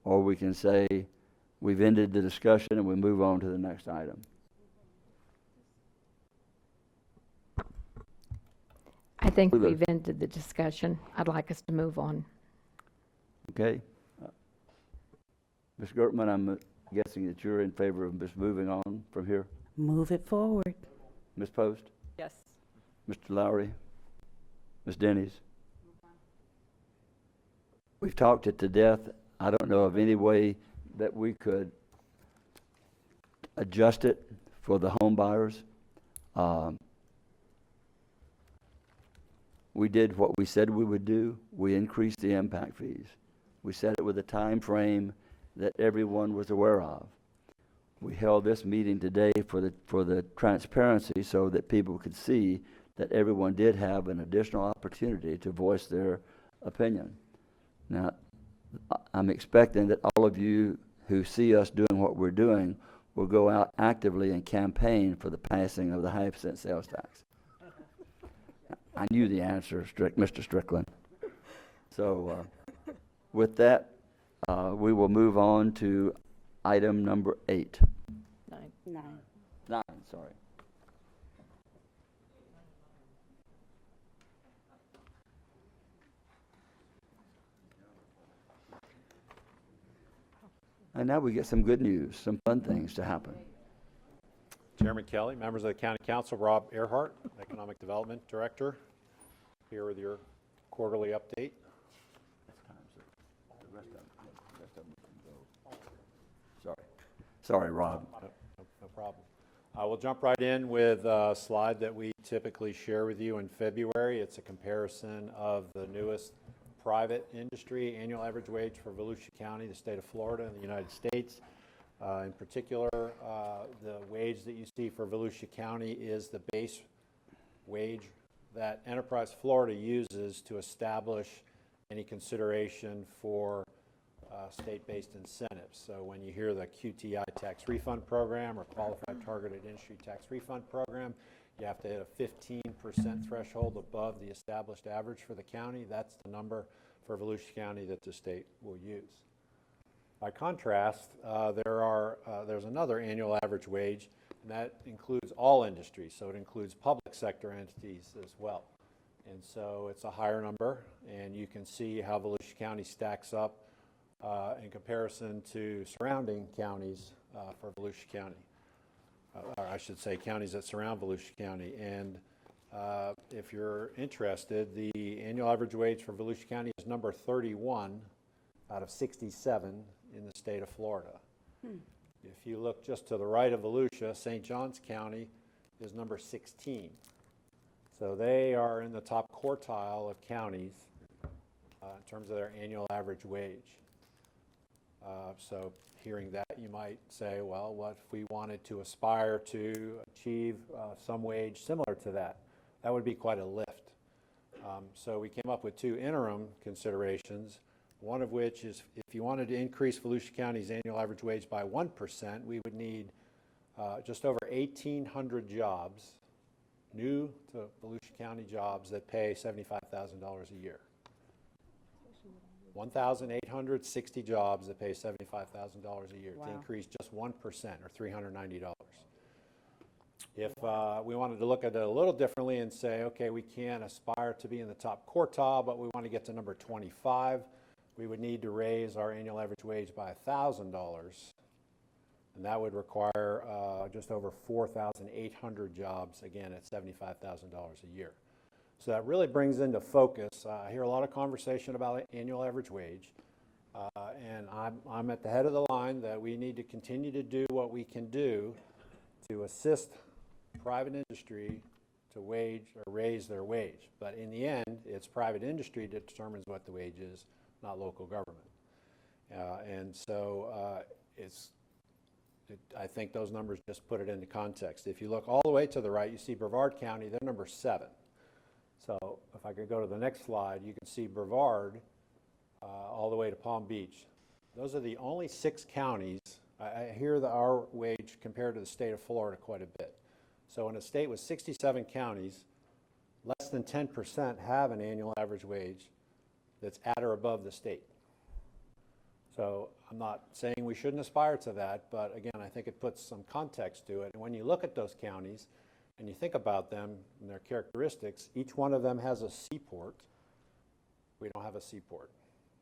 or we can say we've ended the discussion and we move on to the next item. I think we've ended the discussion. I'd like us to move on. Okay. Ms. Gertman, I'm guessing that you're in favor of just moving on from here? Move it forward. Ms. Post? Yes. Mr. Lowry? Ms. Denny's? We've talked it to death. I don't know of any way that we could adjust it for the home buyers. We did what we said we would do. We increased the impact fees. We set it with a time frame that everyone was aware of. We held this meeting today for the transparency so that people could see that everyone did have an additional opportunity to voice their opinion. Now, I'm expecting that all of you who see us doing what we're doing will go out actively and campaign for the passing of the half-cent sales tax. I knew the answer, Mr. Strickland. So with that, we will move on to item number 8. 9. Sorry. And now we get some good news, some fun things to happen. Chairman Kelly, members of the County Council, Rob Earhart, Economic Development Director, here with your quarterly update. Sorry, Rob. No problem. We'll jump right in with a slide that we typically share with you in February. It's a comparison of the newest private industry annual average wage for Volusia County, the state of Florida, and the United States. In particular, the wage that you see for Volusia County is the base wage that Enterprise Florida uses to establish any consideration for state-based incentives. So when you hear the QTI tax refund program or Qualified Targeted Industry Tax Refund Program, you have to hit a 15% threshold above the established average for the county. That's the number for Volusia County that the state will use. By contrast, there's another annual average wage, and that includes all industries. So it includes public sector entities as well. And so it's a higher number, and you can see how Volusia County stacks up in comparison to surrounding counties for Volusia County. Or I should say counties that surround Volusia County. And if you're interested, the annual average wage for Volusia County is number 31 out of 67 in the state of Florida. If you look just to the right of Volusia, St. Johns County is number 16. So they are in the top quartile of counties in terms of their annual average wage. So hearing that, you might say, well, what if we wanted to aspire to achieve some wage similar to that? That would be quite a lift. So we came up with 2 interim considerations, one of which is if you wanted to increase Volusia County's annual average wage by 1%, we would need just over 1,800 jobs, new to Volusia County jobs that pay $75,000 a year. 1,860 jobs that pay $75,000 a year to increase just 1% or $390. If we wanted to look at it a little differently and say, okay, we can't aspire to be in the top quartile, but we want to get to number 25, we would need to raise our annual average wage by $1,000. And that would require just over 4,800 jobs, again, at $75,000 a year. So that really brings into focus, I hear a lot of conversation about annual average wage, and I'm at the head of the line that we need to continue to do what we can do to assist private industry to wage or raise their wage. But in the end, it's private industry that determines what the wage is, not local government. And so I think those numbers just put it into context. If you look all the way to the right, you see Brevard County, they're number 7. So if I could go to the next slide, you can see Brevard all the way to Palm Beach. Those are the only 6 counties. I hear our wage compared to the state of Florida quite a bit. So in a state with 67 counties, less than 10% have an annual average wage that's at or above the state. So I'm not saying we shouldn't aspire to that, but again, I think it puts some context to it. And when you look at those counties and you think about them and their characteristics, each one of them has a seaport. We don't have a seaport.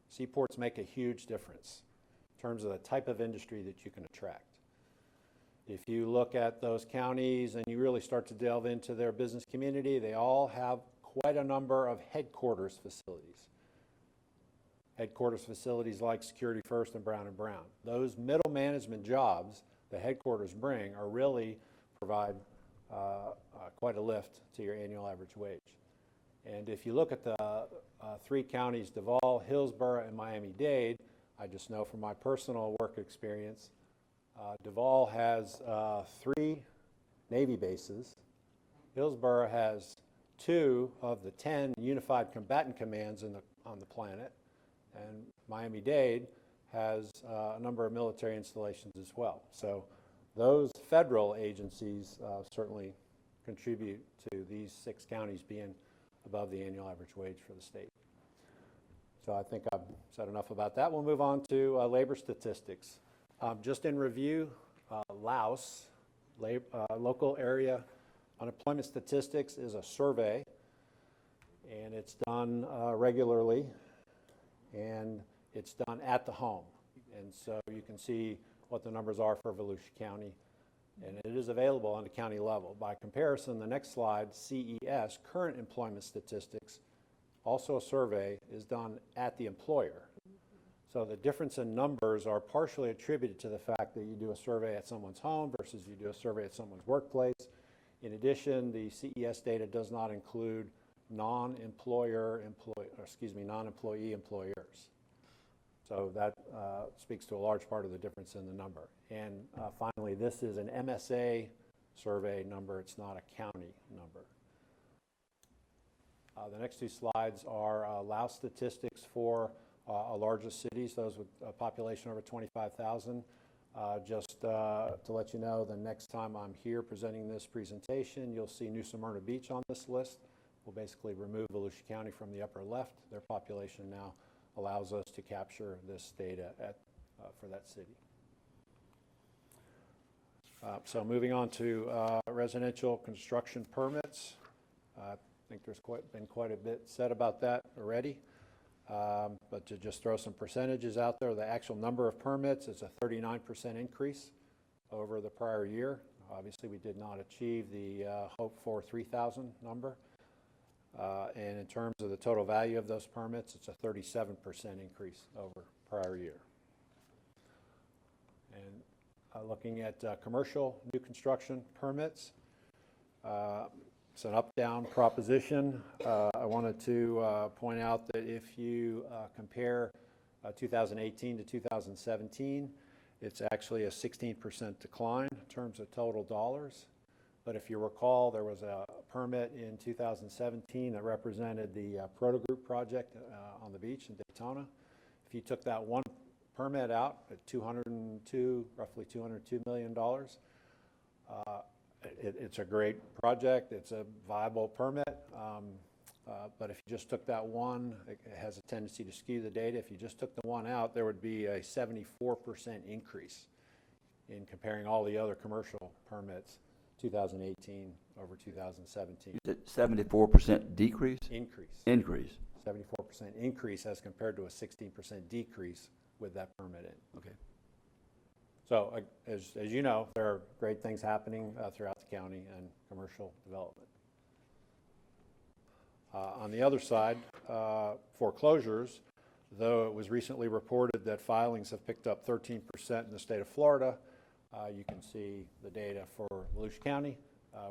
Seaports make a huge difference in terms of the type of industry that you can attract. If you look at those counties and you really start to delve into their business community, they all have quite a number of headquarters facilities. Headquarters facilities like Security First and Brown & Brown. Those middle management jobs the headquarters bring are really provide quite a lift to your annual average wage. And if you look at the 3 counties, Duval, Hillsborough, and Miami-Dade, I just know from my personal work experience, Duval has 3 Navy bases. Hillsborough has 2 of the 10 unified combatant commands on the planet. And Miami-Dade has a number of military installations as well. So those federal agencies certainly contribute to these 6 counties being above the annual average wage for the state. So I think I've said enough about that. We'll move on to labor statistics. Just in review, Laos, local area unemployment statistics, is a survey, and it's done regularly, and it's done at the home. And so you can see what the numbers are for Volusia County, and it is available on the county level. By comparison, the next slide, CES, current employment statistics, also a survey, is done at the employer. So the difference in numbers are partially attributed to the fact that you do a survey at someone's home versus you do a survey at someone's workplace. In addition, the CES data does not include non-employee employers. So that speaks to a large part of the difference in the number. And finally, this is an MSA survey number. It's not a county number. The next 2 slides are Laos statistics for our largest cities, those with a population over 25,000. Just to let you know, the next time I'm here presenting this presentation, you'll see New Smyrna Beach on this list. We'll basically remove Volusia County from the upper left. Their population now allows us to capture this data for that city. So moving on to residential construction permits. I think there's been quite a bit said about that already. But to just throw some percentages out there, the actual number of permits is a 39% increase over the prior year. Obviously, we did not achieve the hoped for 3,000 number. And in terms of the total value of those permits, it's a 37% increase over prior year. And looking at commercial new construction permits, it's an up-down proposition. I wanted to point out that if you compare 2018 to 2017, it's actually a 16% decline in terms of total dollars. But if you recall, there was a permit in 2017 that represented the Proto Group project on the beach in Daytona. If you took that one permit out at roughly $202 million, it's a great project. It's a viable permit. But if you just took that one, it has a tendency to skew the data. If you just took the one out, there would be a 74% increase in comparing all the other commercial permits, 2018 over 2017. You said 74% decrease? Increase. Increase. 74% increase as compared to a 16% decrease with that permit in. Okay. So as you know, there are great things happening throughout the county and commercial development. On the other side, foreclosures, though it was recently reported that filings have picked up 13% in the state of Florida, you can see the data for Volusia County.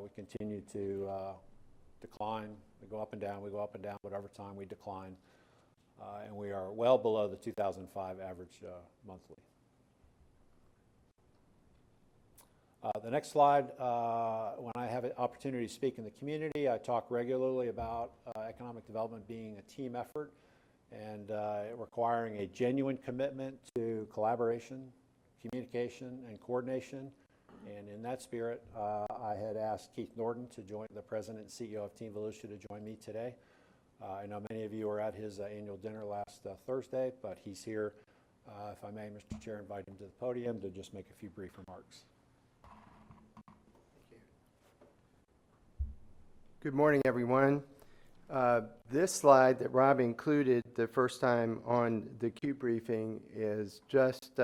We continue to decline. We go up and down, but over time we decline. And we are well below the 2005 average monthly. The next slide, when I have an opportunity to speak in the community, I talk regularly about economic development being a team effort and requiring a genuine commitment to collaboration, communication, and coordination. And in that spirit, I had asked Keith Norton to join, the president and CEO of Team Volusia, to join me today. I know many of you were at his annual dinner last Thursday, but he's here. If I may, Mr. Chair, invite him to the podium to just make a few brief remarks. Good morning, everyone. This slide that Rob included the first time on the Q briefing is just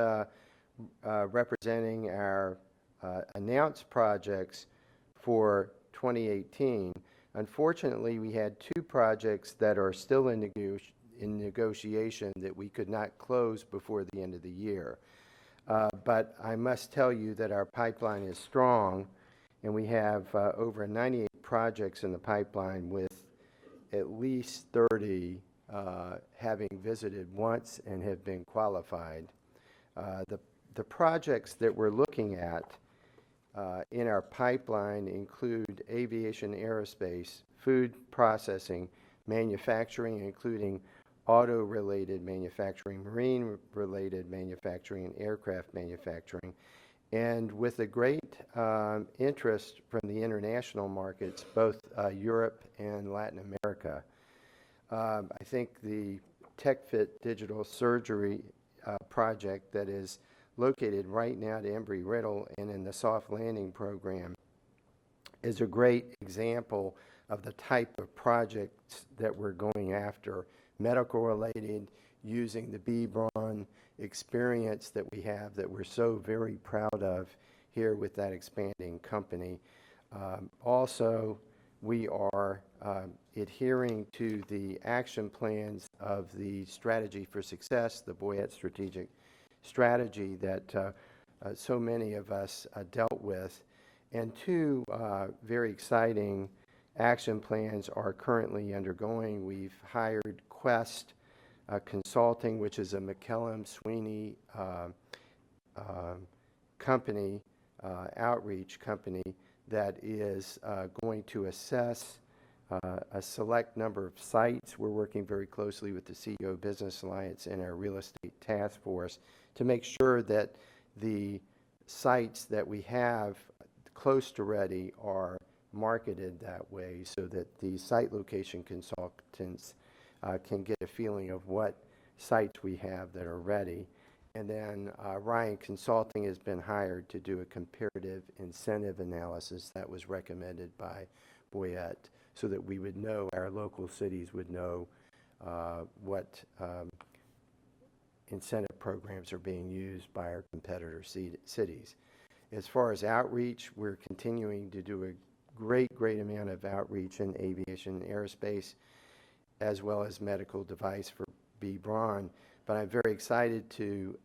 representing our announced projects for 2018. Unfortunately, we had 2 projects that are still in negotiation that we could not close before the end of the year. But I must tell you that our pipeline is strong, and we have over 98 projects in the pipeline with at least 30 having visited once and have been qualified. The projects that we're looking at in our pipeline include aviation, aerospace, food processing, manufacturing, including auto-related manufacturing, marine-related manufacturing, and aircraft manufacturing, and with a great interest from the international markets, both Europe and Latin America. I think the TechFit digital surgery project that is located right now at Embry-Riddle and in the soft landing program is a great example of the type of projects that we're going after, medical related, using the B. Braun experience that we have that we're so very proud of here with that expanding company. Also, we are adhering to the action plans of the Strategy for Success, the Boyette Strategic Strategy that so many of us dealt with. And 2 very exciting action plans are currently undergoing. We've hired Quest Consulting, which is a McKellum Sweeney company, outreach company, that is going to assess a select number of sites. We're working very closely with the CEO Business Alliance and our real estate task force to make sure that the sites that we have close to ready are marketed that way so that the site location consultants can get a feeling of what sites we have that are ready. And then Ryan Consulting has been hired to do a comparative incentive analysis that was recommended by Boyette so that we would know, our local cities would know what incentive programs are being used by our competitor cities. As far as outreach, we're continuing to do a great amount of outreach in aviation and aerospace, as well as medical device for B. Braun. But I'm very excited to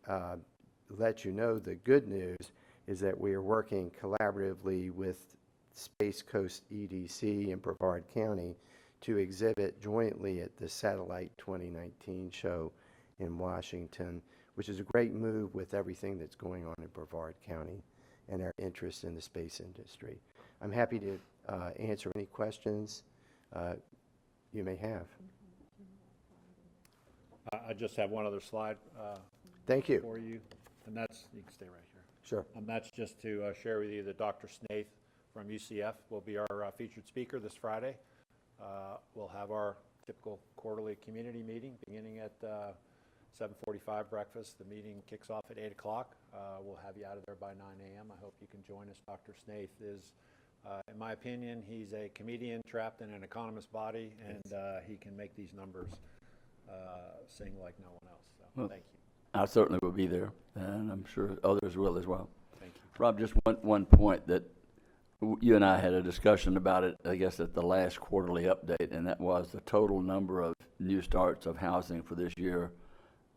let you know the good news is that we are working collaboratively with Space Coast EDC in Brevard County to exhibit jointly at the Satellite 2019 show in Washington, which is a great move with everything that's going on in Brevard County and our interest in the space industry. I'm happy to answer any questions you may have. I just have one other slide. Thank you. For you, and that's, you can stay right here. Sure. That's just to share with you that Dr. Snaith from UCF will be our featured speaker this Friday. We'll have our typical quarterly community meeting beginning at 7:45 breakfast. The meeting kicks off at 8 o'clock. We'll have you out of there by 9 a.m. I hope you can join us. Dr. Snaith is, in my opinion, he's a comedian trapped in an economist's body, and he can make these numbers sing like no one else. So, well, thank you. I certainly will be there, and I'm sure others will as well. Thank you. Rob, just one point that you and I had a discussion about it, I guess, at the last quarterly update, and that was the total number of new starts of housing for this year.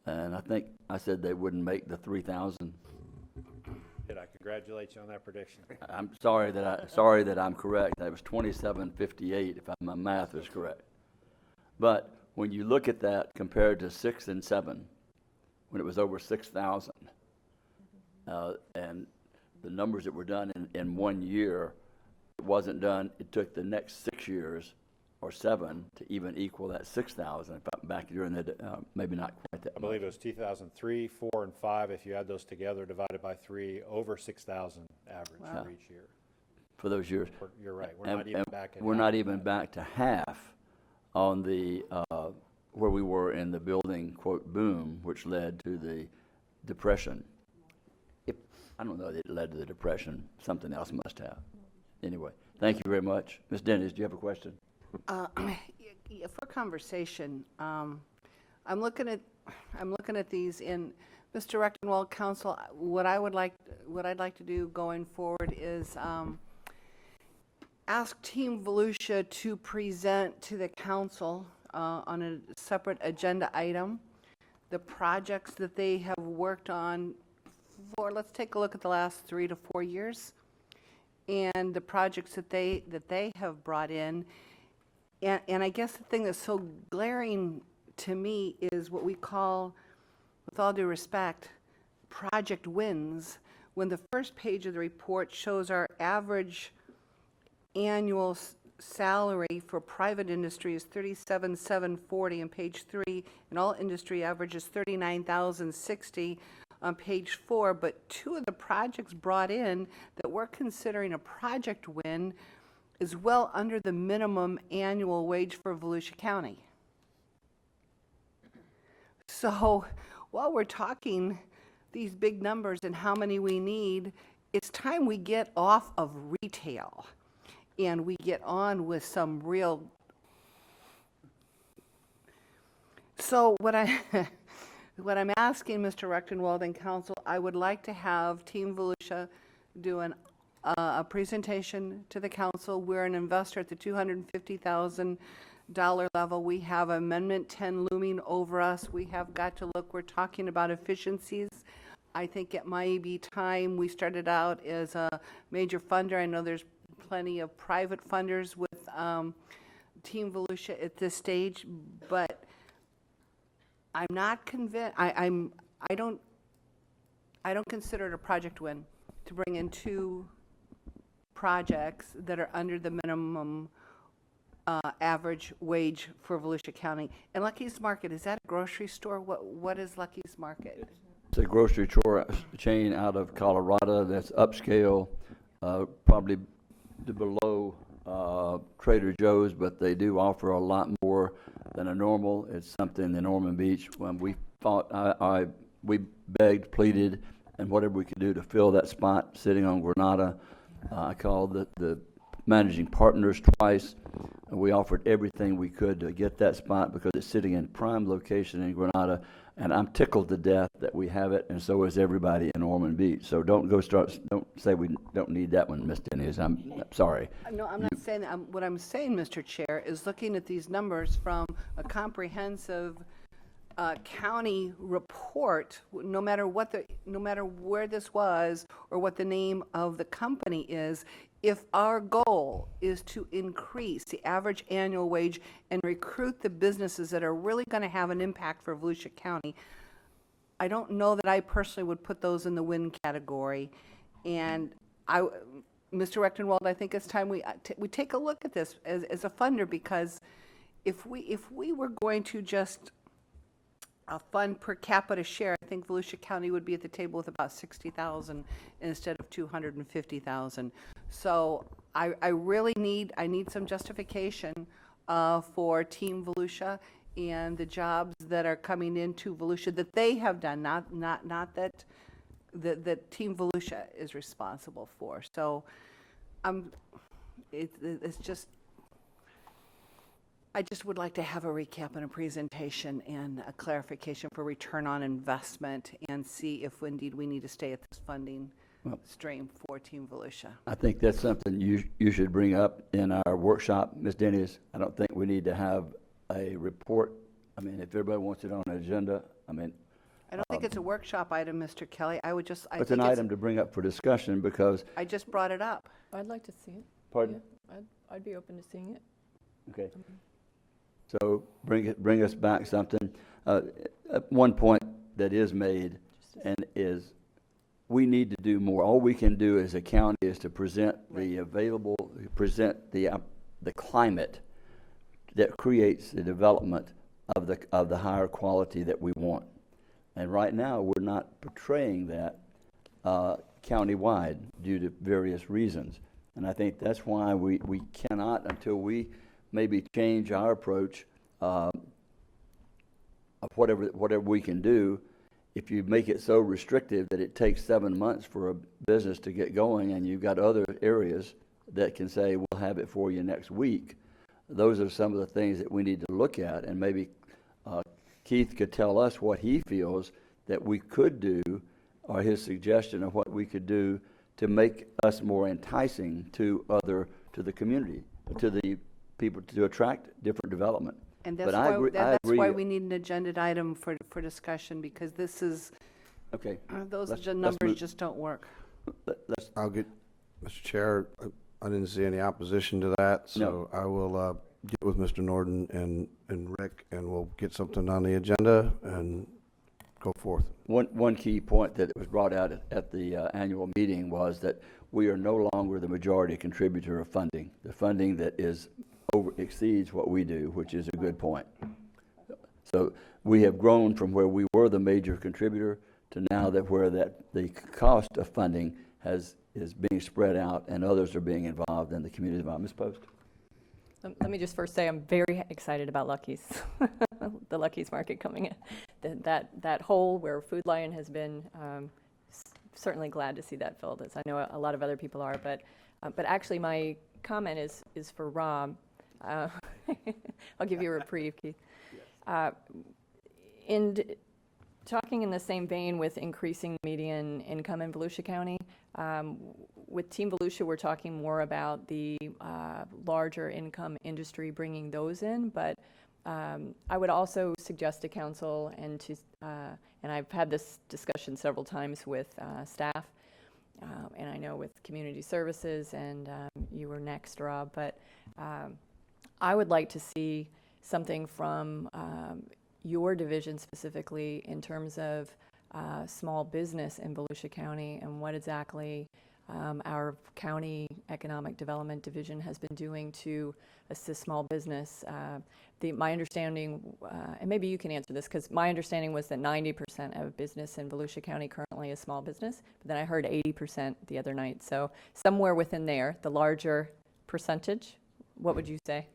And I think I said they wouldn't make the 3,000. Did I congratulate you on that prediction? I'm sorry that I'm correct. That was 2758 if my math is correct. But when you look at that compared to 6 and 7, when it was over 6,000, and the numbers that were done in 1 year, it wasn't done, it took the next 6 years or 7 to even equal that 6,000, back during the, maybe not quite that I much. believe it was 2003, 4, and 5. If you add those together, divided by 3, over 6,000 average Wow. for each year. For those years. You're right. We're And- not even and back at we're half not of even that. back to half on the, where we were in the building, quote, boom, which led to the Depression. I don't know that it led to the Depression. Something else must have. Anyway, thank you very much. Ms. Dennis, do you have a question? For conversation, I'm looking at these in, Mr. Rechtenwald, Council, what I'd like to do going forward is ask Team Volusia to present to the council on a separate agenda item the projects that they have worked on for, let's take a look at the last 3 to 4 years, and the projects that they have brought in. And I guess the thing that's so glaring to me is what we call, with all due respect, project wins, when the first page of the report shows our average annual salary for private industry is $37,740 on page 3, and all industry average is $39,060 on page 4. But 2 of the projects brought in that we're considering a project win is well under the minimum annual wage for Volusia County. So while we're talking these big numbers and how many we need, it's time we get off of retail and we get on with some real. So what I'm asking Mr. Rechtenwald and Council, I would like to have Team Volusia do a presentation to the council. We're an investor at the $250,000 level. We have Amendment 10 looming over us. We have got to look, we're talking about efficiencies. I think it might be time we started out as a major funder. I know there's plenty of private funders with Team Volusia at this stage, but I'm not convinced, I don't consider it a project win to bring in 2 projects that are under the minimum average wage for Volusia County. And Lucky's Market, is that a grocery store? What is Lucky's Market? It's a grocery chain out of Colorado that's upscale, probably below Trader Joe's, but they do offer a lot more than a normal. It's something in Ormond Beach. When we fought, we begged, pleaded, and whatever we could do to fill that spot sitting on Granada. I called the managing partners twice, and we offered everything we could to get that spot because it's sitting in prime location in Granada, and I'm tickled to death that we have it, and so is everybody in Ormond Beach. So don't say we don't need that one, Ms. Dennis. I'm sorry. No, I'm not saying that. What I'm saying, Mr. Chair, is looking at these numbers from a comprehensive county report, no matter where this was or what the name of the company is, if our goal is to increase the average annual wage and recruit the businesses that are really going to have an impact for Volusia County, I don't know that I personally would put those in the win category. And Mr. Rechtenwald, I think it's time we take a look at this as a funder, because if we were going to just a fund per capita share, I think Volusia County would be at the table with about $60,000 instead of $250,000. So I really need some justification for Team Volusia and the jobs that are coming into Volusia that they have done, not that Team Volusia is responsible for. So it's just. I just would like to have a recap and a presentation and a clarification for return on investment and see if indeed we need to stay at this funding stream for Team Volusia. I think that's something you should bring up in our workshop, Ms. Dennis. I don't think we need to have a report. I mean, if everybody wants it on an agenda, I mean. I don't think it's a workshop item, Mr. Kelly. It's an item to bring up for discussion because. I just brought it up. I'd like to see it. Pardon? Yeah, I'd be open to seeing it. Okay. So bring us back something. One point that is made and is we need to do more. All we can do as a county is to present the climate that creates the development of the higher quality that we want. And right now, we're not portraying that countywide due to various reasons. And I think that's why we cannot, until we maybe change our approach of whatever we can do. If you make it so restrictive that it takes 7 months for a business to get going, and you've got other areas that can say, we'll have it for you next week, those are some of the things that we need to look at. And maybe Keith could tell us what he feels that we could do, or his suggestion of what we could do to make us more enticing to the community, to the people, to attract different development. And But that's I agree. why we need an agenda item for discussion, because this is, Okay. those Let's numbers move. just don't work. I'll get, Mr. Chair, I didn't see any opposition to that, so I will get with Mr. Norton and Rick, and we'll get something on the agenda and go forth. One key point that was brought out at the annual meeting was that we are no longer the majority contributor of funding. The funding that exceeds what we do, which is a good point. So we have grown from where we were the major contributor to now that the cost of funding is being spread out and others are being involved in the community development. Ms. Post? Let me just first say I'm very excited about Lucky's, the Lucky's Market coming in. That hole where Food Lion has been, certainly glad to see that filled, as I know a lot of other people are. But actually, my comment is for Rob. I'll give you a reprieve, Keith. Talking in the same vein with increasing median income in Volusia County, with Team Volusia, we're talking more about the larger income industry, bringing those in. But I would also suggest to council and I've had this discussion several times with staff, and I know with community services, and you were next, Rob, but I would like to see something from your division specifically in terms of small business in Volusia County and what exactly our county economic development division has been doing to assist small business. My understanding, and maybe you can answer this, because my understanding was that 90% of business in Volusia County currently is small business, but then I heard 80% the other night. So somewhere within there, the larger percentage, what would you say?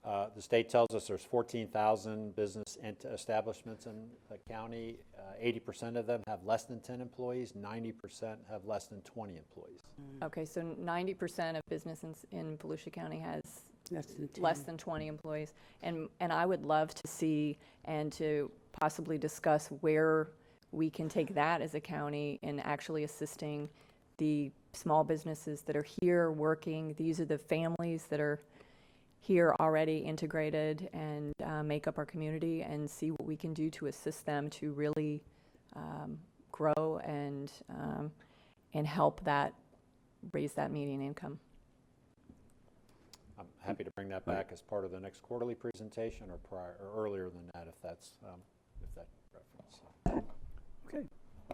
The state tells us there's 14,000 business establishments in the county. 80% of them have less than 10 employees. 90% have less than 20 employees. Okay, so 90% of business in Volusia County has less than 20 employees. And I would love to see and to possibly discuss where we can take that as a county in actually assisting the small businesses that are here working. These are the families that are here already integrated and make up our community, and see what we can do to assist them to really grow and help raise that median income. I'm happy to bring that back as part of the next quarterly presentation, or earlier than that, if that's preference. Okay.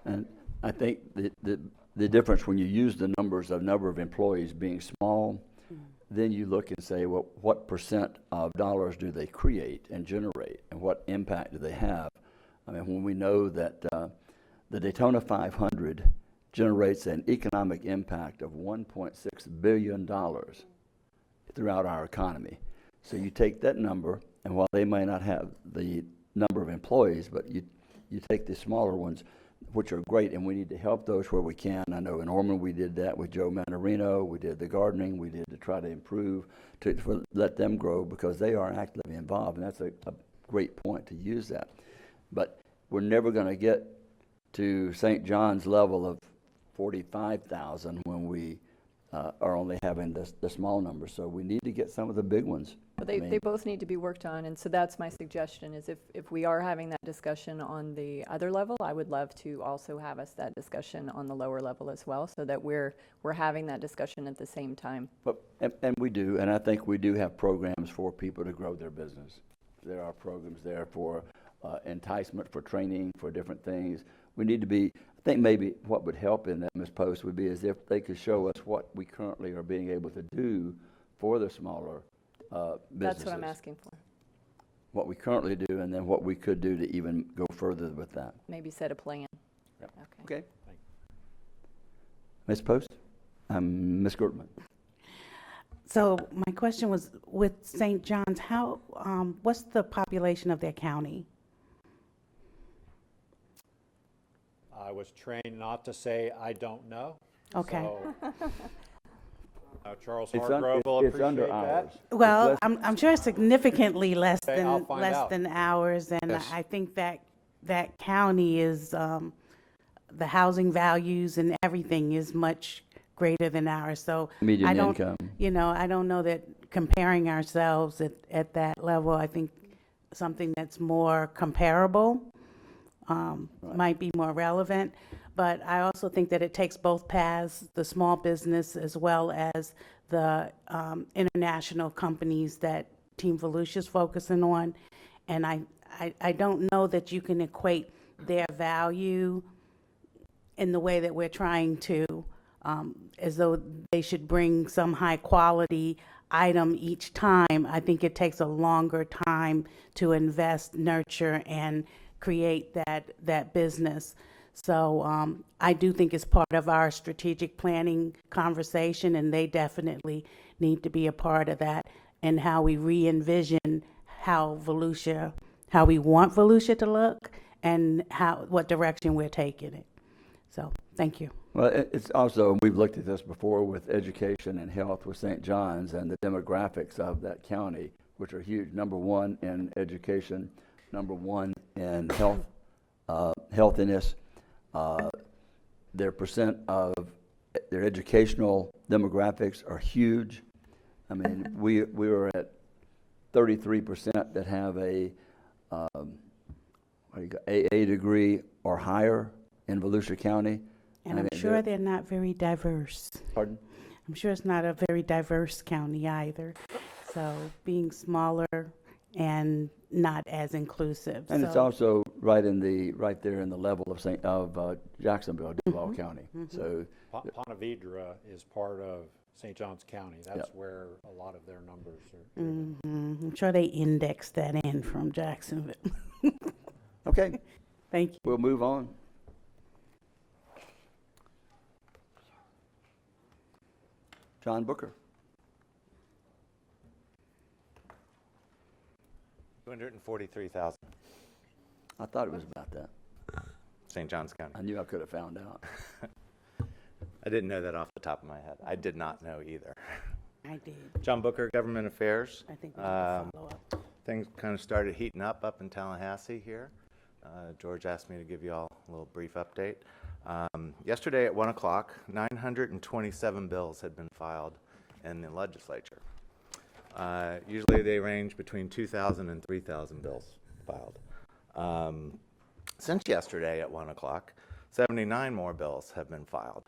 And I think the difference when you use the number of employees being small, then you look and say, well, what percent of dollars do they create and generate, and what impact do they have? I mean, when we know that the Daytona 500 generates an economic impact of $1.6 billion throughout our economy. So you take that number, and while they may not have the number of employees, but you take the smaller ones, which are great, and we need to help those where we can. I know in Ormond we did that with Joe Manarino. We did the gardening. We did to try to improve, to let them grow, because they are actively involved, and that's a great point to use that. But we're never going to get to St. John's level of 45,000 when we are only having the small numbers. So we need to get some of the big ones. But they both need to be worked on, and so that's my suggestion, is if we are having that discussion on the other level, I would love to also have us that discussion on the lower level as well, so that we're having that discussion at the same time. But and we do, and I think we do have programs for people to grow their business. There are programs there for enticement, for training, for different things. We need to be, I think maybe what would help in that, Ms. Post, would be as if they could show us what we currently are being able to do for the smaller businesses. That's what I'm asking for. What we currently do, and then what we could do to even go further with that. Maybe set a plan. Yep. Okay. Okay. Ms. Post? Ms. Gertman? So my question was, with St. John's, what's the population of their county? I was trained not to say I don't know. Okay. So, Charles It's Hargrove will it's under appreciate that. ours. Well, I'm sure significantly less Okay, I'll than, find less out. than ours, and Yes. I think that county is, the housing values and everything is much greater than ours, so. Median I don't, income. You know, I don't know that comparing ourselves at that level, I think something that's more comparable might be more relevant. But I also think that it takes both paths, the small business as well as the international companies that Team Volusia is focusing on. And I don't know that you can equate their value in the way that we're trying to, as though they should bring some high quality item each time. I think it takes a longer time to invest, nurture, and create that business. So I do think it's part of our strategic planning conversation, and they definitely need to be a part of that, and how we re-envision how we want Volusia to look, and what direction we're taking it. So, thank you. Well, it's also, we've looked at this before with education and health with St. John's and the demographics of that county, which are huge. Number one in education, number one in health, healthiness. Their percent of their educational demographics are huge. I mean, we were at 33% that have a AA degree or higher in Volusia County. And I'm sure they're not very diverse. Pardon? I'm sure it's not a very diverse county either. So being smaller and not as inclusive. And it's also right there in the level of Jacksonville, Duval County. So Ponte Vedra is part of St. Johns County. That's where a lot of their numbers are. I'm sure they indexed that in from Jacksonville. Okay. Thank you. We'll move on. John Booker. 243,000. I thought it was about that. St. Johns County. I knew I could have found out. I didn't know that off the top of my head. I did not know either. I did. John Booker, Government Affairs. I think we should follow up. Things kind of started heating up in Tallahassee here. George asked me to give you all a little brief update. Yesterday at 1 o'clock, 927 bills had been filed in the legislature. Usually they range between 2,000 and 3,000 bills filed. Since yesterday at 1 o'clock, 79 more bills have been filed.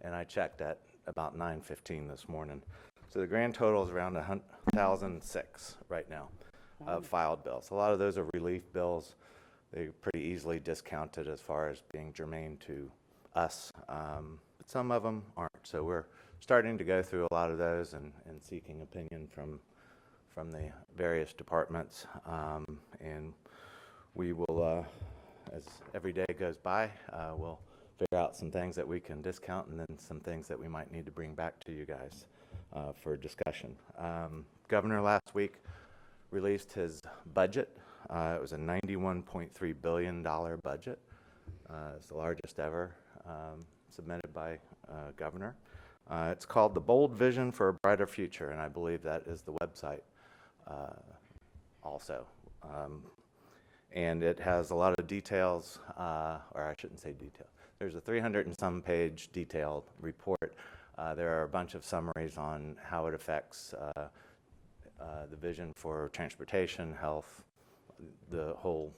And I checked at about 9:15 this morning. So the grand total is around 1,006 right now of filed bills. A lot of those are relief bills. They're pretty easily discounted as far as being germane to us, but some of them aren't. So we're starting to go through a lot of those and seeking opinion from the various departments, and we will, as every day goes by, we'll figure out some things that we can discount and then some things that we might need to bring back to you guys for discussion. Governor last week released his budget. It was a $91.3 billion budget. It's the largest ever submitted by Governor. It's called The Bold Vision for a Brighter Future, and I believe that is the website also. And it has a lot of details, or I shouldn't say detail. There's a 300 and some page detailed report. There are a bunch of summaries on how it affects the vision for transportation, health, the whole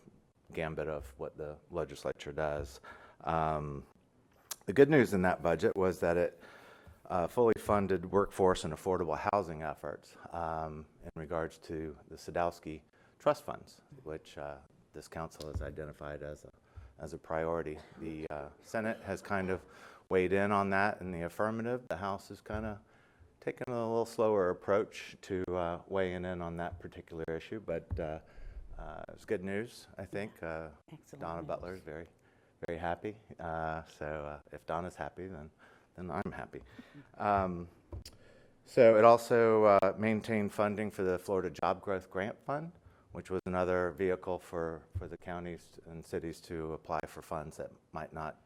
gambit of what the legislature does. The good news in that budget was that it fully funded workforce and affordable housing efforts in regards to the Sadowski Trust Funds, which this council has identified as as a priority. The Senate has kind of weighed in on that in the affirmative. The House has kind of taken a little slower approach to weighing in on that particular issue, but it's good news, I think. Donna Butler is very, very happy. So if Donna's happy, then I'm happy. So it also maintained funding for the Florida Job Growth Grant Fund, which was another vehicle for the counties and cities to apply for funds that might not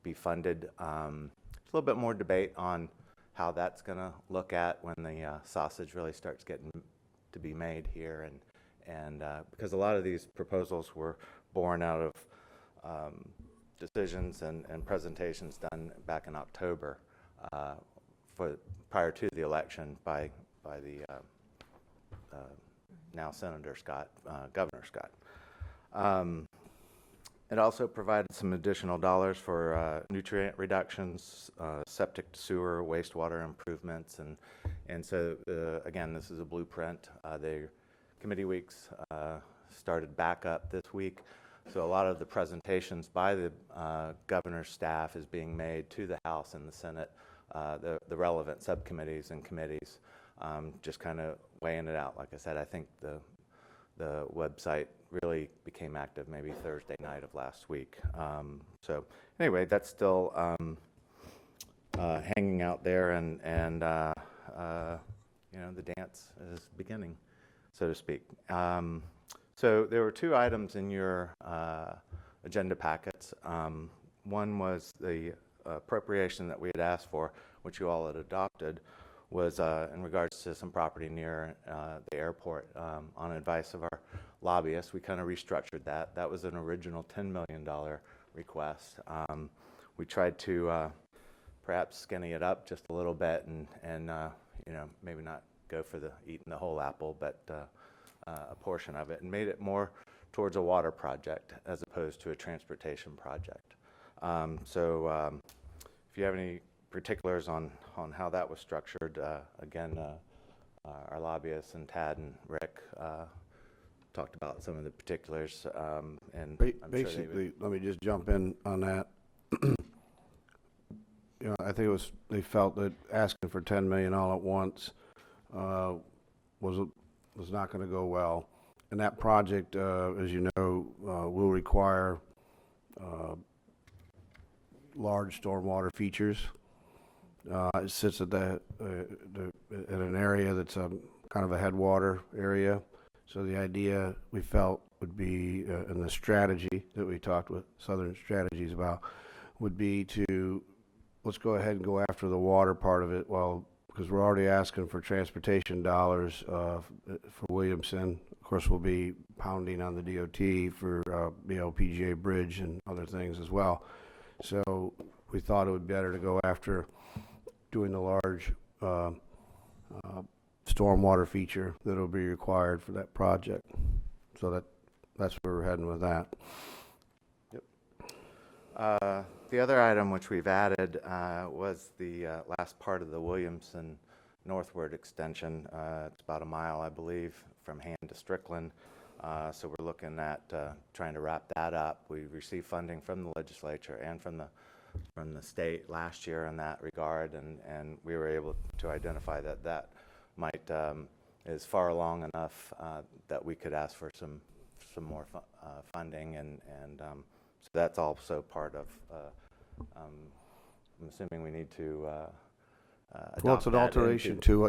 be funded. There's a little bit more debate on how that's going to look at when the sausage really starts getting to be made here, and because a lot of these proposals were born out of decisions and presentations done back in October prior to the election by the now Senator Scott, Governor Scott. It also provided some additional dollars for nutrient reductions, septic to sewer, wastewater improvements, and so again, this is a blueprint. The committee weeks started back up this week, so a lot of the presentations by the governor's staff is being made to the House and the Senate, the relevant subcommittees and committees, just kind of weighing it out. Like I said, I think the website really became active maybe Thursday night of last week. So anyway, that's still hanging out there, and you know, the dance is beginning, so to speak. So there were two items in your agenda packets. One was the appropriation that we had asked for, which you all had adopted, was in regards to some property near the airport. On advice of our lobbyists, we kind of restructured that. That was an original $10 million request. We tried to perhaps skinny it up just a little bit and you know, maybe not go for the eating the whole apple, but a portion of it, and made it more towards a water project as opposed to a transportation project. So if you have any particulars on how that was structured, again, our lobbyists and Tad and Rick talked about some of the particulars, and I'm Basically, sure let me just jump in on that. You know, I think they felt that asking for $10 million all at once was not going to go well, and that project, as you know, will require large stormwater features. It sits at in an area that's kind of a headwater area. So the idea we felt would be, and the strategy that we talked with Southern Strategies about, would be to let's go ahead and go after the water part of it. Well, because we're already asking for transportation dollars for Williamson. Of course, we'll be pounding on the DOT for PGA Bridge and other things as well. So we thought it would be better to go after doing the large stormwater feature that will be required for that project. So that's where we're heading with that. Yep. The other item which we've added was the last part of the Williamson northward extension. It's about a mile, I believe, from Han to Strickland. So we're looking at trying to wrap that up. We received funding from the legislature and from the state last year in that regard, and we were able to identify that might is far along enough that we could ask for some more funding, and so that's also part of. I'm assuming we need to. Well, it's an adopt that alteration into- to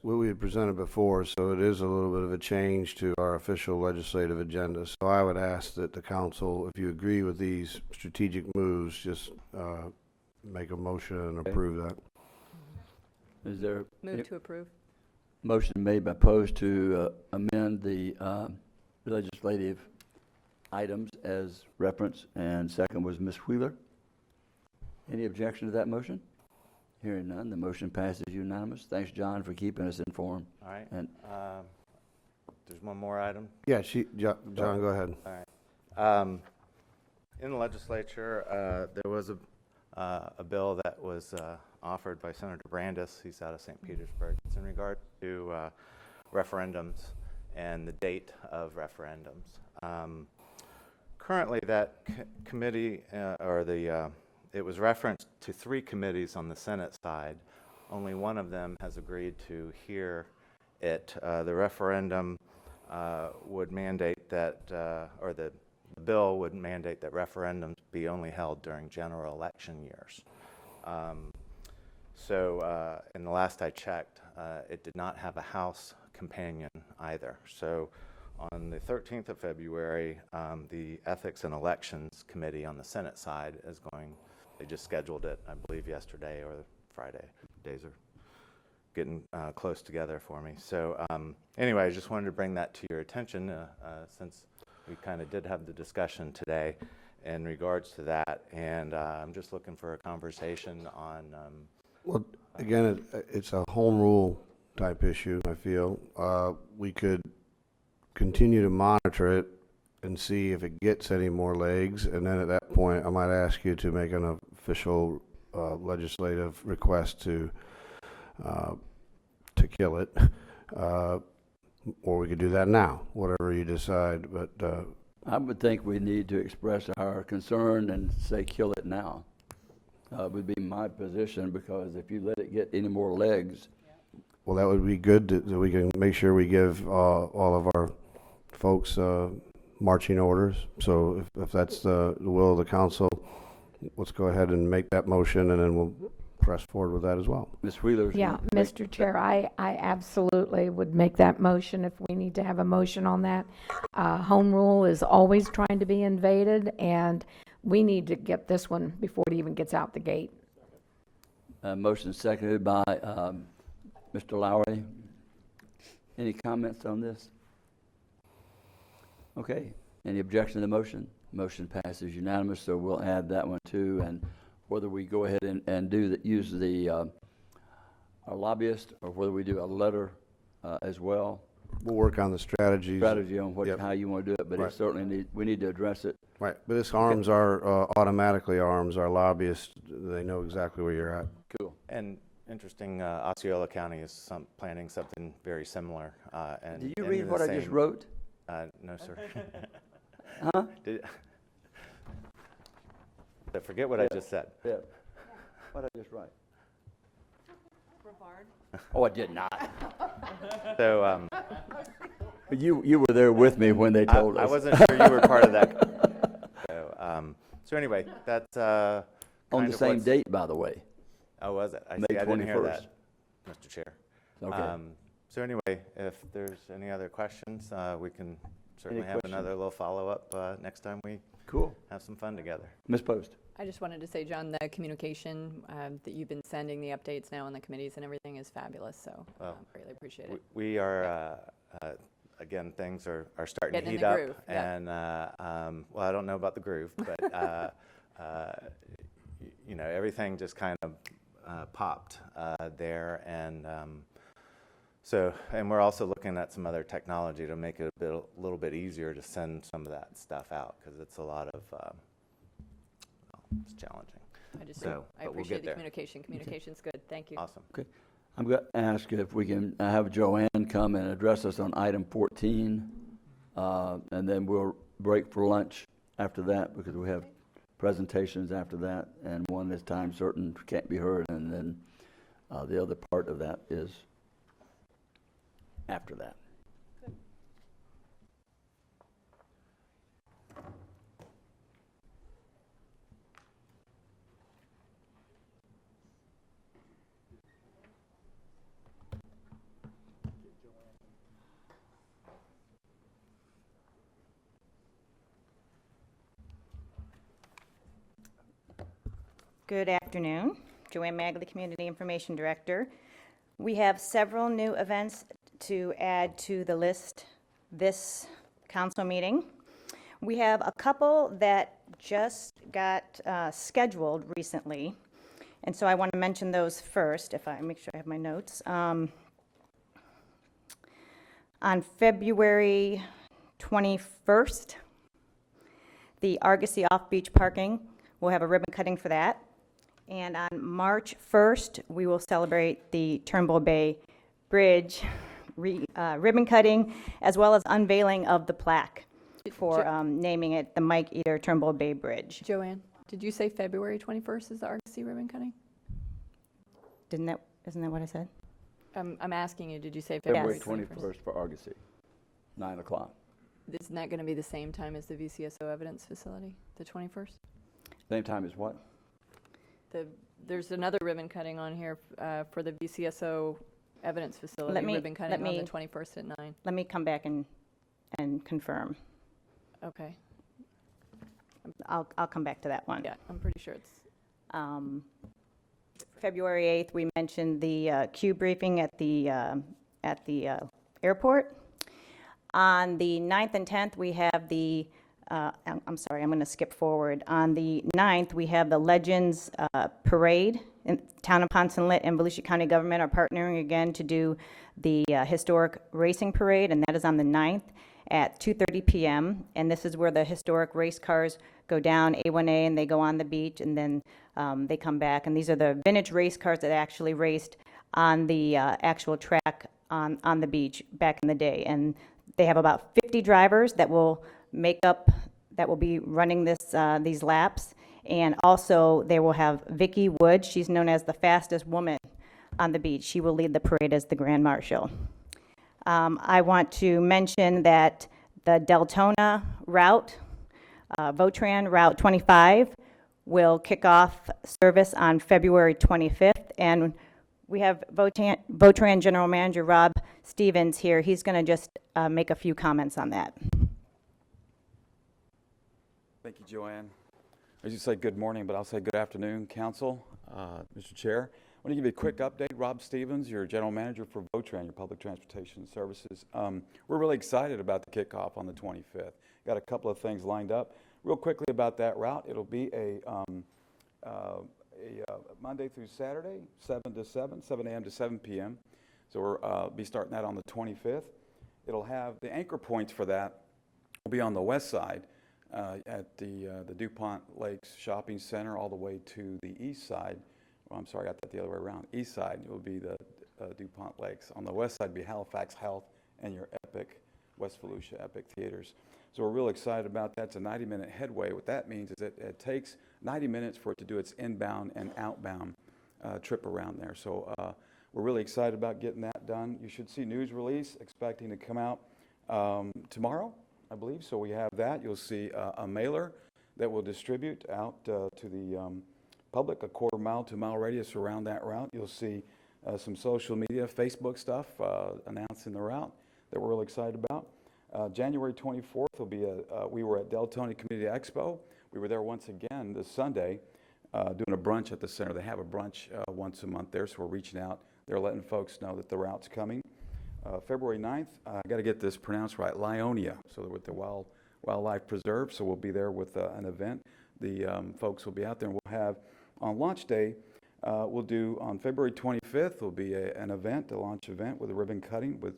what we had presented before, so it is a little bit of a change to our official legislative agenda. So I would ask that the council, if you agree with these strategic moves, just make a motion and approve that. Is there? Move to approve. Motion made by Post to amend the legislative items as referenced, and second was Ms. Wheeler. Any objection to that motion? Hearing none, the motion passes unanimous. Thanks, John, for keeping us informed. All right. And there's one more item. Yeah, John, go ahead. All right. In the legislature, there was a bill that was offered by Senator Brandis. He's out of St. Petersburg. It's in regard to referendums and the date of referendums. currently, that committee, it was referenced to 3 committees on the Senate side. Only one of them has agreed to hear it. The referendum would mandate that, or the bill would mandate that referendums be only held during general election years. In the last I checked, it did not have a House companion either. So on the 13th of February, the Ethics and Elections Committee on the Senate side is going, they just scheduled it, I believe, yesterday or Friday. Days are getting close together for me. So anyway, I just wanted to bring that to your attention since we kind of did have the discussion today in regards to that. And I'm just looking for a conversation on... Well, again, it's a home rule type issue, I feel. We could continue to monitor it and see if it gets any more legs, and then at that point, I might ask you to make an official legislative request to kill it, or we could do that now, whatever you decide. But I would think we need to express our concern and say kill it now. Would be my position, because if you let it get any more legs. Well, that would be good that we can make sure we give all of our folks marching orders. So if that's the will of the council, let's go ahead and make that motion, and then we'll press forward with that as well. Ms. Wheeler? Yeah, Mr. Chair, I absolutely would make that motion if we need to have a motion on that. Home rule is always trying to be invaded, and we need to get this one before it even gets out the gate. Motion seconded by Mr. Lowry. Any comments on this? Okay. Any objection to the motion? Motion passes unanimous, so we'll add that one too. And whether we go ahead and use the our lobbyist, or whether we do a letter as well. We'll work on the strategy on how you want to do it, but it certainly we need to address it. Right, but this arms automatically arms our lobbyists. They know exactly where you're at. Cool. And interesting, Osceola County is planning something very similar. And Did you read what I just wrote? No, sir. Huh? Forget what I just said. Yeah. What did I just write? Oh, I did not. So, you were there with me when they told us. I wasn't sure you were part of that. So anyway, that's on the same date, by the way. Oh, was it? I May see. I didn't hear 21st. that, Mr. Chair. Okay. So anyway, if there's any other questions, we can certainly have another little follow-up next time we have some fun together. Ms. Post. I just wanted to say, John, the communication that you've been sending, the updates now on the committees and everything is fabulous, so greatly appreciate it. We are, again, things are starting Getting to in heat the up. groove, yeah. And, well, I don't know about the groove, but, you know, everything just kind of popped there. And and we're also looking at some other technology to make it a little bit easier to send some of that stuff out, because it's a lot of, it's challenging. I appreciate the communication. Communication's good. Thank you. Awesome. Okay. I'm going to ask if we can have Joanne come and address us on item 14, and then we'll break for lunch after that, because we have presentations after that, and one is time certain, can't be heard, and then the other part of that is after that. Good afternoon. Joanne Magley, Community Information Director. We have several new events to add to the list this council meeting. We have a couple that just got scheduled recently, and so I want to mention those first, if I make sure I have my notes. On February 21st, the Argosy Off-Beach Parking, we'll have a ribbon cutting for that. And on March 1st, we will celebrate the Turnbull Bay Bridge ribbon cutting, as well as unveiling of the plaque. for naming it the Mike Eder Turnbull Bay Bridge. Joanne, did you say February 21st is the Argosy ribbon cutting? Isn't that what I said? I'm asking you, did you say February February 21st for Argosy, 9 o'clock. Isn't that going to be the same time as the VCSO evidence facility, the 21st? Same time as what? There's another ribbon cutting on here for the VCSO evidence facility, ribbon cutting on the 21st at 9. Let me come back and confirm. Okay. I'll come back to that one. Yeah, I'm pretty sure it's... February 8th, we mentioned the Q briefing at the airport. On the 9th and 10th, we have the, I'm sorry, I'm going to skip forward. On the 9th, we have the Legends Parade. In Town of Ponce Inlet and Volusia County government are partnering again to do the historic racing parade, and that is on the 9th at 2:30 p.m. And this is where the historic race cars go down A1A and they go on the beach, and then they come back. And these are the vintage race cars that actually raced on the actual track on the beach back in the day. And they have about 50 drivers that will be running these laps. And also, they will have Vicki Wood. She's known as the fastest woman on the beach. She will lead the parade as the Grand Marshal. I want to mention that the Deltona route, Votran Route 25, will kick off service on February 25th. And we have Votran General Manager Rob Stevens here. He's going to just make a few comments on that. Thank you, Joanne. I usually say good morning, but I'll say good afternoon, Council, Mr. Chair. I want to give you a quick update. Rob Stevens, your General Manager for Votran, your Public Transportation Services. We're really excited about the kickoff on the 25th. Got a couple of things lined up. Real quickly about that route, it'll be a Monday through Saturday, 7 a.m. to 7 p.m. So we'll be starting that on the 25th. It'll have the anchor points for that will be on the west side. At the DuPont Lakes Shopping Center all the way to the east side. Well, I'm sorry, I got that the other way around. East side will be the DuPont Lakes. On the west side will be Halifax Health and your Epic, West Volusia Epic Theaters. So we're real excited about that. It's a 90-minute headway. What that means is that it takes 90 minutes for it to do its inbound and outbound trip around there. So we're really excited about getting that done. You should see news release expecting to come out tomorrow, I believe. So we have that. You'll see a mailer that will distribute out to the public, a quarter-mile to mile radius around that route. You'll see some social media, Facebook stuff announcing the route that we're really excited about. January 24th will be we were at Deltona Community Expo. We were there once again this Sunday doing a brunch at the center. They have a brunch once a month there, so we're reaching out. They're letting folks know that the route's coming. February 9th, I got to get this pronounced right, Lyonia, so with the Wildlife Preserve, so we'll be there with an event. The folks will be out there, and we'll have, on launch day, we'll do, on February 25th, will be an event, a launch event with a ribbon cutting with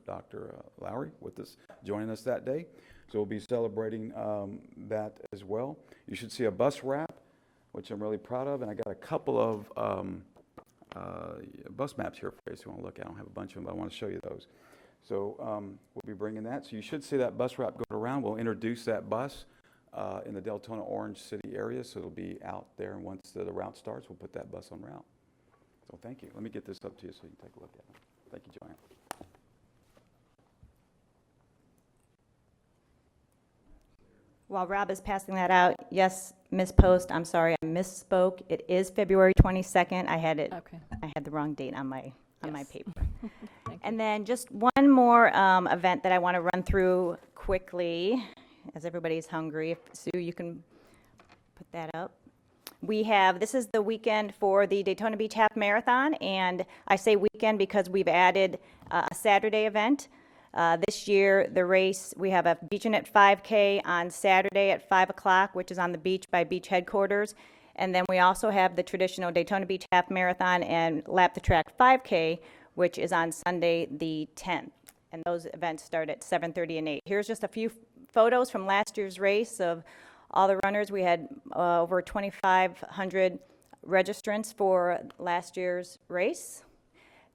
Dr. Lowry with us, joining us that day. So we'll be celebrating that as well. You should see a bus wrap, which I'm really proud of, and I got a couple of bus maps here for you, so you want to look at. I don't have a bunch of them, but I want to show you those. So we'll be bringing that. So you should see that bus route going around. We'll introduce that bus in the Deltona Orange City area, so it'll be out there. And once the route starts, we'll put that bus on route. So thank you. Let me get this up to you so you can take a look at it. Thank you, Joanne. While Rob is passing that out, yes, Ms. Post, I'm sorry, I misspoke. It is February 22nd. I had the wrong date on my paper. And then just one more event that I want to run through quickly, as everybody's hungry. If Sue, you can put that up. This is the weekend for the Daytona Beach Half Marathon, and I say weekend because we've added a Saturday event. This year, the race, we have a Beach-N-It 5K on Saturday at 5 o'clock, which is on the beach by beach headquarters. And then we also have the traditional Daytona Beach Half Marathon and Lap the Track 5K, which is on Sunday the 10th. And those events start at 7:30 and 8. Here's just a few photos from last year's race of all the runners. We had over 2,500 registrants for last year's race.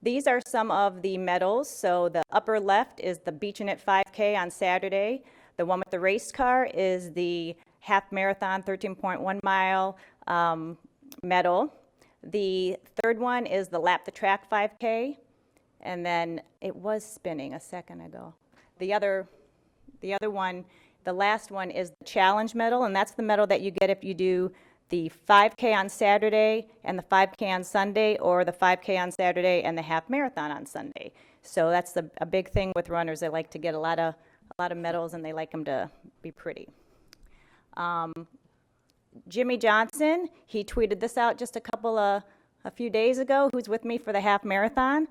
These are some of the medals. So the upper left is the Beach-N-It 5K on Saturday. The one with the race car is the half marathon, 13.1 mile medal. The third one is the lap the track 5K, and then it was spinning a second ago. The other one, the last one is the challenge medal, and that's the medal that you get if you do the 5K on Saturday and the 5K on Sunday, or the 5K on Saturday and the half marathon on Sunday. So that's a big thing with runners. They like to get a lot of medals, and they like them to be pretty. Jimmy Johnson, he tweeted this out just a few days ago, who's with me for the half marathon.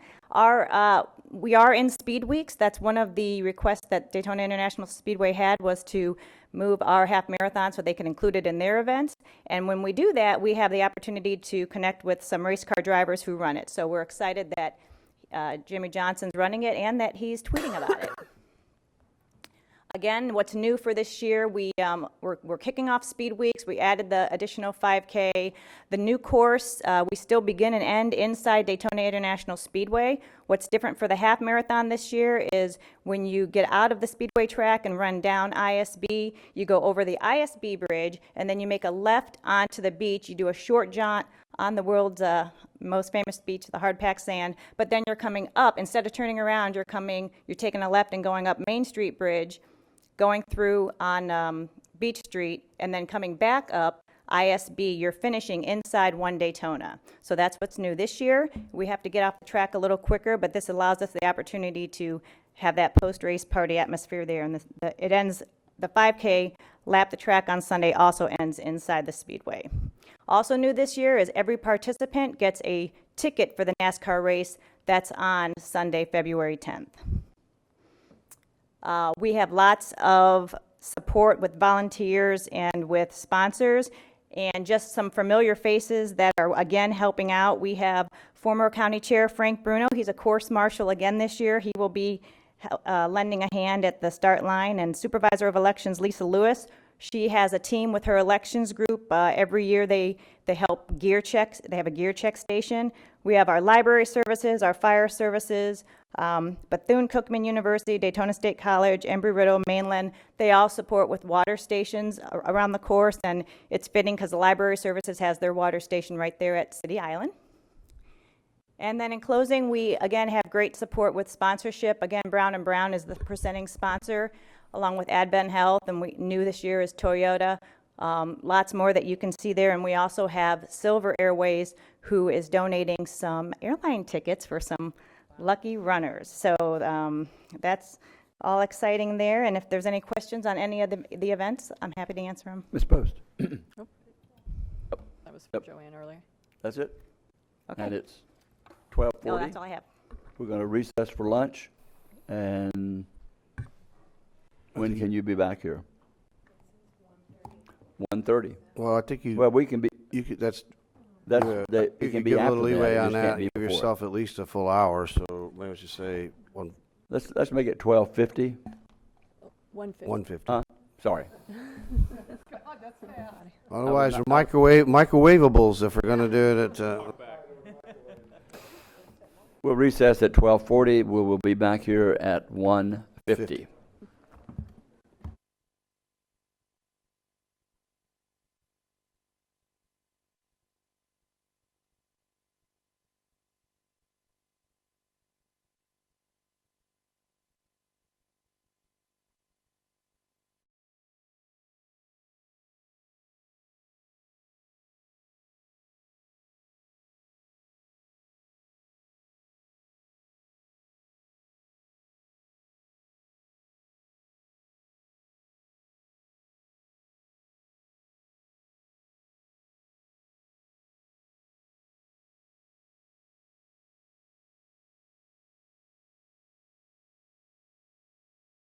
We are in Speed Weeks. That's one of the requests that Daytona International Speedway had, was to move our half marathon so they can include it in their events. And when we do that, we have the opportunity to connect with some race car drivers who run it. So we're excited that Jimmy Johnson's running it and that he's tweeting about it. Again, what's new for this year, we're kicking off Speed Weeks. We added the additional 5K. The new course, we still begin and end inside Daytona International Speedway. What's different for the half marathon this year is when you get out of the Speedway track and run down ISB, you go over the ISB bridge, and then you make a left onto the beach. You do a short jaunt on the world's most famous beach, the hardpacked sand, but then you're coming up. Instead of turning around, you're taking a left and going up Main Street Bridge, going through on Beach Street, and then coming back up ISB. You're finishing inside one Daytona. So that's what's new this year. We have to get off the track a little quicker, but this allows us the opportunity to have that post-race party atmosphere there. And it ends, the 5K lap the track on Sunday also ends inside the Speedway. Also new this year is every participant gets a ticket for the NASCAR race that's on Sunday, February 10th. We have lots of support with volunteers and with sponsors, and just some familiar faces that are, again, helping out. We have former County Chair Frank Bruno. He's a course marshal again this year. He will be lending a hand at the start line. And Supervisor of Elections Lisa Lewis, she has a team with her elections group. Every year they help gear checks. They have a gear check station. We have our library services, our fire services, Bethune-Cookman University, Daytona State College, Embry-Riddle, Mainland. They all support with water stations around the course, and it's fitting because the library services has their water station right there at City Island. And then in closing, we again have great support with sponsorship. Again, Brown & Brown is the presenting sponsor, along with Advent Health, and we new this year is Toyota. Lots more that you can see there, and we also have Silver Airways, who is donating some airline tickets for some lucky runners. So that's all exciting there, and if there's any questions on any of the events, I'm happy to answer them. Ms. Post. That was for Joanne earlier. That's it? Okay. And it's 12:40? No, that's all I have. We're going to recess for lunch, and when can you be back here? 1:30. Well, I think Well, we can be, you could, it you can could be give a after little that, leeway it on just can't that, be give before. yourself at least a full hour, so maybe we should say Let's make it 12:50. 150. 150. Sorry. God, that's bad. Otherwise, microwavables if we're gonna do it at, We'll recess at 12:40. We will be back here at 1:50.